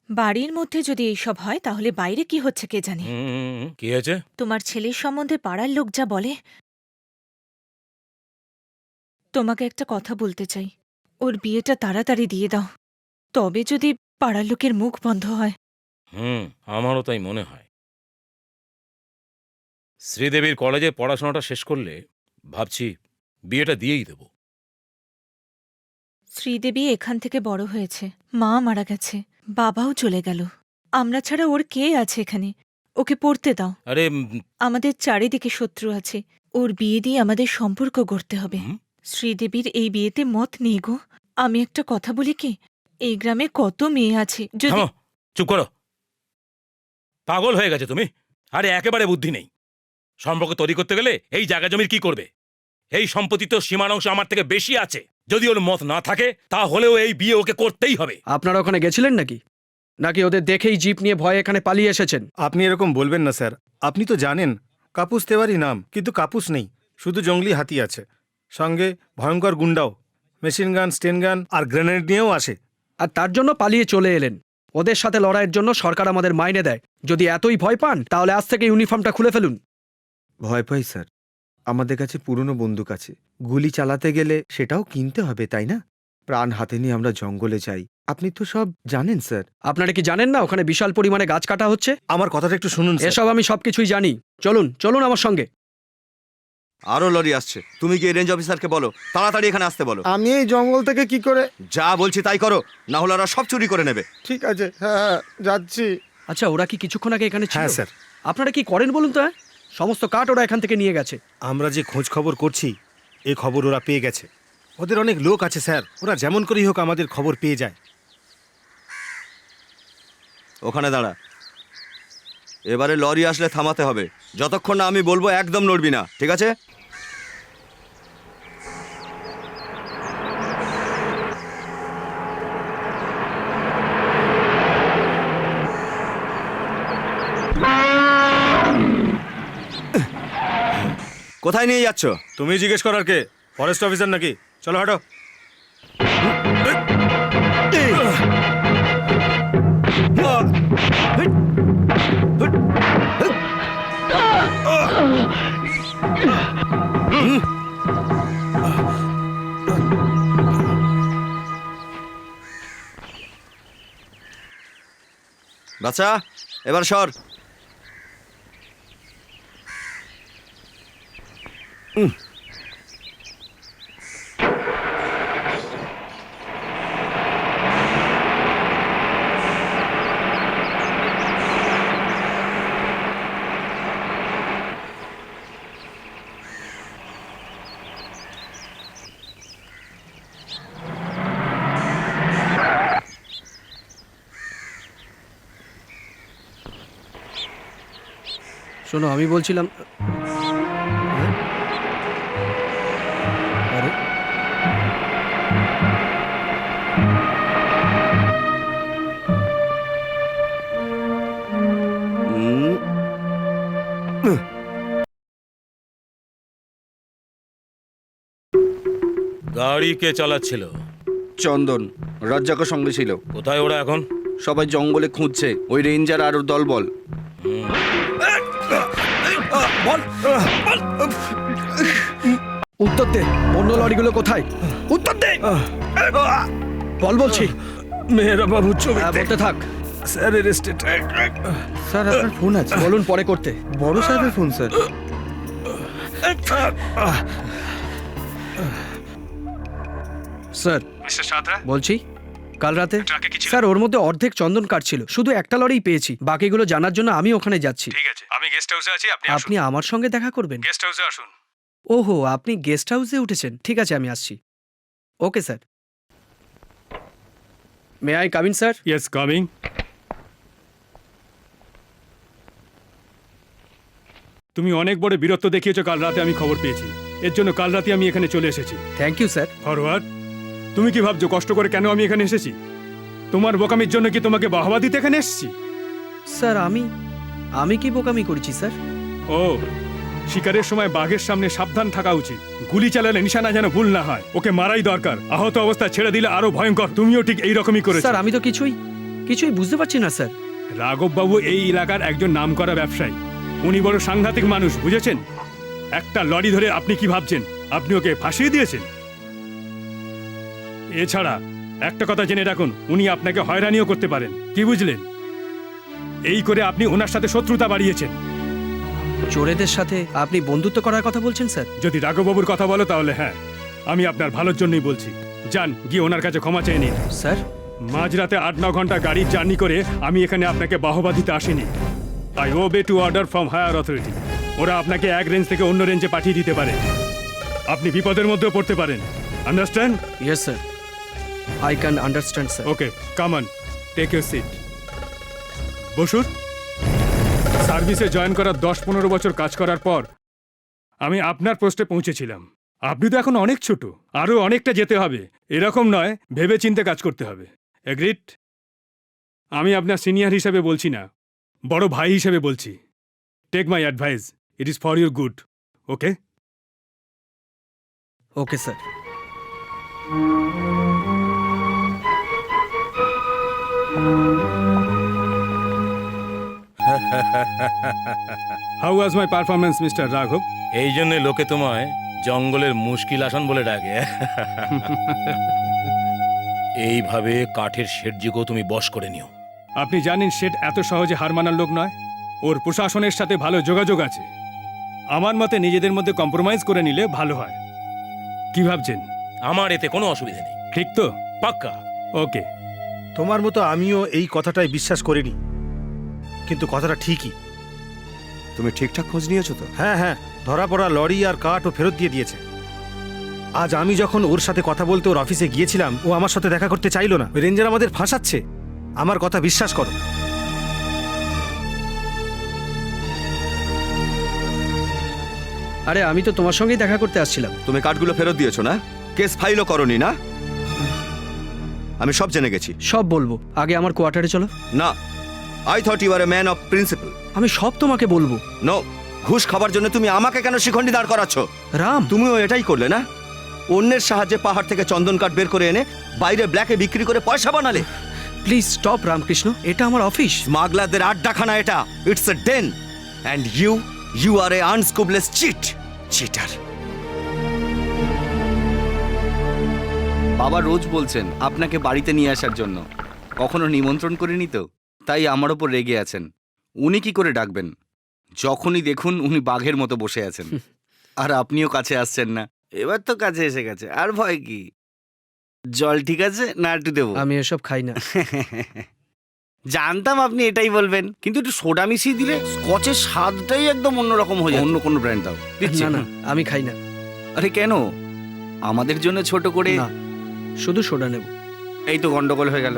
Speaker 13: বাড়ির মধ্যে যদি এইসব হয় তাহলে বাইরে কি হচ্ছে কে জানে।
Speaker 9: কি হয়েছে?
Speaker 13: তোমার ছেলের সম্বন্ধে পাড়ার লোক যা বলে। তোমাকে একটা কথা বলতে চাই, ওর বিয়েটা তাড়াতাড়ি দিয়ে দাও, তবে যদি পাড়ার লোকের মুখ বন্ধ হয়।
Speaker 9: আমারও তাই মনে হয়। শ্রীদেবীর কলেজে পড়াশোনাটা শেষ করলে ভাবছি বিয়েটা দিয়েই দেব।
Speaker 13: শ্রীদেবী এখান থেকে বড় হয়েছে, মা মারা গেছে, বাবাও চলে গেল, আমরা ছাড়া ওর কে আছে এখানে? ওকে পড়তে দাও।
Speaker 9: আরে
Speaker 13: আমাদের চারিদিকে শত্রু আছে, ওর বিয়ে দিয়ে আমাদের সম্পর্ক গড়তে হবে। শ্রীদেবীর এই বিয়েতে মত নেই গো। আমি একটা কথা বলি কি, এই গ্রামে কত মেয়ে আছে, যদি
Speaker 9: থামো, চুপ করো। পাগল হয়ে গেছে তুমি? আরে একেবারে বুদ্ধি নেই। সম্পর্ক তৈরি করতে গেলে এই জায়গা জমির কি করবে? এই সম্পত্তি তো সীমানাংশ আমার থেকে বেশি আছে। যদি ওর মত না থাকে তাহলেও এই বিয়ে ওকে করতেই হবে।
Speaker 12: আপনারা ওখানে গেছিলেন নাকি? নাকি ওদের দেখেই জিপ নিয়ে ভয়ে এখানে পালিয়ে এসেছেন?
Speaker 10: আপনি এরকম বলবেন না স্যার। আপনি তো জানেন কাপুস তেওয়ারি নাম, কিন্তু কাপুস নেই, শুধু জঙ্গলি হাতি আছে। সঙ্গে ভয়ঙ্কর গুন্ডাও, মেশিন গান, স্টেন গান আর গ্রেনেড নিয়েও আসে।
Speaker 12: আর তার জন্য পালিয়ে চলে এলেন। ওদের সাথে লড়াইয়ের জন্য সরকার আমাদের মাইনে দেয়। যদি এতই ভয় পান তাহলে আজ থেকে ইউনিফর্মটা খুলে ফেলুন।
Speaker 7: ভয় পাই স্যার, আমাদের কাছে পুরনো বন্দুক আছে, গুলি চালাতে গেলে সেটাও কিনতে হবে, তাই না? প্রাণ হাতে নিয়ে আমরা জঙ্গলে যাই, আপনি তো সব জানেন স্যার।
Speaker 12: আপনারা কি জানেন না ওখানে বিশাল পরিমাণে গাছ কাটা হচ্ছে?
Speaker 10: আমার কথাটা একটু শুনুন স্যার।
Speaker 12: এসব আমি সবকিছুই জানি। চলুন চলুন আমার সঙ্গে।
Speaker 5: আরো লরি আসছে, তুমি কি রেঞ্জ অফিসারকে বলো তাড়াতাড়ি এখানে আসতে বলো।
Speaker 7: আমি এই জঙ্গল থেকে কি করে?
Speaker 5: যা বলছি তাই করো, না হলে ওরা সব চুরি করে নেবে।
Speaker 7: ঠিক আছে, হ্যাঁ যাচ্ছি।
Speaker 12: আচ্ছা, ওরা কি কিছুক্ষণ আগে এখানে ছিল?
Speaker 10: হ্যাঁ স্যার।
Speaker 12: আপনারা কি করেন বলুন তো? সমস্ত কাঠ ওরা এখান থেকে নিয়ে গেছে।
Speaker 10: আমরা যে খোঁজ খবর করছি এই খবর ওরা পেয়ে গেছে। ওদের অনেক লোক আছে স্যার, ওরা যেমন করেই হোক আমাদের খবর পেয়ে যায়।
Speaker 5: ওখানে দাঁড়া, এবারে লরি আসলে থামাতে হবে। যতক্ষণ না আমি বলবো একদম নড়বি না, ঠিক আছে? কোথায় নিয়ে যাচ্ছ?
Speaker 10: তুমি জিজ্ঞেস করার কে? ফরেস্ট অফিসার নাকি? চলো হাঁটো।
Speaker 5: বাচ্চা, এবার সর।
Speaker 12: শোনো, আমি বলছিলাম, আরে
Speaker 9: গাড়ি কে চালাচ্ছিল?
Speaker 6: চন্দন, রাজ্জাকের সঙ্গে ছিল।
Speaker 9: কোথায় ওরা এখন?
Speaker 6: সবাই জঙ্গলে খুঁজছে, ওই রেঞ্জার আর ওর দলবল।
Speaker 12: উত্তর দে, অন্য লরিগুলো কোথায়? উত্তর দে, বল বলছি।
Speaker 3: মেহরা বাবু ছবি
Speaker 12: বলতে থাক।
Speaker 3: Sir arrested.
Speaker 7: স্যার আপনার ফোন আছে?
Speaker 12: বলুন পরে করতে।
Speaker 7: বড় সাহেবের phone sir.
Speaker 12: Sir
Speaker 3: mister Santra,
Speaker 12: বলছি, কাল রাতে
Speaker 3: ট্রাকে কি ছিল?
Speaker 12: স্যার ওর মধ্যে অর্ধেক চন্দন কাঠ ছিল, শুধু একটা লরিই পেয়েছি। বাকিগুলো জানার জন্য আমি ওখানে যাচ্ছি।
Speaker 3: ঠিক আছে, আমি গেস্ট হাউসে আছি, আপনি আসুন।
Speaker 12: আপনি আমার সঙ্গে দেখা করবেন?
Speaker 3: গেস্ট হাউসে আসুন।
Speaker 12: ওহো, আপনি গেস্ট হাউসে উঠেছেন। ঠিক আছে, আমি আসছি। Okay sir. May I come in sir?
Speaker 3: Yes, coming. তুমি অনেক বড় বীরত্ব দেখিয়েছো কাল রাতে, আমি খবর পেয়েছি। এর জন্য কাল রাতে আমি এখানে চলে এসেছি।
Speaker 12: Thank you sir.
Speaker 3: ফরওয়ার্ড। তুমি কি ভাবছো কষ্ট করে কেন আমি এখানে এসেছি? তোমার বোকামির জন্য কি তোমাকে বাহবা দিতে এখানে এসেছি?
Speaker 12: স্যার আমি কি বোকামি করেছি স্যার?
Speaker 3: ও, শিকারের সময় বাঘের সামনে সাবধান থাকা উচিত। গুলি চালালে নিশানা যেন ভুল না হয়। ওকে মারাই দরকার, আহত অবস্থা ছেড়ে দিলে আরো ভয়ঙ্কর। তুমিও ঠিক এই রকমই করেছো।
Speaker 12: স্যার আমি তো কিছুই বুঝতে পারছি না স্যার।
Speaker 3: রাঘব বাবু এই এলাকার একজন নামকরা ব্যবসায়ী। উনি বড় সাংঘাতিক মানুষ, বুঝেছেন? একটা লরি ধরে আপনি কি ভাবছেন আপনি ওকে ফাঁসিয়ে দিয়েছেন? এছাড়া একটা কথা জেনে রাখুন, উনি আপনাকে হয়রানিও করতে পারেন। কি বুঝলেন? এই করে আপনি ওনার সাথে শত্রুতা বাড়িয়েছেন।
Speaker 12: চোরেদের সাথে আপনি বন্ধুত্ব করার কথা বলছেন স্যার?
Speaker 3: যদি রাঘববাবুর কথা বলো তাহলে হ্যাঁ, আমি আপনার ভালোর জন্যই বলছি। যান, গিয়ে ওনার কাছে ক্ষমা চেয়ে নিন।
Speaker 12: স্যার,
Speaker 3: মাঝরাতে 8-9 ঘন্টা গাড়ির জার্নি করে আমি এখানে আপনাকে বাহবা দিতে আসিনি। I obey to order from higher authority. ওরা আপনাকে এক রেঞ্জ থেকে অন্য রেঞ্জে পাঠিয়ে দিতে পারে। আপনি বিপদের মধ্যেও পড়তে পারেন। Understand?
Speaker 12: Yes sir, I can understand sir.
Speaker 3: Okay, come on, take your seat. বসুন। সার্ভিসে জয়েন করার 10-15 বছর কাজ করার পর আমি আপনার পোস্টে পৌঁছেছিলাম। আপনি তো এখন অনেক ছোট, আরও অনেকটা যেতে হবে। এরকম নয়, ভেবে চিন্তে কাজ করতে হবে। এগ্রিড? আমি আপনার সিনিয়র হিসেবে বলছি না, বড় ভাই হিসেবে বলছি। Take my advice, it is for your good. Okay?
Speaker 12: Okay sir.
Speaker 3: How was my performance mister রাঘব?
Speaker 9: এই জন্য লোকে তোমায় জঙ্গলের মুশকিল আসন বলে ডাকে। এইভাবে কাঠের শেঠজিকেও তুমি বশ করে নিও।
Speaker 3: আপনি জানেন শেঠ এত সহজে হার মানার লোক নয়। ওর প্রশাসনের সাথে ভালো যোগাযোগ আছে। আমার মতে নিজেদের মধ্যে কম্প্রোমাইজ করে নিলে ভালো হয়। কি ভাবছেন?
Speaker 9: আমার এতে কোনো অসুবিধা নেই।
Speaker 3: ঠিক তো?
Speaker 9: পাক্কা।
Speaker 3: ওকে।
Speaker 10: তোমার মতো আমিও এই কথাটাই বিশ্বাস করিনি, কিন্তু কথাটা ঠিকই।
Speaker 5: তুমি ঠিকঠাক খোঁজ নিয়েছো তো?
Speaker 10: হ্যাঁ হ্যাঁ, ধরা পড়া লরি আর কাঠও ফেরত দিয়ে দিয়েছে। আজ আমি যখন ওর সাথে কথা বলতে ওর অফিসে গিয়েছিলাম, ও আমার সাথে দেখা করতে চাইলো না। রেঞ্জার আমাদের ফাঁসাচ্ছে। আমার কথা বিশ্বাস করো।
Speaker 12: আরে আমি তো তোমার সঙ্গেই দেখা করতে আসছিলাম।
Speaker 5: তুমি কাঠগুলো ফেরত দিয়েছো না? কেস ফাইলও করনি না? আমি সব জেনে গেছি।
Speaker 12: সব বলবো, আগে আমার কোয়ার্টারে চলো।
Speaker 5: না, I thought you are a man of principle.
Speaker 12: আমি সব তোমাকে বলবো।
Speaker 5: নো, ঘুষ খাবার জন্য তুমি আমাকে কেন শিখণ্ডি দাঁড় করাচ্ছ?
Speaker 12: রাম,
Speaker 5: তুমিও এটাই করলে না? অন্যের সাহায্যে পাহাড় থেকে চন্দন কাঠ বের করে এনে বাইরে ব্ল্যাকে বিক্রি করে পয়সা বানালে।
Speaker 12: প্লিজ স্টপ রামকৃষ্ণ, এটা আমার অফিস।
Speaker 5: স্মাগলারদের আড্ডাখানা এটা। It's a den. And you are a unscrupulous cheater.
Speaker 6: বাবা রোজ বলছেন আপনাকে বাড়িতে নিয়ে আসার জন্য, কখনো নিমন্ত্রণ করিনি তো, তাই আমার ওপর রেগে আছেন। উনি কি করে ডাকবেন? যখনই দেখুন উনি বাঘের মতো বসে আছেন, আর আপনিও কাছে আসছেন না। এবার তো কাছে এসে গেছে, আর ভয় কি? জল ঠিক আছে না একটু দেবো?
Speaker 12: আমি এসব খাই না।
Speaker 6: জানতাম আপনি এটাই বলবেন, কিন্তু একটু সোডা মিশিয়ে দিলে স্কচের স্বাদটাই একদম অন্যরকম হয়ে যায়। অন্য কোনো ব্র্যান্ড দাও। দিচ্ছি।
Speaker 12: না না, আমি খাই না।
Speaker 6: আরে কেন? আমাদের জন্য ছোট করে।
Speaker 12: না, শুধু সোডা নেব।
Speaker 6: এই তো গন্ডগোল হয়ে গেল।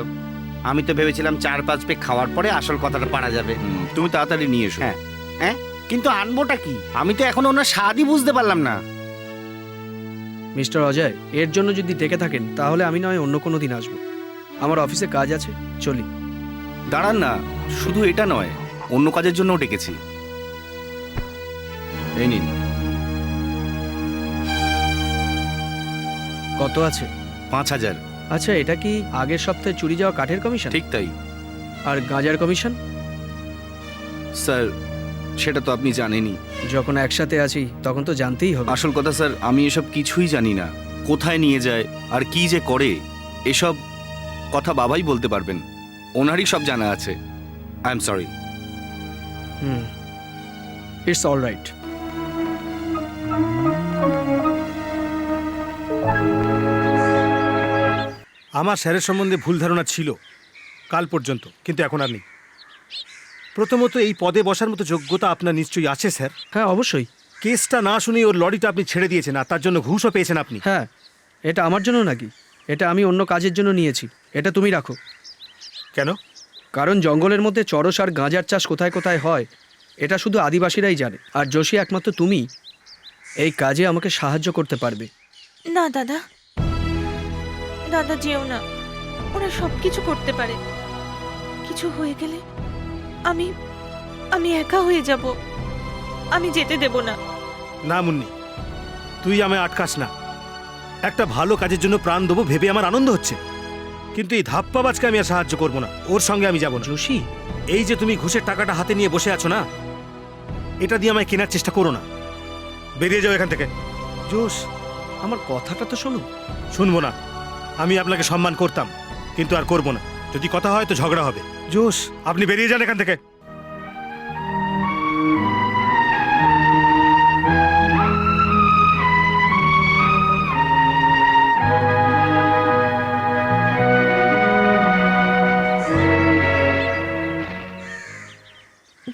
Speaker 6: আমি তো ভেবেছিলাম 4-5 পেক খাওয়ার পরে আসল কথাটা পারা যাবে। তুমি তাড়াতাড়ি নিয়ে এসো। হ্যাঁ হ্যাঁ, কিন্তু আনবোটা কি? আমি তো এখনো ওনার স্বাদই বুঝতে পারলাম না।
Speaker 12: মিস্টার অজয়, এর জন্য যদি ডেকে থাকেন তাহলে আমি নয় অন্য কোনো দিন আসবো। আমার অফিসে কাজ আছে, চলি।
Speaker 6: দাঁড়ান না, শুধু এটা নয়, অন্য কাজের জন্যও ডেকেছি। এই নিন।
Speaker 12: কত আছে?
Speaker 6: 5000।
Speaker 12: আচ্ছা, এটা কি আগের সপ্তাহে চুরি যাওয়া কাঠের কমিশন?
Speaker 6: ঠিক তাই।
Speaker 12: আর গাঁজার কমিশন?
Speaker 6: স্যার সেটা তো আপনি জানেনই।
Speaker 12: যখন একসাথে আছি তখন তো জানতেই হবে।
Speaker 6: আসল কথা স্যার, আমি এসব কিছুই জানি না। কোথায় নিয়ে যায় আর কি যে করে এসব কথা বাবাই বলতে পারবেন, ওনারই সব জানা আছে। I am sorry.
Speaker 12: It's all right.
Speaker 10: আমার স্যারের সম্বন্ধে ভুল ধারণা ছিল কাল পর্যন্ত, কিন্তু এখন আর নেই। প্রথমত, এই পদে বসার মতো যোগ্যতা আপনার নিশ্চয়ই আছে স্যার।
Speaker 12: হ্যাঁ, অবশ্যই।
Speaker 10: কেসটা না শুনেই ওর লরিটা আপনি ছেড়ে দিয়েছেন, আর তার জন্য ঘুষও পেয়েছেন আপনি।
Speaker 12: হ্যাঁ, এটা আমার জন্য নাকি? এটা আমি অন্য কাজের জন্য নিয়েছি। এটা তুমি রাখো।
Speaker 10: কেন?
Speaker 12: কারণ জঙ্গলের মধ্যে চরস আর গাঁজার চাষ কোথায় কোথায় হয় এটা শুধু আদিবাসীরাই জানে, আর যোশী একমাত্র তুমি এই কাজে আমাকে সাহায্য করতে পারবে।
Speaker 13: না দাদা, দাদা যেও না, ওরা সব কিছু করতে পারে। কিছু হয়ে গেলে আমি আমি একা হয়ে যাব। আমি যেতে দেব না।
Speaker 10: না মুন্নি, তুই আমায় আটকাস না। একটা ভালো কাজের জন্য প্রাণ দেবো ভেবে আমার আনন্দ হচ্ছে, কিন্তু এই ধাপ্পাবাজকে আমি আর সাহায্য করবো না। ওর সঙ্গে আমি যাবো না।
Speaker 12: যোশী,
Speaker 10: এই যে তুমি ঘুষের টাকাটা হাতে নিয়ে বসে আছো না, এটা দিয়ে আমায় কেনার চেষ্টা করো না। বেরিয়ে যাও এখান থেকে।
Speaker 12: জোশ, আমার কথাটা তো শোনো।
Speaker 10: শুনবো না। আমি আপনাকে সম্মান করতাম, কিন্তু আর করবো না। যদি কথা হয় তো ঝগড়া হবে। জোশ, আপনি বেরিয়ে যান এখান থেকে।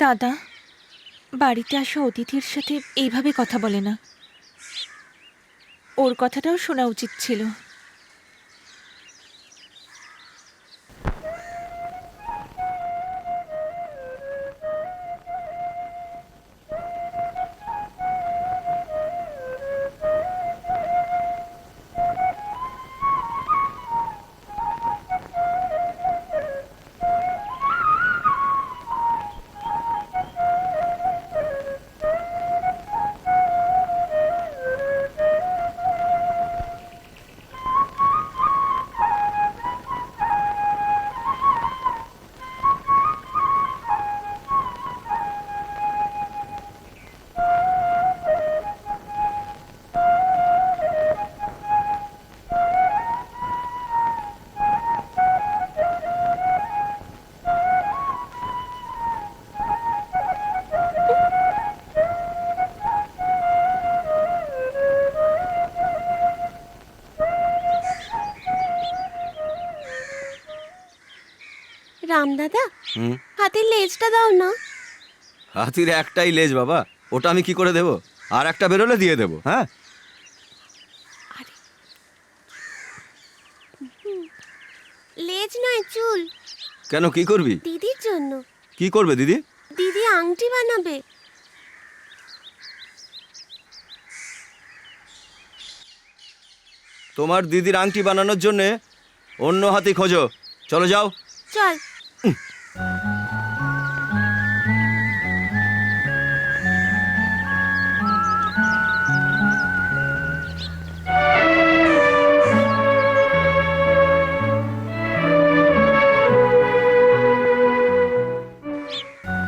Speaker 13: দাদা, বাড়িতে আসা অতিথির সাথে এইভাবে কথা বলে না। ওর কথাটাও শোনা উচিত ছিল।
Speaker 14: রামদাদা, হাতের লেজটা দাও না।
Speaker 5: হাতির একটাই লেজ বাবা, ওটা আমি কি করে দেব? আর একটা বেরোলে দিয়ে দেবো। হ্যাঁ,
Speaker 14: লেজ নয়, চুল।
Speaker 5: কেন, কি করবি?
Speaker 14: দিদির জন্য।
Speaker 5: কি করবে দিদি?
Speaker 14: দিদি আংটি বানাবে।
Speaker 5: তোমার দিদির আংটি বানানোর জন্যে অন্য হাতি খোঁজো। চলো যাও।
Speaker 14: চল।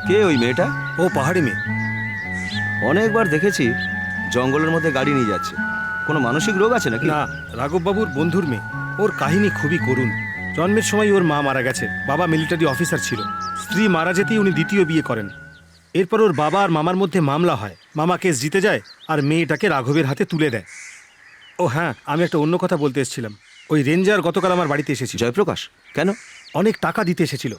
Speaker 5: কে ওই মেয়েটা?
Speaker 10: ও পাহাড়ি মেয়ে।
Speaker 5: অনেকবার দেখেছি জঙ্গলের মধ্যে গাড়ি নিয়ে যাচ্ছে। কোনো মানসিক রোগ আছে নাকি?
Speaker 10: না, রাঘববাবুর বন্ধুর মেয়ে। ওর কাহিনী খুবই করুণ। জন্মের সময় ওর মা মারা গেছে। বাবা মিলিটারি অফিসার ছিল। স্ত্রী মারা যেতেই উনি দ্বিতীয় বিয়ে করেন। এরপর ওর বাবা আর মামার মধ্যে মামলা হয়। মামা কেস জিতে যায় আর মেয়েটাকে রাঘবের হাতে তুলে দেয়। ও হ্যাঁ, আমি একটা অন্য কথা বলতে এসেছিলাম। ওই রেঞ্জার গতকাল আমার বাড়িতে এসেছিল।
Speaker 5: জয়প্রকাশ? কেন?
Speaker 10: অনেক টাকা দিতে এসেছিল।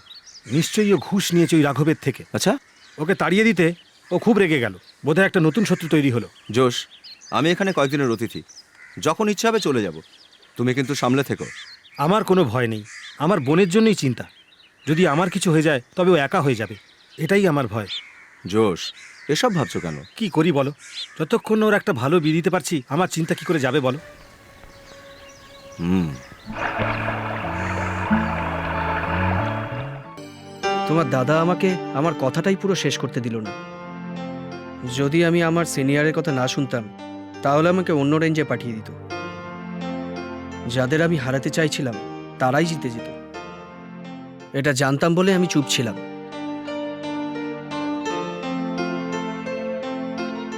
Speaker 10: নিশ্চয়ই ও ঘুষ নিয়েছে ওই রাঘবের থেকে।
Speaker 5: আচ্ছা,
Speaker 10: ওকে তাড়িয়ে দিতে ও খুব রেগে গেল। বোধহয় একটা নতুন শত্রু তৈরি হলো।
Speaker 5: জোশ, আমি এখানে কয়েকদিনের অতিথি, যখন ইচ্ছা হবে চলে যাব। তুমি কিন্তু সামলে থেকো।
Speaker 10: আমার কোনো ভয় নেই। আমার বোনের জন্যই চিন্তা। যদি আমার কিছু হয়ে যায় তবে ও একা হয়ে যাবে, এটাই আমার ভয়।
Speaker 5: জোশ, এসব ভাবছো কেন?
Speaker 10: কি করি বলো? যতক্ষণ ওর একটা ভালো বিয়ে দিতে পারছি আমার চিন্তা কি করে যাবে বলো?
Speaker 12: তোমার দাদা আমাকে আমার কথাটাই পুরো শেষ করতে দিল না। যদি আমি আমার সিনিয়রের কথা না শুনতাম তাহলে আমাকে অন্য রেঞ্জে পাঠিয়ে দিত। যাদের আমি হারাতে চাইছিলাম তারাই জিতে যেত। এটা জানতাম বলে আমি চুপ ছিলাম।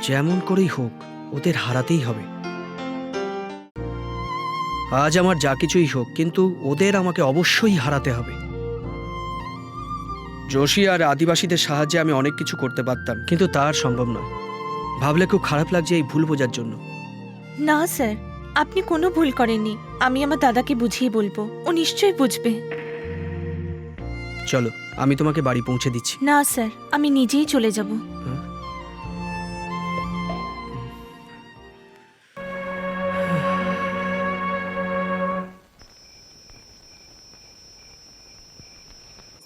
Speaker 12: যেমন করেই হোক ওদের হারাতেই হবে। আজ আমার যা কিছুই হোক, কিন্তু ওদের আমাকে অবশ্যই হারাতে হবে। যোশী আর আদিবাসীদের সাহায্যে আমি অনেক কিছু করতে পারতাম, কিন্তু তা আর সম্ভব নয়। ভাবলে খুব খারাপ লাগছে এই ভুল বোঝার জন্য।
Speaker 13: না স্যার, আপনি কোনো ভুল করেননি। আমি আমার দাদাকে বুঝিয়ে বলবো, ও নিশ্চয়ই বুঝবে।
Speaker 12: চলো, আমি তোমাকে বাড়ি পৌঁছে দিচ্ছি।
Speaker 13: না স্যার, আমি নিজেই চলে যাব।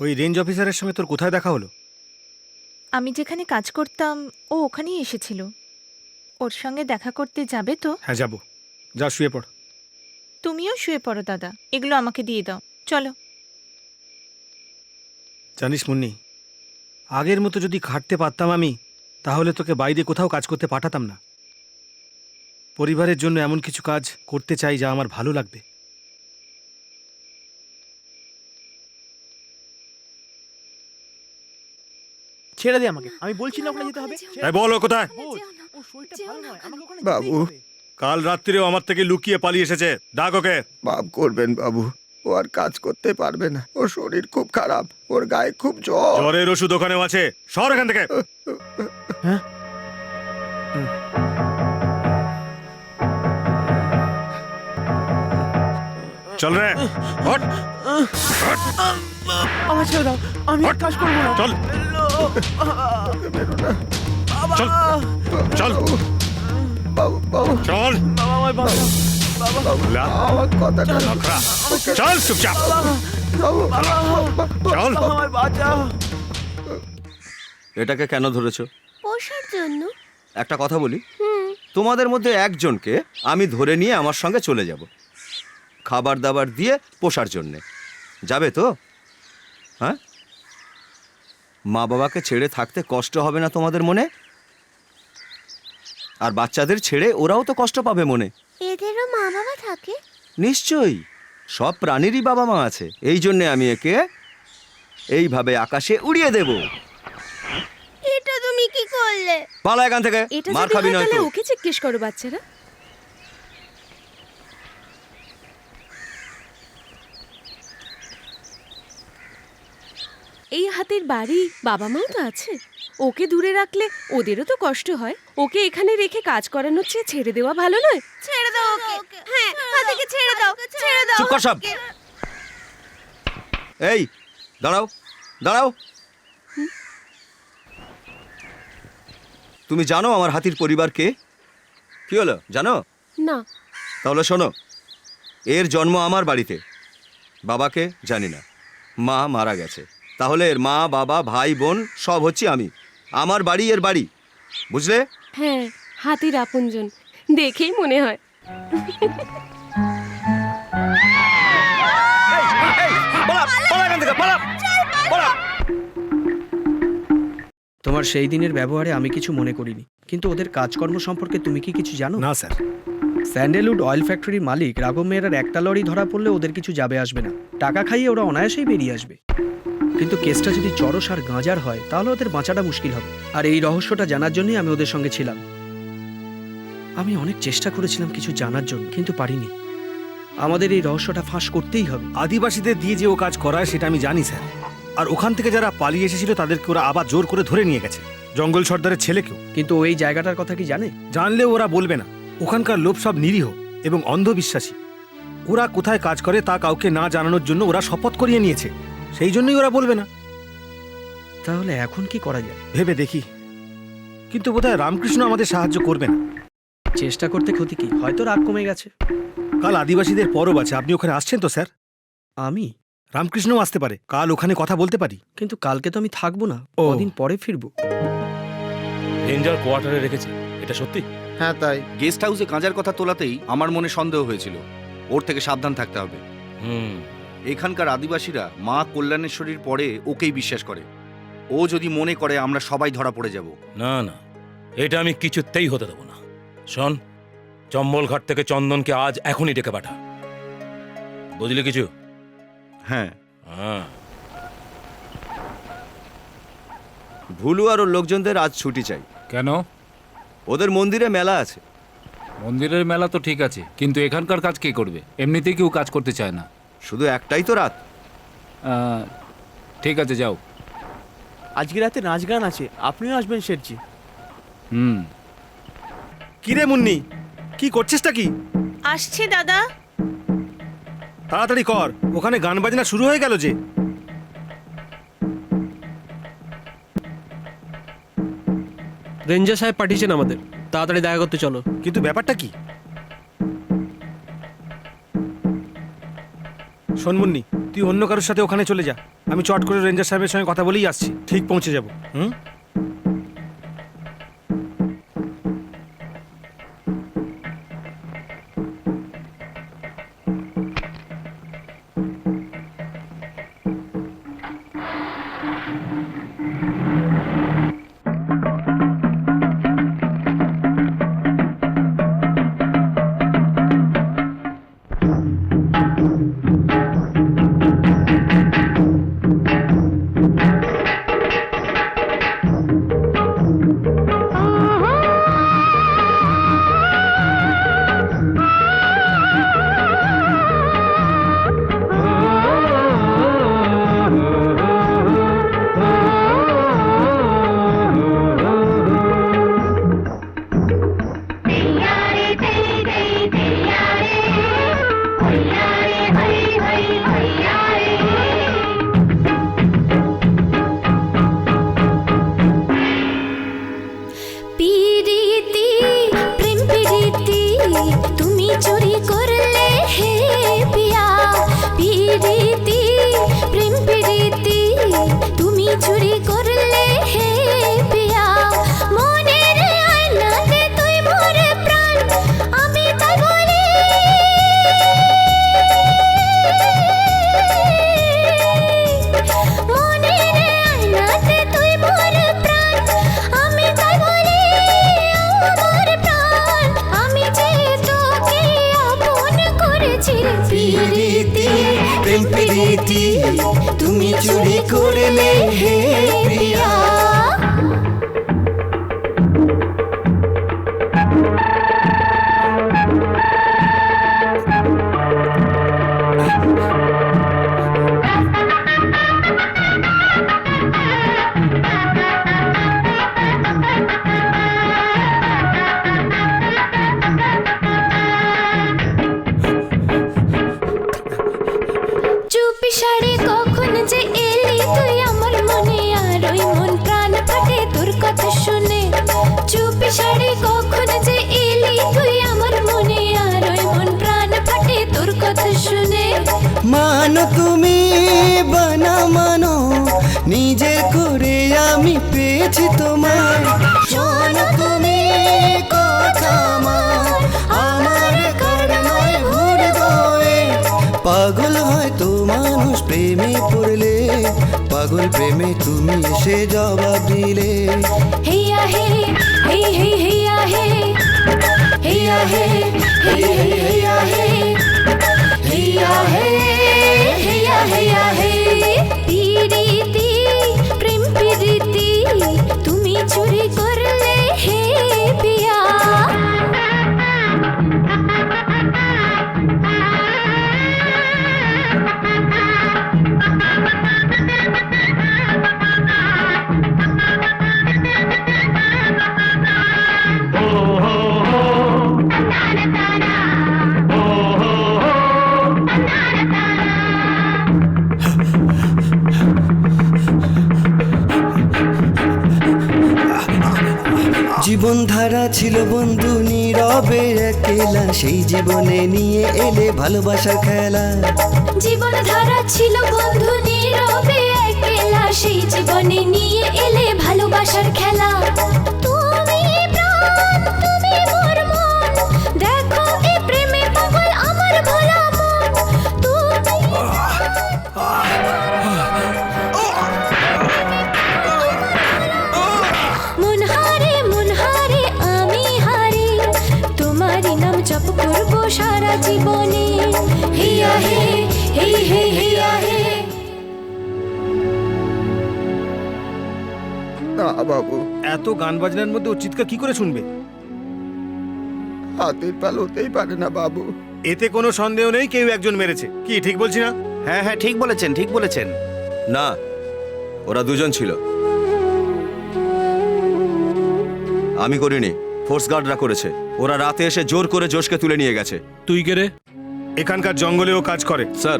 Speaker 10: ওই রেঞ্জ অফিসারের সঙ্গে তোর কোথায় দেখা হলো?
Speaker 13: আমি যেখানে কাজ করতাম ও ওখানেই এসেছিল। ওর সঙ্গে দেখা করতে যাবে তো?
Speaker 10: হ্যাঁ যাব। যা শুয়ে পড়।
Speaker 13: তুমিও শুয়ে পড়ো দাদা, এগুলো আমাকে দিয়ে দাও। চলো।
Speaker 10: জানিস মুন্নি, আগের মতো যদি খাটতে পারতাম আমি, তাহলে তোকে বাইরে কোথাও কাজ করতে পাঠাতাম না। পরিবারের জন্য এমন কিছু কাজ করতে চাই যা আমার ভালো লাগবে।
Speaker 9: ছেড়ে দে আমাকে, আমি বলছি না ওখানে যেতে হবে।
Speaker 10: বলো কোথায়?
Speaker 7: বাবু,
Speaker 10: কাল রাত্রিরেও আমার থেকে লুকিয়ে পালিয়ে এসেছে। ডাক ওকে।
Speaker 7: মাফ করবেন বাবু, ও আর কাজ করতে পারবে না। ওর শরীর খুব খারাপ, ওর গায়ে খুব জ্বর।
Speaker 10: জ্বরের ওষুধ ওখানেও আছে। সর এখান থেকে। চল রে, হট।
Speaker 9: আমার ছেড়ে দাও, আমি কাজ করবো না।
Speaker 10: চল চল চল
Speaker 7: বাবু, বাবু,
Speaker 10: চল।
Speaker 9: আমার বাঁচাও,
Speaker 10: লা,
Speaker 7: আমার কথাটা
Speaker 10: নখরা। চল চুপচাপ।
Speaker 7: বাবু,
Speaker 10: চল।
Speaker 9: আমার বাঁচাও।
Speaker 5: এটাকে কেন ধরেছো?
Speaker 14: পোষার জন্য।
Speaker 5: একটা কথা বলি, তোমাদের মধ্যে একজনকে আমি ধরে নিয়ে আমার সঙ্গে চলে যাব, খাবার দাবার দিয়ে পোষার জন্যে। যাবে তো? হ্যাঁ, মা বাবাকে ছেড়ে থাকতে কষ্ট হবে না তোমাদের মনে? আর বাচ্চাদের ছেড়ে ওরাও তো কষ্ট পাবে মনে।
Speaker 14: এদেরও মা বাবা থাকে?
Speaker 5: নিশ্চয়ই, সব প্রাণীরই বাবা মা আছে। এই জন্যে আমি একে এইভাবে আকাশে উড়িয়ে দেব।
Speaker 14: এটা তুমি কি করলে?
Speaker 5: পালা এখান থেকে,
Speaker 8: এটা
Speaker 5: মার
Speaker 8: যদি
Speaker 5: খাবি
Speaker 8: হয়
Speaker 5: নয়
Speaker 8: তাহলে
Speaker 5: তো।
Speaker 8: ওকে জিজ্ঞেস করো বাচ্চারা। এই হাতির বাড়ি বাবা মাও তো আছে, ওকে দূরে রাখলে ওদেরও তো কষ্ট হয়। ওকে এখানে রেখে কাজ করানোর চেয়ে ছেড়ে দেওয়া ভালো নয়?
Speaker 14: ছেড়ে দাও ওকে। হ্যাঁ, হাতিকে ছেড়ে দাও, ছেড়ে দাও।
Speaker 5: চুপ কর সব। এই দাঁড়াও, দাঁড়াও। তুমি জানো আমার হাতির পরিবার কে? কি হলো জানো?
Speaker 8: না।
Speaker 5: তাহলে শোনো, এর জন্ম আমার বাড়িতে। বাবাকে জানি না, মা মারা গেছে। তাহলে এর মা বাবা ভাই বোন সব হচ্ছি আমি। আমার বাড়ি এর বাড়ি, বুঝলে?
Speaker 8: হ্যাঁ, হাতির আপনজন দেখেই মনে হয়।
Speaker 12: তোমার সেই দিনের ব্যবহারে আমি কিছু মনে করিনি, কিন্তু ওদের কাজকর্ম সম্পর্কে তুমি কি কিছু জানো?
Speaker 10: না স্যার।
Speaker 12: স্যান্ডেলউড অয়েল ফ্যাক্টরির মালিক রাঘব মেহরার একটা লরি ধরা পড়লে ওদের কিছু যাবে আসবে না। টাকা খাইয়ে ওরা অনায়াসেই বেরিয়ে আসবে। কিন্তু কেসটা যদি চরস আর গাঁজার হয় তাহলে ওদের বাঁচাটা মুশকিল হবে। আর এই রহস্যটা জানার জন্যই আমি ওদের সঙ্গে ছিলাম। আমি অনেক চেষ্টা করেছিলাম কিছু জানার জন্য, কিন্তু পারিনি। আমাদের এই রহস্যটা ফাঁস করতেই হবে।
Speaker 10: আদিবাসীদের দিয়ে যে ও কাজ করায় সেটা আমি জানি স্যার। আর ওখান থেকে যারা পালিয়ে এসেছিল তাদেরকে ওরা আবার জোর করে ধরে নিয়ে গেছে, জঙ্গল সর্দারের ছেলেকেও।
Speaker 12: কিন্তু ওই জায়গাটার কথা কি জানে?
Speaker 10: জানলেও ওরা বলবে না। ওখানকার লোক সব নিরীহ এবং অন্ধবিশ্বাসী। ওরা কোথায় কাজ করে তা কাউকে না জানানোর জন্য ওরা শপথ করিয়ে নিয়েছে। সেই জন্যই ওরা বলবে না।
Speaker 12: তাহলে এখন কি করা যায়?
Speaker 10: ভেবে দেখি, কিন্তু বোধহয় রামকৃষ্ণ আমাদের সাহায্য করবে না।
Speaker 12: চেষ্টা করতে ক্ষতি কি? হয়তো রাগ কমে গেছে।
Speaker 10: কাল আদিবাসীদের পরব আছে, আপনি ওখানে আসছেন তো স্যার?
Speaker 12: আমি?
Speaker 10: রামকৃষ্ণও আসতে পারে। কাল ওখানে কথা বলতে পারি।
Speaker 12: কিন্তু কালকে তো আমি থাকবো না,
Speaker 10: ও।
Speaker 12: কদিন পরে ফিরবো।
Speaker 9: রেঞ্জার কোয়ার্টারে রেখেছে, এটা সত্যি?
Speaker 6: হ্যাঁ তাই। গেস্ট হাউসে গাঁজার কথা তোলাতেই আমার মনে সন্দেহ হয়েছিল। ওর থেকে সাবধান থাকতে হবে। এখানকার আদিবাসীরা মা কল্যাণেশ্বরীর পরে ওকেই বিশ্বাস করে। ও যদি মনে করে আমরা সবাই ধরা পড়ে যাব।
Speaker 9: না না, এটা আমি কিছুতেই হতে দেবো না। শোন, চম্বলঘাট থেকে চন্দনকে আজ এখনই ডেকে পাঠা, বুঝলি কিছু?
Speaker 6: হ্যাঁ।
Speaker 9: হ্যাঁ।
Speaker 5: ভুলু আর ওর লোকজনদের আজ ছুটি চাই।
Speaker 4: কেন?
Speaker 5: ওদের মন্দিরে মেলা আছে।
Speaker 4: মন্দিরের মেলা তো ঠিক আছে, কিন্তু এখানকার কাজ কে করবে? এমনিতেই কেউ কাজ করতে চায় না।
Speaker 5: শুধু একটাই তো রাত।
Speaker 4: ঠিক আছে, যাও।
Speaker 12: আজকে রাতে নাচ গান আছে, আপনিও আসবেন শেঠজি?
Speaker 4: হুম।
Speaker 10: কিরে মুন্নি, কি করছিসটা কি?
Speaker 13: আসছি দাদা।
Speaker 10: তাড়াতাড়ি কর, ওখানে গান বাজনা শুরু হয়ে গেল যে।
Speaker 12: রেঞ্জার সাহেব পাঠিয়েছেন আমাদের, তাড়াতাড়ি দেখা করতে চলো।
Speaker 10: কিন্তু ব্যাপারটা কি? শোন মুন্নি, তুই অন্য কারোর সাথে ওখানে চলে যা। আমি চট করে রেঞ্জার সাহেবের সঙ্গে কথা বলেই আসছি, ঠিক পৌঁছে যাব। হুম।
Speaker 14: তুমি চুরি করলে হে প্রিয়া। চুপিসারে কখন যে এলি তুই আমার মনে, আর ওই মন প্রাণ ফাটে তোর কথা শুনে। চুপিসারে কখন যে এলি তুই আমার মনে, আর ওই মন প্রাণ ফাটে তোর কথা শুনে।
Speaker 12: মানো তুমি বানা মানো, নিজের করে আমি পেয়েছি তোমায়।
Speaker 14: শোনো তুমি কথা আমার কর্ময় ভুল গয়ে।
Speaker 12: পাগল হয় তো মানুষ প্রেমে পড়লে, পাগল প্রেমে তুমি এসে জবাব দিলে।
Speaker 14: হেয়া হে হে হে হেয়া হে হেয়া হে হে হে হেয়া হে হেয়া হে হেয়া হেয়া হে। পিরিতি প্রেম পিরিতি তুমি চুরি করলে হে পিয়া।
Speaker 12: জীবন ধারা ছিল বন্ধু নীরবে একলা, সেই জীবনে নিয়ে এলে ভালোবাসার খেলা।
Speaker 14: জীবন ধারা ছিল বন্ধু নীরবে একলা, সেই জীবনে নিয়ে এলে ভালোবাসার খেলা। তুমি প্রাণ তুমি মোর মন, দেখো এ প্রেমে পাগল আমার ভোলা মন। তুমি মন হারে আমি হারি, তোমারই নাম জপ করবো সারা জীবনে। হেয়া হে হে হে হেয়া হে।
Speaker 7: না বাবু,
Speaker 10: এত গান বাজনার মধ্যে ও চিৎকার কি করে শুনবে?
Speaker 7: হাতির পাল হতেই পারে না বাবু।
Speaker 10: এতে কোনো সন্দেহ নেই কেউ একজন মেরেছে। কি ঠিক বলছি না?
Speaker 6: হ্যাঁ হ্যাঁ, ঠিক বলেছেন, ঠিক বলেছেন।
Speaker 5: না, ওরা দুজন ছিল। আমি করিনি, ফোর্স গার্ডরা করেছে। ওরা রাতে এসে জোর করে জোশকে তুলে নিয়ে গেছে।
Speaker 12: তুই কে রে?
Speaker 10: এখানকার জঙ্গলেও কাজ করে।
Speaker 5: স্যার,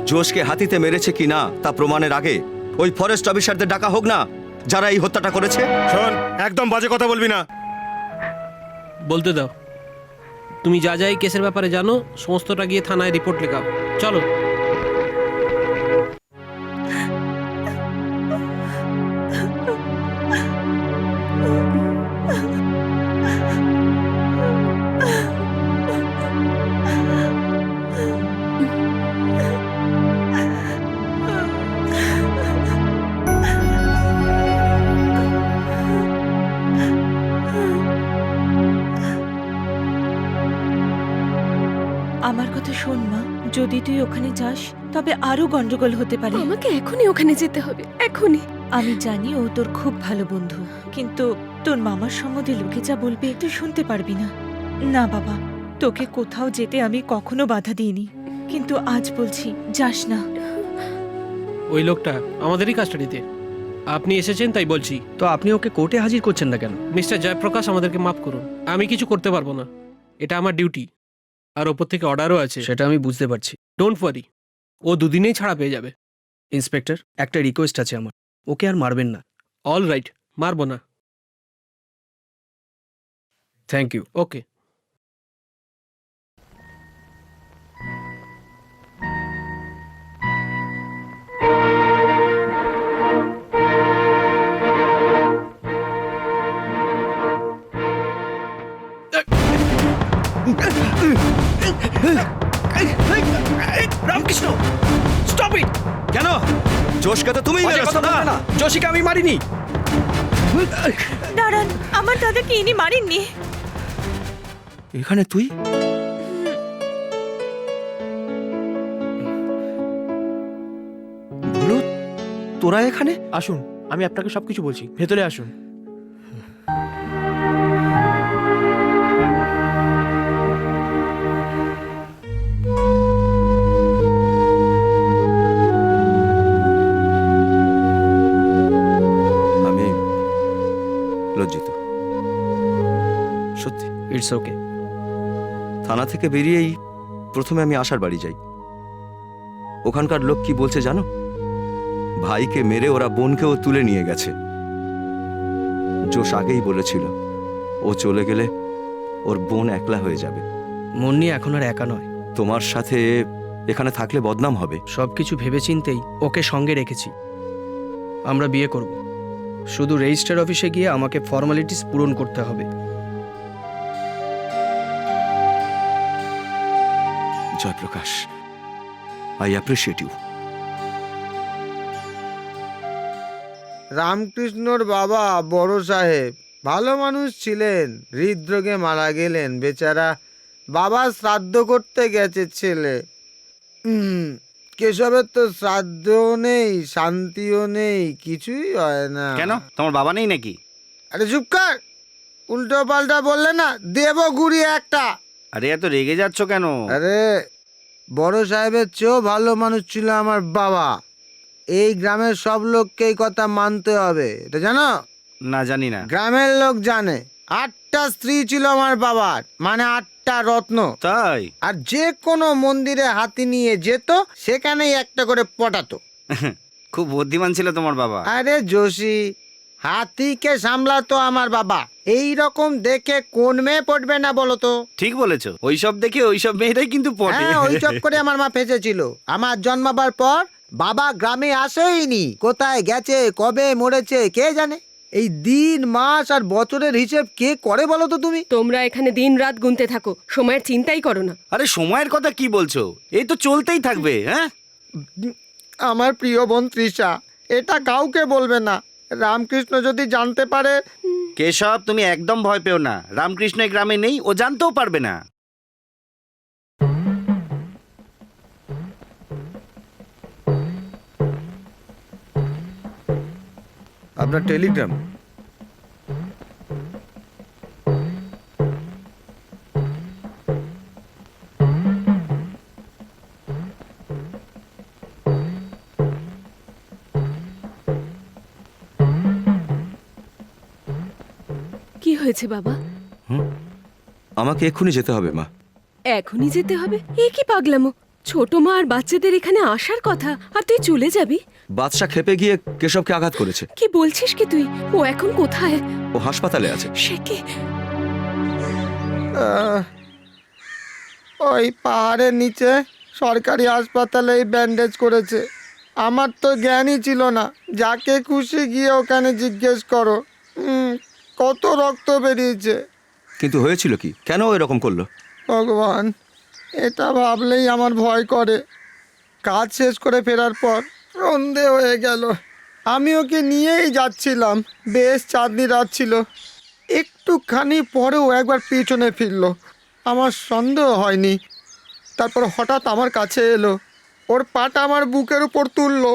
Speaker 5: জোশকে হাতিতে মেরেছে কি না তা প্রমাণের আগে ওই ফরেস্ট অফিসারদের ডাকা হোক না, যারা এই হত্যাটা করেছে।
Speaker 10: শোন, একদম বাজে কথা বলবি না।
Speaker 12: বলতে দাও। তুমি যা যা এই কেসের ব্যাপারে জানো সমস্তটা গিয়ে থানায় রিপোর্ট লেখাও। চলো।
Speaker 13: আমার কথা শোন মা, যদি তুই ওখানে যাস তবে আরো গন্ডগোল হতে পারে।
Speaker 8: আমাকে এখনই ওখানে যেতে হবে, এখনই।
Speaker 13: আমি জানি ও তোর খুব ভালো বন্ধু, কিন্তু তোর মামার সম্বন্ধে লোকে যা বলবে তুই শুনতে পারবি না। না বাবা, তোকে কোথাও যেতে আমি কখনো বাধা দিইনি, কিন্তু আজ বলছি যাস না।
Speaker 12: ওই লোকটা আমাদেরই কাস্টাডিতে। আপনি এসেছেন তাই বলছি। তো আপনি ওকে কোর্টে হাজির করছেন না কেন? মিস্টার জয়প্রকাশ, আমাদেরকে মাফ করুন। আমি কিছু করতে পারবো না, এটা আমার ডিউটি। আর ওপর থেকে অর্ডারও আছে। সেটা আমি বুঝতে পারছি। ডোন্ট ওয়ারি, ও দুদিনেই ছাড়া পেয়ে যাবে। ইন্সপেক্টর, একটা রিকোয়েস্ট আছে আমার, ওকে আর মারবেন না। অল রাইট, মারবো না। Thank you. Okay. Ramakrishna, stop it!
Speaker 5: কেন? জোশকে তো তুমি মেরেছো না?
Speaker 12: যোশীকে আমি মারিনি।
Speaker 13: দাঁড়ান, আমার দাদাকে ইনি মারেননি।
Speaker 5: এখানে তুই? ভুলু, তোরা এখানে?
Speaker 12: আসুন, আমি আপনাকে সবকিছু বলছি, ভেতরে আসুন।
Speaker 5: আমি লজ্জিত, সত্যি।
Speaker 12: It's okay.
Speaker 5: থানা থেকে বেরিয়েই প্রথমে আমি আশার বাড়ি যাই। ওখানকার লোক কি বলছে জানো? ভাইকে মেরে ওরা বোনকেও তুলে নিয়ে গেছে। জোশ আগেই বলেছিল ও চলে গেলে ওর বোন একলা হয়ে যাবে।
Speaker 12: মুন্নি এখন আর একা নয়।
Speaker 5: তোমার সাথে এখানে থাকলে বদনাম হবে।
Speaker 12: সবকিছু ভেবেচিন্তেই ওকে সঙ্গে রেখেছি। আমরা বিয়ে করব, শুধু রেজিস্টার অফিসে গিয়ে আমাকে ফর্মালিটিস পূরণ করতে হবে।
Speaker 5: Jayprakash, I appreciate you.
Speaker 7: রামকৃষ্ণর বাবা বড় সাহেব ভালো মানুষ ছিলেন, হৃদরোগে মারা গেলেন বেচারা। বাবা শ্রাদ্ধ করতে গেছে ছেলে। কেশবের তো শ্রাদ্ধও নেই, শান্তিও নেই, কিছুই হয় না।
Speaker 6: কেন, তোমার বাবা নেই নাকি?
Speaker 7: আরে চুপ কর, উল্টো পাল্টা বললে না দেব গুড়িয়ে একটা।
Speaker 6: আরে এত রেগে যাচ্ছ কেন?
Speaker 7: আরে বড় সাহেবের চেয়েও ভালো মানুষ ছিল আমার বাবা। এই গ্রামের সব লোককে এই কথা মানতে হবে, এটা জানো?
Speaker 6: না, জানি না।
Speaker 7: গ্রামের লোক জানে। 8টা স্ত্রী ছিল আমার বাবার, মানে 8টা রত্ন।
Speaker 6: তাই?
Speaker 7: আর যে কোনো মন্দিরে হাতি নিয়ে যেত, সেখানেই একটা করে পটাতো।
Speaker 6: খুব বুদ্ধিমান ছিল তোমার বাবা।
Speaker 7: আরে যোশী, হাতিকে সামলাতো আমার বাবা। এই রকম দেখে কোন মেয়ে পড়বে না বলো তো?
Speaker 6: ঠিক বলেছো, ওইসব দেখে ওইসব মেয়েরাই কিন্তু পড়ে।
Speaker 7: হ্যাঁ, ওই চপ করে আমার মা ফেঁসেছিল। আমার জন্মাবার পর বাবা গ্রামে আসেইনি। কোথায় গেছে, কবে মরেছে কে জানে। এই দিন মাস আর বছরের হিসেব কে করে বলো তো তুমি?
Speaker 8: তোমরা এখানে দিন রাত গুনতে থাকো, সময়ের চিন্তাই করো না।
Speaker 6: আরে সময়ের কথা কি বলছো? এই তো চলতেই থাকবে। হ্যাঁ,
Speaker 7: আমার প্রিয় বোন তৃষা, এটা কাউকে বলবে না। রামকৃষ্ণ যদি জানতে পারে।
Speaker 6: কেশব, তুমি একদম ভয় পেও না। রামকৃষ্ণ এই গ্রামে নেই, ও জানতেও পারবে না।
Speaker 7: আপনার টেলিগ্রাম।
Speaker 8: কি হয়েছে বাবা?
Speaker 5: আমাকে এক্ষুনি যেতে হবে মা।
Speaker 8: এখনই যেতে হবে? এ কি পাগলামো! ছোট মা আর বাচ্চাদের এখানে আসার কথা, আর তুই চলে যাবি?
Speaker 5: বাদশা খেপে গিয়ে কেশবকে আঘাত করেছে।
Speaker 8: কি বলছিস কি তুই? ও এখন কোথায়?
Speaker 5: ও হাসপাতালে আছে।
Speaker 8: সে কি?
Speaker 7: ওই পাহাড়ের নিচে সরকারি হাসপাতালে ব্যান্ডেজ করেছে। আমার তো জ্ঞানই ছিল না। যাকে খুশি গিয়ে ওখানে জিজ্ঞেস করো। কত রক্ত বেরিয়েছে।
Speaker 5: কিন্তু হয়েছিল কি? কেন ও এরকম করলো?
Speaker 7: ভগবান, এটা ভাবলেই আমার ভয় করে। কাজ শেষ করে ফেরার পর সন্ধে হয়ে গেল। আমি ওকে নিয়েই যাচ্ছিলাম। বেশ চাঁদনি রাত ছিল। একটুখানি পরেও একবার পিছনে ফিরলো। আমার সন্দেহ হয়নি। তারপর হঠাৎ আমার কাছে এলো, ওর পাটা আমার বুকের উপর তুললো।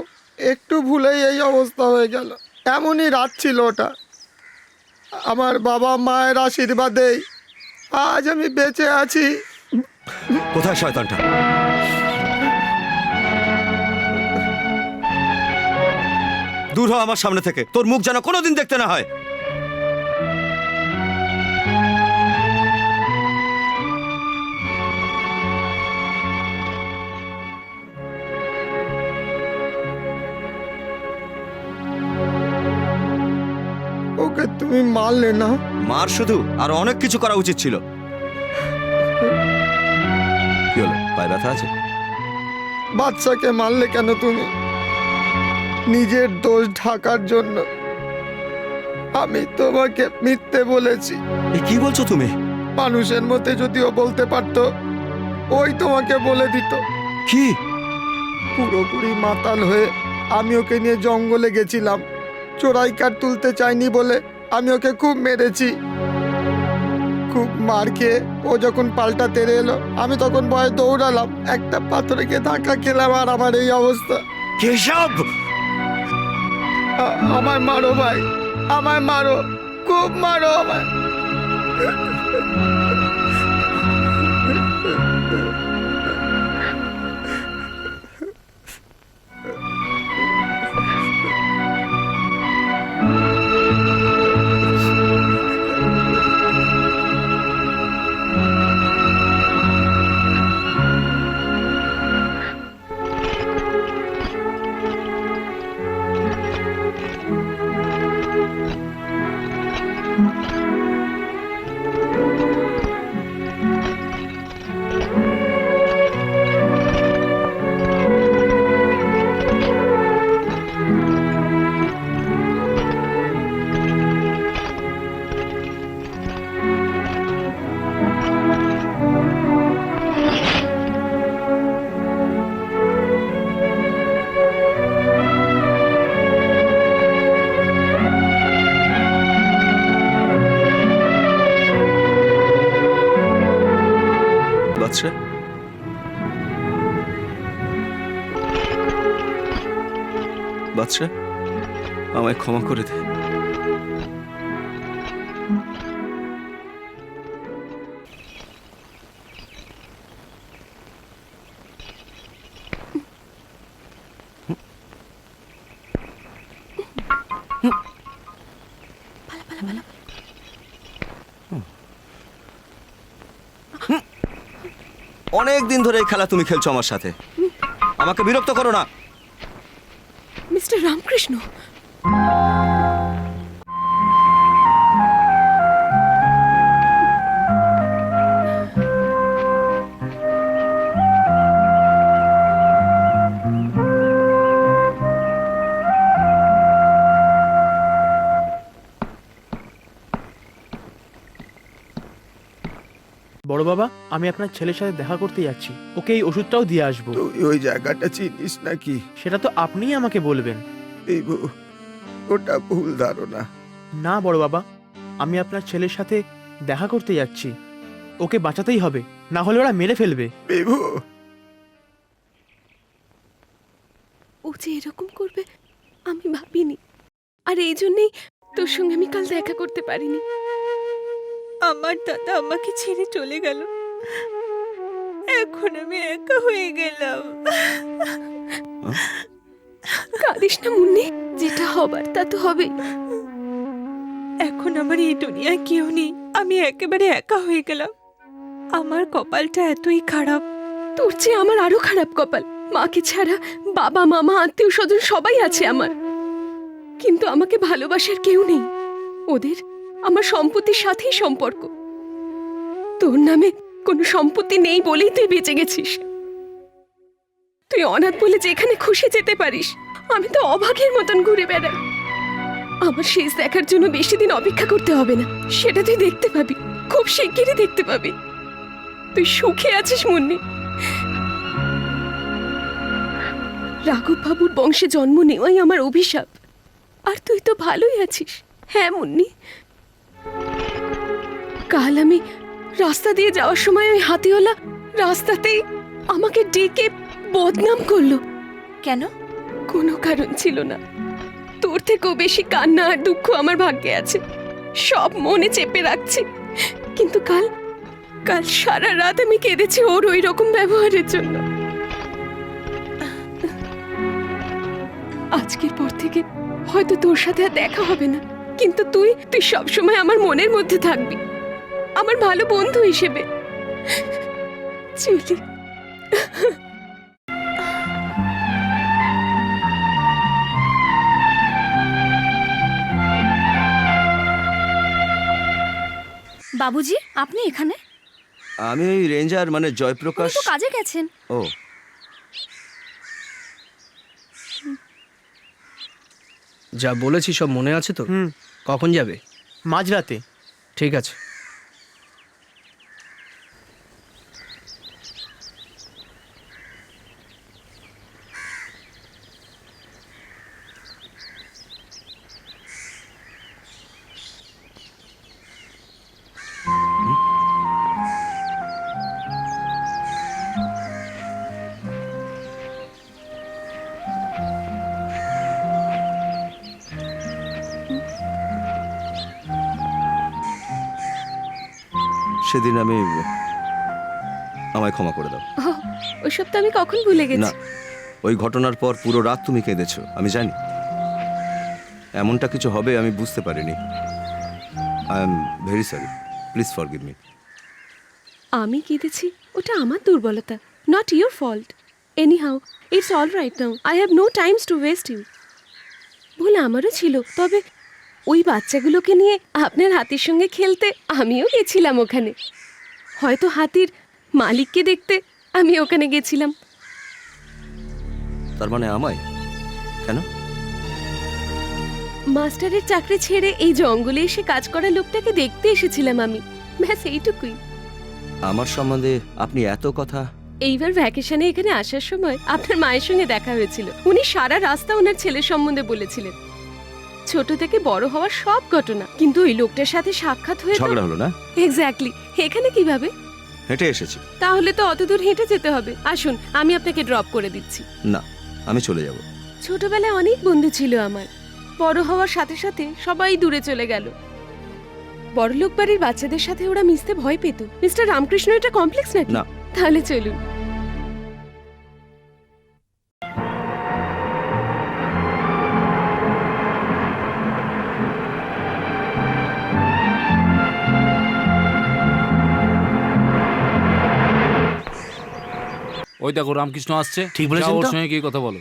Speaker 7: একটু ভুলেই এই অবস্থা হয়ে গেল। এমনই রাত ছিল ওটা। আমার বাবা মায়ের আশীর্বাদেই আজ আমি বেঁচে আছি।
Speaker 5: কোথায় শয়তানটা? দূর হ আমার সামনে থেকে। তোর মুখ যেন কোনোদিন দেখতে না হয়।
Speaker 7: ওকে তুমি মারলে না?
Speaker 5: মার শুধু, আর অনেক কিছু করা উচিত ছিল। কি হলো, পায়ে ব্যথা আছে?
Speaker 7: বাচ্চাকে মারলে কেন তুমি? নিজের দোষ ঢাকার জন্য। আমি তোমাকে মিথ্যে বলেছি।
Speaker 5: কি বলছো তুমি?
Speaker 7: মানুষের মধ্যে যদিও বলতে পারতো, ওই তোমাকে বলে দিত।
Speaker 5: কি?
Speaker 7: পুরোপুরি মাতাল হয়ে আমি ওকে নিয়ে জঙ্গলে গেছিলাম। চোরাই কাঠ তুলতে চাইনি বলে আমি ওকে খুব মেরেছি। খুব মার খেয়ে ও যখন পাল্টা তেড়ে এলো, আমি তখন ভয়ে দৌড়ালাম। একটা পাথরে গিয়ে ধাক্কা খেলাম, আর আমার এই অবস্থা।
Speaker 5: কেশব!
Speaker 7: আমায় মারো ভাই, আমায় মারো, খুব মারো আমায়।
Speaker 5: বাদশা, বাদশা, আমায় ক্ষমা করে দে। অনেক দিন ধরে এই খেলা তুমি খেলছো আমার সাথে। আমাকে বিরক্ত করো না।
Speaker 8: মিস্টার রামকৃষ্ণ,
Speaker 12: বড় বাবা, আমি আপনার ছেলের সাথে দেখা করতে যাচ্ছি। ওকে এই ওষুধটাও দিয়ে আসবো।
Speaker 7: তুই ওই জায়গাটা চিনিস নাকি?
Speaker 12: সেটা তো আপনিই আমাকে বলবেন।
Speaker 7: ওটা ভুল ধারণা।
Speaker 12: না বড় বাবা, আমি আপনার ছেলের সাথে দেখা করতে যাচ্ছি। ওকে বাঁচাতেই হবে, না হলে ওরা মেরে ফেলবে।
Speaker 7: বিভু,
Speaker 8: ও যে এরকম করবে আমি ভাবিনি। আর এই জন্যেই তোর সঙ্গে আমি কাল দেখা করতে পারিনি।
Speaker 13: আমার দাদা আমাকে ছেড়ে চলে গেল, এখন আমি একা হয়ে গেলাম।
Speaker 8: কাঁদিস না মুন্নি, যেটা হবার তা তো হবেই।
Speaker 13: এখন আমার এই দুনিয়ায় কেউ নেই, আমি একেবারে একা হয়ে গেলাম। আমার কপালটা এতই খারাপ।
Speaker 8: তোর চেয়ে আমার আরো খারাপ কপাল। মাকে ছাড়া বাবা মামা আত্মীয় স্বজন সবাই আছে আমার, কিন্তু আমাকে ভালোবাসার কেউ নেই। ওদের আমার সম্পত্তির সাথেই সম্পর্ক। তোর নামে কোনো সম্পত্তি নেই বলেই তুই বেঁচে গেছিস। তুই অনাথ বলে যেখানে খুশি যেতে পারিস, আমি তো অভাগের মতন ঘুরে বেড়াই। আমার শেষ দেখার জন্য বেশি দিন অপেক্ষা করতে হবে না, সেটা তুই দেখতে পাবি, খুব শিগগিরই দেখতে পাবি। তুই সুখে আছিস মুন্নি। রাঘব বাবুর বংশে জন্ম নেওয়াই আমার অভিশাপ, আর তুই তো ভালোই আছিস। হ্যাঁ মুন্নি, কাল আমি রাস্তা দিয়ে যাওয়ার সময় ওই হাতিওয়ালা রাস্তাতেই আমাকে ডেকে বদনাম করলো।
Speaker 13: কেন?
Speaker 8: কোনো কারণ ছিল না। তোর থেকেও বেশি কান্না আর দুঃখ আমার ভাগ্যে আছে, সব মনে চেপে রাখছি। কিন্তু কাল সারা রাত আমি কেঁদেছি ওর ওই রকম ব্যবহারের জন্য। আজকের পর থেকে হয়তো তোর সাথে আর দেখা হবে না, কিন্তু তুই সবসময় আমার মনের মধ্যে থাকবি, আমার ভালো বন্ধু হিসেবে। চলি।
Speaker 14: বাবুজি, আপনি এখানে?
Speaker 5: আমি ওই রেঞ্জার মানে জয়প্রকাশ।
Speaker 14: তো কাজে গেছেন।
Speaker 5: ও,
Speaker 12: যা বলেছি সব মনে আছে তো? কখন যাবে?
Speaker 15: মাঝরাতে।
Speaker 12: ঠিক আছে।
Speaker 5: সেদিন আমায় ক্ষমা করে দাও।
Speaker 8: ওইসব তো আমি কখন ভুলে
Speaker 5: না,
Speaker 8: গেছি।
Speaker 5: ওই ঘটনার পর পুরো রাত তুমি কেঁদেছো, আমি জানি। এমনটা কিছু হবে আমি বুঝতে পারিনি। I am very sorry, please forgive me.
Speaker 8: আমি কেঁদেছি ওটা আমার দুর্বলতা, not your fault. Anyhow it's all right now, I have no times to waste you. ভুল আমারও ছিল, তবে ওই বাচ্চাগুলোকে নিয়ে আপনার হাতির সঙ্গে খেলতে আমিও গেছিলাম ওখানে। হয়তো হাতির মালিককে দেখতে আমি ওখানে গেছিলাম।
Speaker 5: তার মানে আমায় কেন?
Speaker 8: মাস্টারের চাকরি ছেড়ে এই জঙ্গলে এসে কাজ করা লোকটাকে দেখতে এসেছিলাম আমি, ব্যাস এইটুকুই।
Speaker 5: আমার সম্বন্ধে আপনি এত কথা।
Speaker 8: এইবার ভ্যাকেশনে এখানে আসার সময় আপনার মায়ের সঙ্গে দেখা হয়েছিল। উনি সারা রাস্তা ওনার ছেলের সম্বন্ধে বলেছিলেন, ছোট থেকে বড় হওয়ার সব ঘটনা। কিন্তু ওই লোকটার সাথে সাক্ষাৎ হয়ে
Speaker 5: ঝগড়া হলো না?
Speaker 8: এক্স্যাক্টলি। এখানে কিভাবে?
Speaker 5: হেঁটে এসেছি।
Speaker 8: তাহলে তো অত দূর হেঁটে যেতে হবে। আসুন, আমি আপনাকে ড্রপ করে দিচ্ছি।
Speaker 5: না, আমি চলে যাব।
Speaker 8: ছোটবেলায় অনেক বন্ধু ছিল আমার, বড় হওয়ার সাথে সাথে সবাই দূরে চলে গেল। বড়লোক বাড়ির বাচ্চাদের সাথে ওরা মিশতে ভয় পেত। মিস্টার রামকৃষ্ণ এটা কমপ্লেক্স নাকি?
Speaker 5: না।
Speaker 8: তাহলে চলুন।
Speaker 4: ওই দেখো রামকৃষ্ণ আসছে।
Speaker 6: ঠিক বলেছেন
Speaker 4: যাও, ওর
Speaker 6: তো?
Speaker 4: সঙ্গে গিয়ে কথা বলো।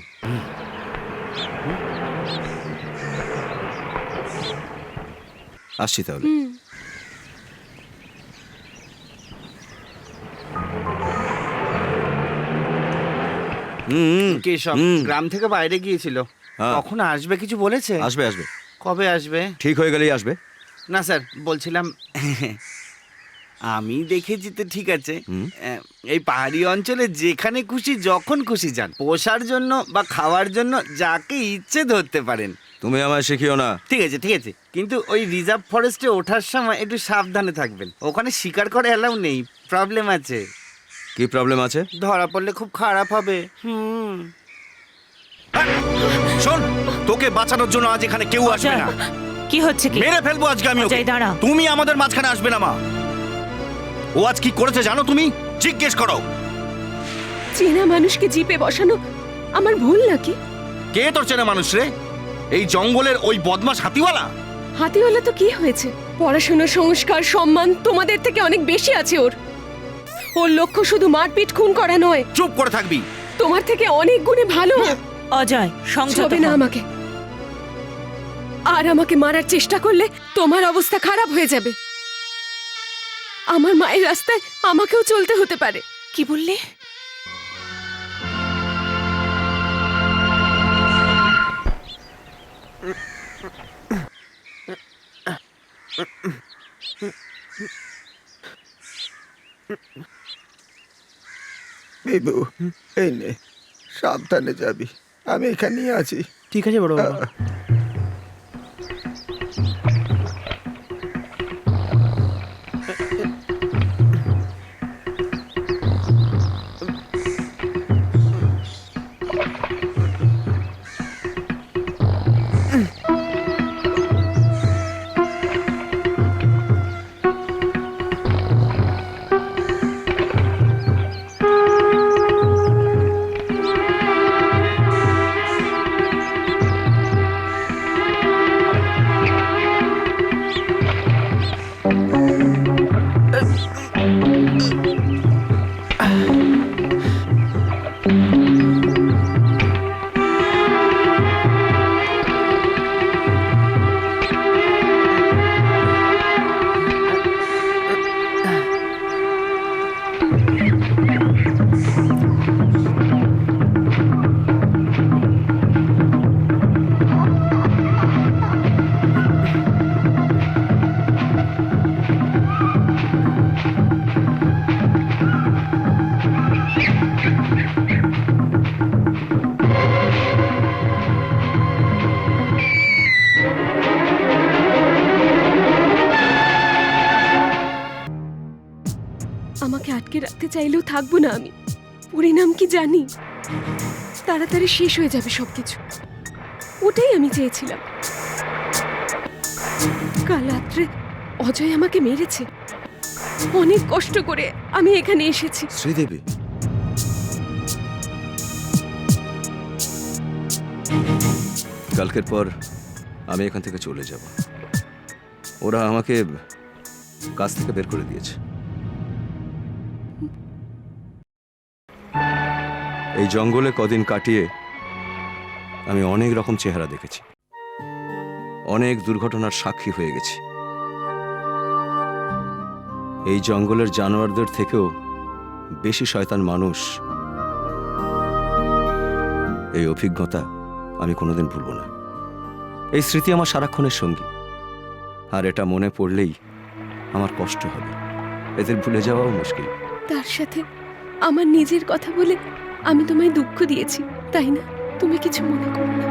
Speaker 5: আসছি তাহলে।
Speaker 6: কেশব গ্রাম থেকে বাইরে গিয়েছিল,
Speaker 5: হ্যাঁ।
Speaker 6: কখন আসবে কিছু বলেছে?
Speaker 5: আসবে আসবে,
Speaker 6: কবে আসবে?
Speaker 5: ঠিক হয়ে গেলেই আসবে।
Speaker 6: না স্যার, বলছিলাম আমি দেখেছি তো, ঠিক আছে, এই পাহাড়ি অঞ্চলে যেখানে খুশি যখন খুশি যান, পোষার জন্য বা খাওয়ার জন্য যাকে ইচ্ছে ধরতে পারেন।
Speaker 5: তুমি আমায় শিখিও না।
Speaker 6: ঠিক আছে ঠিক আছে, কিন্তু ওই রিজার্ভ ফরেস্টে ওঠার সময় একটু সাবধানে থাকবেন। ওখানে শিকার করা অ্যালাউ নেই, প্রবলেম আছে।
Speaker 5: কি প্রবলেম আছে?
Speaker 6: ধরা পড়লে খুব খারাপ হবে।
Speaker 5: শোন,
Speaker 11: তোকে বাঁচানোর জন্য আজ এখানে কেউ আসবে না।
Speaker 13: কি হচ্ছে কি?
Speaker 11: মেরে ফেলবো আজকে আমি ওকে।
Speaker 13: অজয়, দাঁড়া।
Speaker 11: তুমি আমাদের মাঝখানে আসবে না মা। ও আজ কি করেছে জানো তুমি? জিজ্ঞেস করো।
Speaker 8: চেনা মানুষকে জিপে বসানো আমার ভুল নাকি?
Speaker 11: কে তোর চেনা মানুষ রে? এই জঙ্গলের ওই বদমাশ হাতিওয়ালা?
Speaker 8: হাতিওয়ালা তো কি হয়েছে? পড়াশোনা, সংস্কার, সম্মান তোমাদের থেকে অনেক বেশি আছে ওর। ওর লক্ষ্য শুধু মারপিট, খুন করা নয়।
Speaker 11: চুপ করে থাকবি।
Speaker 8: তোমার থেকে অনেক গুণে ভালো।
Speaker 13: অজয়, সংযত
Speaker 8: ছবে না
Speaker 13: হও।
Speaker 8: আমাকে। আর আমাকে মারার চেষ্টা করলে তোমার অবস্থা খারাপ হয়ে যাবে। আমার মায়ের রাস্তায় আমাকেও চলতে হতে পারে।
Speaker 13: কি বললে?
Speaker 7: বিভু, এই নে, সাবধানে যাবি। আমি এখানেই আছি।
Speaker 12: ঠিক আছে বড় বাবা।
Speaker 8: আমাকে আটকে রাখতে চাইলেও থাকবো না আমি। পরিণাম কি জানি? তাড়াতাড়ি শেষ হয়ে যাবে সবকিছু। ওটাই আমি চেয়েছিলাম। কাল রাত্রে অজয় আমাকে মেরেছে। অনেক কষ্ট করে আমি এখানে এসেছি।
Speaker 5: শ্রীদেবী, কালকের পর আমি এখান থেকে চলে যাব। ওরা আমাকে কাজ থেকে বের করে দিয়েছে। এই জঙ্গলে কদিন কাটিয়ে আমি অনেক রকম চেহারা দেখেছি, অনেক দুর্ঘটনার সাক্ষী হয়ে গেছি। এই জঙ্গলের জানোয়ারদের থেকেও বেশি শয়তান মানুষ। এই অভিজ্ঞতা আমি কোনোদিন ভুলব না। এই স্মৃতি আমার সারাক্ষণের সঙ্গী, আর এটা মনে পড়লেই আমার কষ্ট হবে। এদের ভুলে যাওয়াও মুশকিল।
Speaker 8: তার সাথে আমার নিজের কথা বলে আমি তোমায় দুঃখ দিয়েছি, তাই না? তুমি কিছু মনে করো না।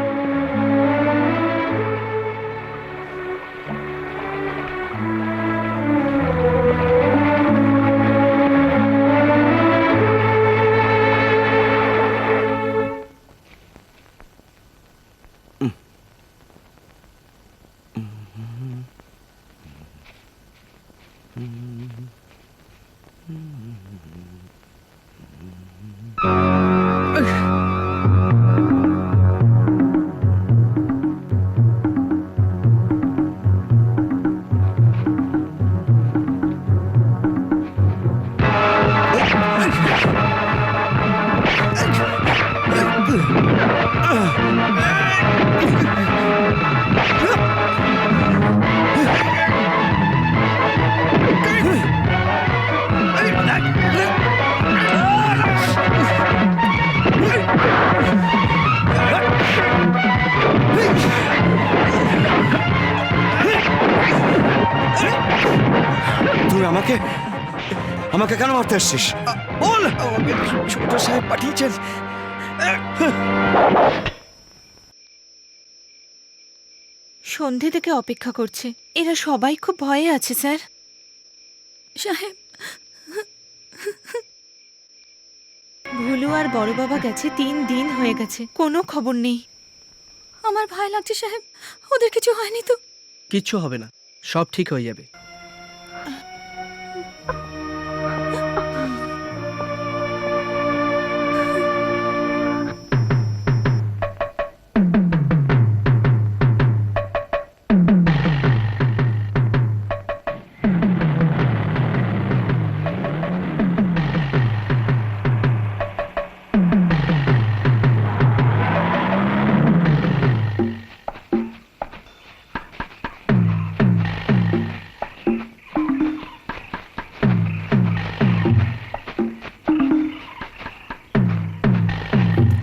Speaker 5: তুই আমাকে আমাকে কেন মারতে আসছিস?
Speaker 12: বল, আমাকে ছোট সাহেব পাঠিয়েছেন।
Speaker 13: সন্ধে থেকে অপেক্ষা করছে। এরা সবাই খুব ভয়ে আছে স্যার।
Speaker 8: সাহেব,
Speaker 13: ভুলু আর বড় বাবা গেছে 3 দিন হয়ে গেছে, কোনো খবর নেই। আমার ভয় লাগছে সাহেব, ওদের কিছু হয়নি তো?
Speaker 12: কিচ্ছু হবে না, সব ঠিক হয়ে যাবে।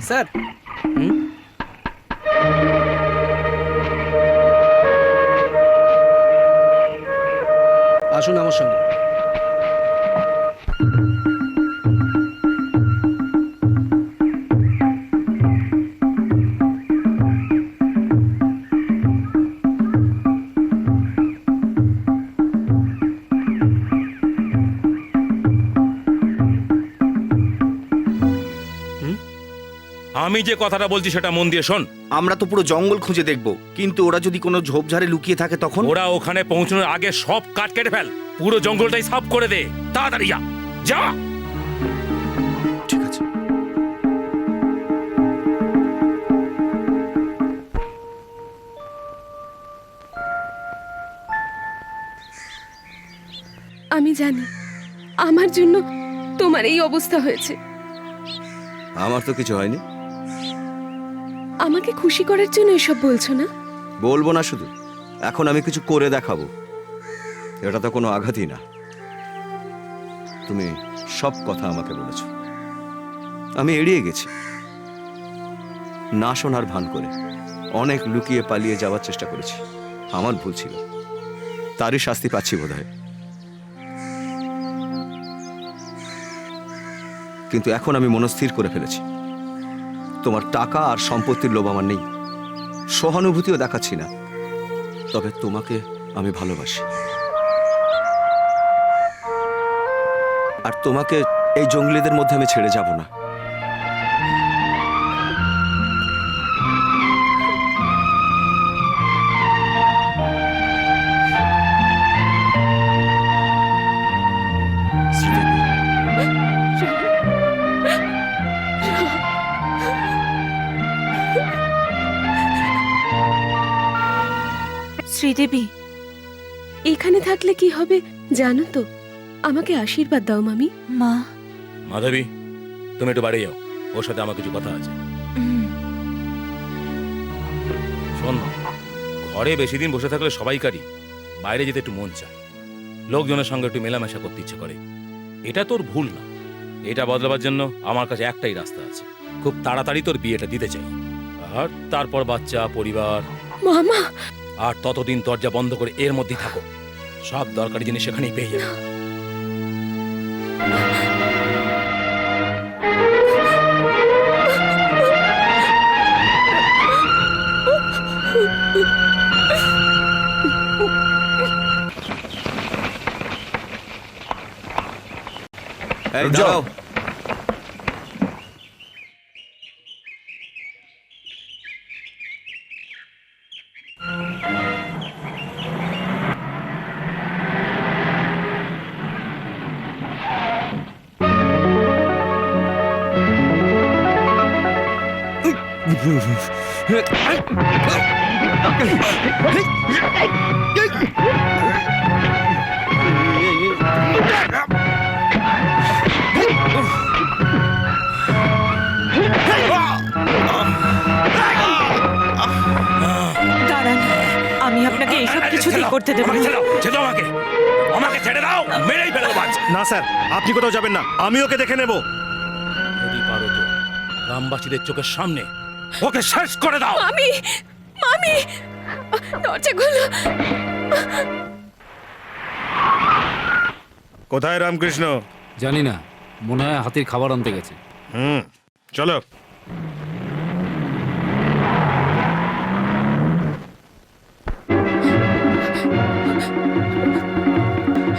Speaker 12: স্যার, আসুন আমার সঙ্গে।
Speaker 9: আমি যে কথাটা বলছি সেটা মন দিয়ে শোন।
Speaker 6: আমরা তো পুরো জঙ্গল খুঁজে দেখব, কিন্তু ওরা যদি কোনো ঝোপঝাড়ে লুকিয়ে থাকে তখন?
Speaker 9: ওরা ওখানে পৌঁছানোর আগে সব কাঠ কেটে ফেল, পুরো জঙ্গলটাই সাফ করে দে, তাড়াতাড়ি যা যা।
Speaker 5: ঠিক আছে।
Speaker 8: আমি জানি আমার জন্য তোমার এই অবস্থা হয়েছে।
Speaker 5: আমার তো কিছু হয়নি।
Speaker 8: আমাকে খুশি করার জন্য এসব বলছো না?
Speaker 5: বলবো না শুধু, এখন আমি কিছু করে দেখাবো। এটা তো কোনো আঘাতই না। তুমি সব কথা আমাকে বলেছ, আমি এড়িয়ে গেছি। না শোনার ভান করে অনেক লুকিয়ে পালিয়ে যাওয়ার চেষ্টা করেছি। আমার ভুল ছিল, তারই শাস্তি পাচ্ছি বোধহয়। কিন্তু এখন আমি মনস্থির করে ফেলেছি, তোমার টাকা আর সম্পত্তির লোভ আমার নেই, সহানুভূতিও দেখাচ্ছি না। তবে তোমাকে আমি ভালোবাসি, আর তোমাকে এই জঙ্গলিদের মধ্যে আমি ছেড়ে যাব না।
Speaker 13: শ্রীদেবী,
Speaker 8: এখানে থাকলে কি হবে জানো তো? আমাকে আশীর্বাদ দাও মামি।
Speaker 13: মা।
Speaker 9: মাধবী, তুমি একটু বাড়ি যাও, ওর সাথে আমার কিছু কথা আছে। শোন, ঘরে বেশি দিন বসে থাকলে সবাইকারই বাইরে যেতে একটু মন চায়, লোকজনের সঙ্গে একটু মেলামেশা করতে ইচ্ছে করে। এটা তোর ভুল না। এটা বদলাবার জন্য আমার কাছে একটাই রাস্তা আছে। খুব তাড়াতাড়ি তোর বিয়েটা দিতে চাই, আর তারপর বাচ্চা, পরিবার।
Speaker 8: মামা,
Speaker 9: আর ততদিন দরজা বন্ধ করে এর মধ্যেই থাকো, সব দরকারি জিনিস সেখানেই পেয়ে যাবে।
Speaker 5: এই দাঁড়াও।
Speaker 13: দাঁড়ান, আমি আপনাকে এসব কিছুতেই করতে দেবো না।
Speaker 9: আমাকে আমাকে ছেড়ে দাও, মেরেই ফেলবো বাচ্চা।
Speaker 10: না স্যার, আপনি কোথাও যাবেন না, আমি ওকে দেখে নেব।
Speaker 9: যদি পারো তো গ্রামবাসীদের চোখের সামনে ওকে শেষ করে দাও।
Speaker 8: মামি, মামি, দরজা খোলো।
Speaker 10: কোথায় রামকৃষ্ণ?
Speaker 4: জানি না, মনে হয় হাতির খাবার আনতে গেছে।
Speaker 10: চলো।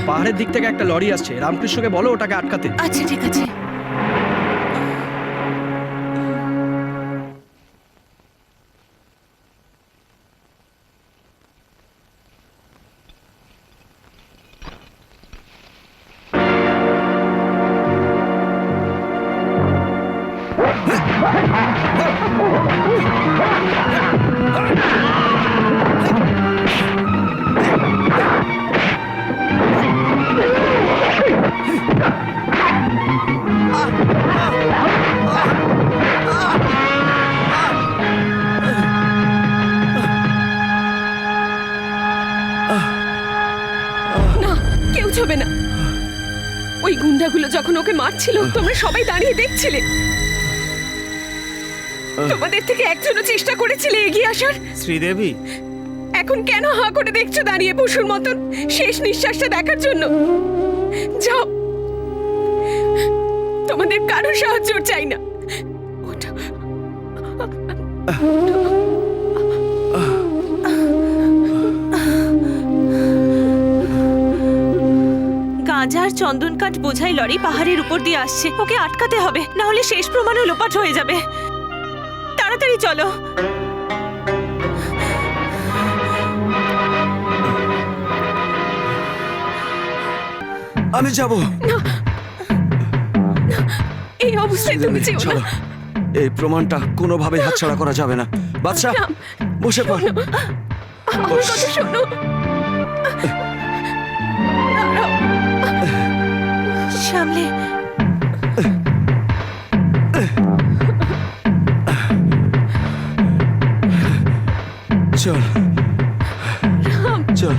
Speaker 12: পাহাড়ের দিক থেকে একটা লরি আসছে, রামকৃষ্ণকে বলো ওটাকে আটকাতে।
Speaker 13: আচ্ছা, ঠিক আছে।
Speaker 8: না, কেউ ছবে না। ওই গুন্ডাগুলো যখন ওকে মারছিল তোমরা সবাই দাঁড়িয়ে দেখছিলে। তোমাদের থেকে একজনও চেষ্টা করেছিলে এগিয়ে আসার?
Speaker 3: শ্রীদেবী,
Speaker 8: এখন কেন হাঁ করে দেখছো দাঁড়িয়ে পশুর মতন শেষ নিঃশ্বাসটা দেখার জন্য? যাও, তোমাদের কারো সাহায্য চাই না। ওঠো।
Speaker 13: গাঁজা আর চন্দন কাঠ বোঝাই লরি পাহাড়ের উপর দিয়ে আসছে। ওকে আটকাতে হবে, না হলে শেষ প্রমাণও লোপাট হয়ে যাবে। তাড়াতাড়ি চলো।
Speaker 5: আমি যাব।
Speaker 8: এই অবস্থায় তুমি যেও না।
Speaker 5: এই প্রমাণটা কোনোভাবেই হাতছাড়া করা যাবে না। বাদশা, বসে পড়।
Speaker 8: আমার কথা শোনো। দাঁড়াও।
Speaker 13: সামলে।
Speaker 5: চল চল।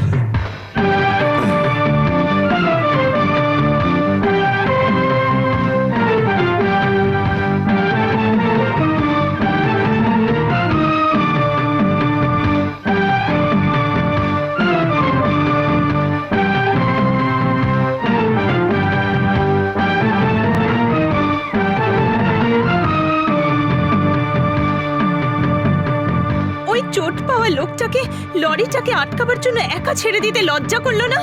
Speaker 13: ওই চোট পাওয়া লোকটাকে লরিটাকে আটকাবার জন্য একা ছেড়ে দিতে লজ্জা করলো না?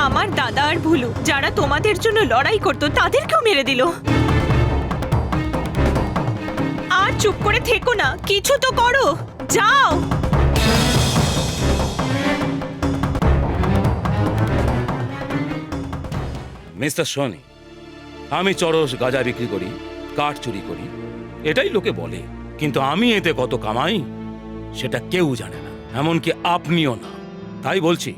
Speaker 13: আমার দাদা আর ভুলু যারা তোমাদের জন্য লড়াই করতো তাদেরকেও মেরে দিল। আর চুপ করে থেকো না, কিছু তো করো, যাও।
Speaker 9: মিস্টার সোনি, আমি চরস গাঁজা বিক্রি করি, কাঠ চুরি করি, এটাই লোকে বলে। কিন্তু আমি এতে কত কামাই সেটা কেউ জানে না, এমনকি আপনিও না। তাই বলছি,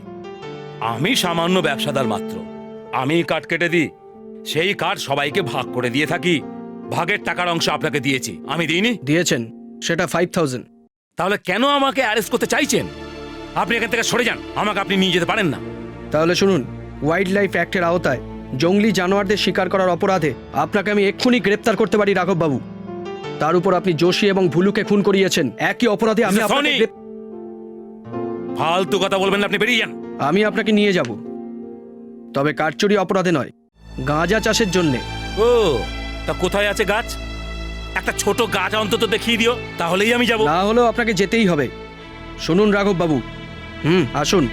Speaker 9: আমি সামান্য ব্যবসাদার মাত্র। আমি কাঠ কেটে দিই, সেই কাঠ সবাইকে ভাগ করে দিয়ে থাকি। ভাগের টাকার অংশ আপনাকে দিয়েছি, আমি দিইনি?
Speaker 12: দিয়েছেন, সেটা 5000।
Speaker 9: তাহলে কেন আমাকে অ্যারেস্ট করতে চাইছেন? আপনি এখান থেকে সরে যান, আমাকে আপনি নিয়ে যেতে পারেন না।
Speaker 12: তাহলে শুনুন, ওয়াইল্ড লাইফ অ্যাক্টের আওতায় জঙ্গলি জানোয়ারদের শিকার করার অপরাধে আপনাকে আমি এক্ষুনি গ্রেপ্তার করতে পারি রাঘব বাবু। তার উপর আপনি যোশী এবং ভুলুকে খুন করিয়েছেন, একই অপরাধে আমি আপনাকে
Speaker 9: ফালতু কথা বলবেন না, আপনি বেরিয়ে যান।
Speaker 12: আমি আপনাকে নিয়ে যাব, তবে কাঠচুরি অপরাধে নয়, গাঁজা চাষের জন্যে।
Speaker 9: ও, তা কোথায় আছে গাছ? একটা ছোট গাছ অন্তত দেখিয়ে দিও, তাহলেই আমি যাব।
Speaker 12: না হলেও আপনাকে যেতেই হবে। শুনুন রাঘব বাবু, আসুন।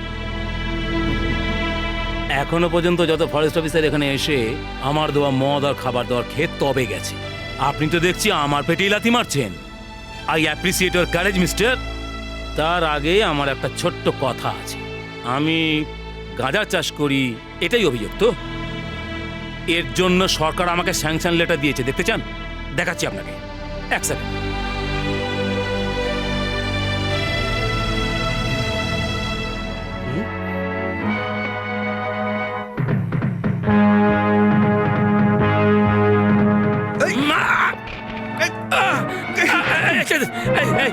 Speaker 9: এখনো পর্যন্ত যত ফরেস্ট অফিসার এখানে এসে আমার দেওয়া মদ আর খাবার দেওয়ার ক্ষেত তবে গেছে, আপনি তো দেখছি আমার পেটেই লাথি মারছেন। I appreciate your courage mister. তার আগে আমার একটা ছোট্ট কথা আছে। আমি গাঁজা চাষ করি, এটাই অভিযোগ তো? এর জন্য সরকার আমাকে স্যাংশন লেটার দিয়েছে, দেখতে চান? দেখাচ্ছি আপনাকে, এক সেকেন্ড।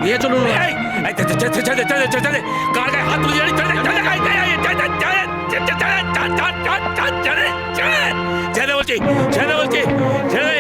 Speaker 12: নিয়ে চলুন।
Speaker 9: কার গায়ে হাত তুলে ছেড়ে বলছি, ছেড়ে বলছি, ছেড়ে।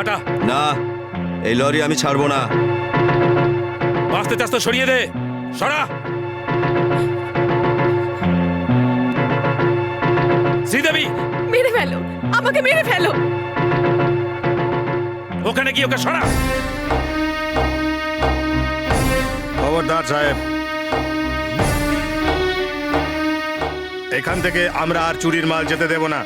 Speaker 9: হাঁটা।
Speaker 5: না, এই লরি আমি ছাড়বো না।
Speaker 9: আস্তে আস্তে সরিয়ে দে, সরা। শ্রীদেবী,
Speaker 8: মেরে ফেলো, আমাকে মেরে ফেলো।
Speaker 9: ওখানে গিয়ে ওকে সরা।
Speaker 10: খবরদার সাহেব, এখান থেকে আমরা আর চুরির মাল যেতে দেব না।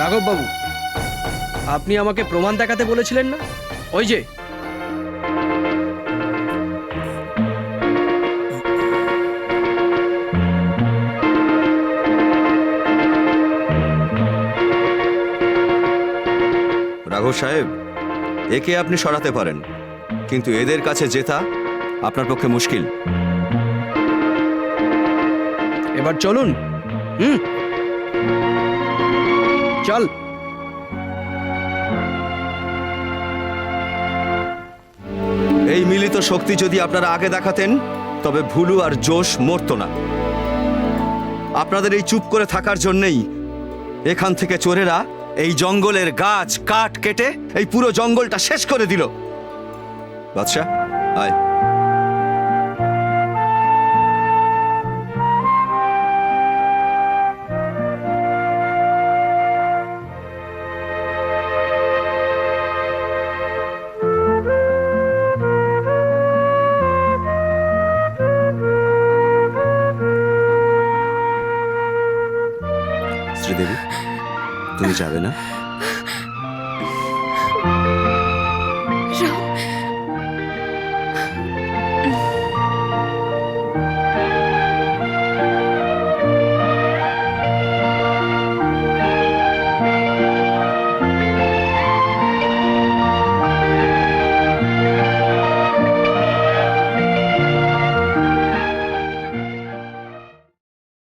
Speaker 12: রাঘব বাবু, আপনি আমাকে প্রমাণ দেখাতে বলেছিলেন না? ওই যে
Speaker 5: রাঘব সাহেব, একে আপনি সরাতে পারেন, কিন্তু এদের কাছে জেতা আপনার পক্ষে মুশকিল।
Speaker 12: এবার চলুন। চল।
Speaker 5: এই মিলিত শক্তি যদি আপনারা আগে দেখাতেন, তবে ভুলু আর জোশ মরতো না। আপনাদের এই চুপ করে থাকার জন্যই এখান থেকে চোরেরা এই জঙ্গলের গাছ কাঠ কেটে এই পুরো জঙ্গলটা শেষ করে দিল। বাদশা, আয়। শ্রীদেবী, তুমি যাবে না?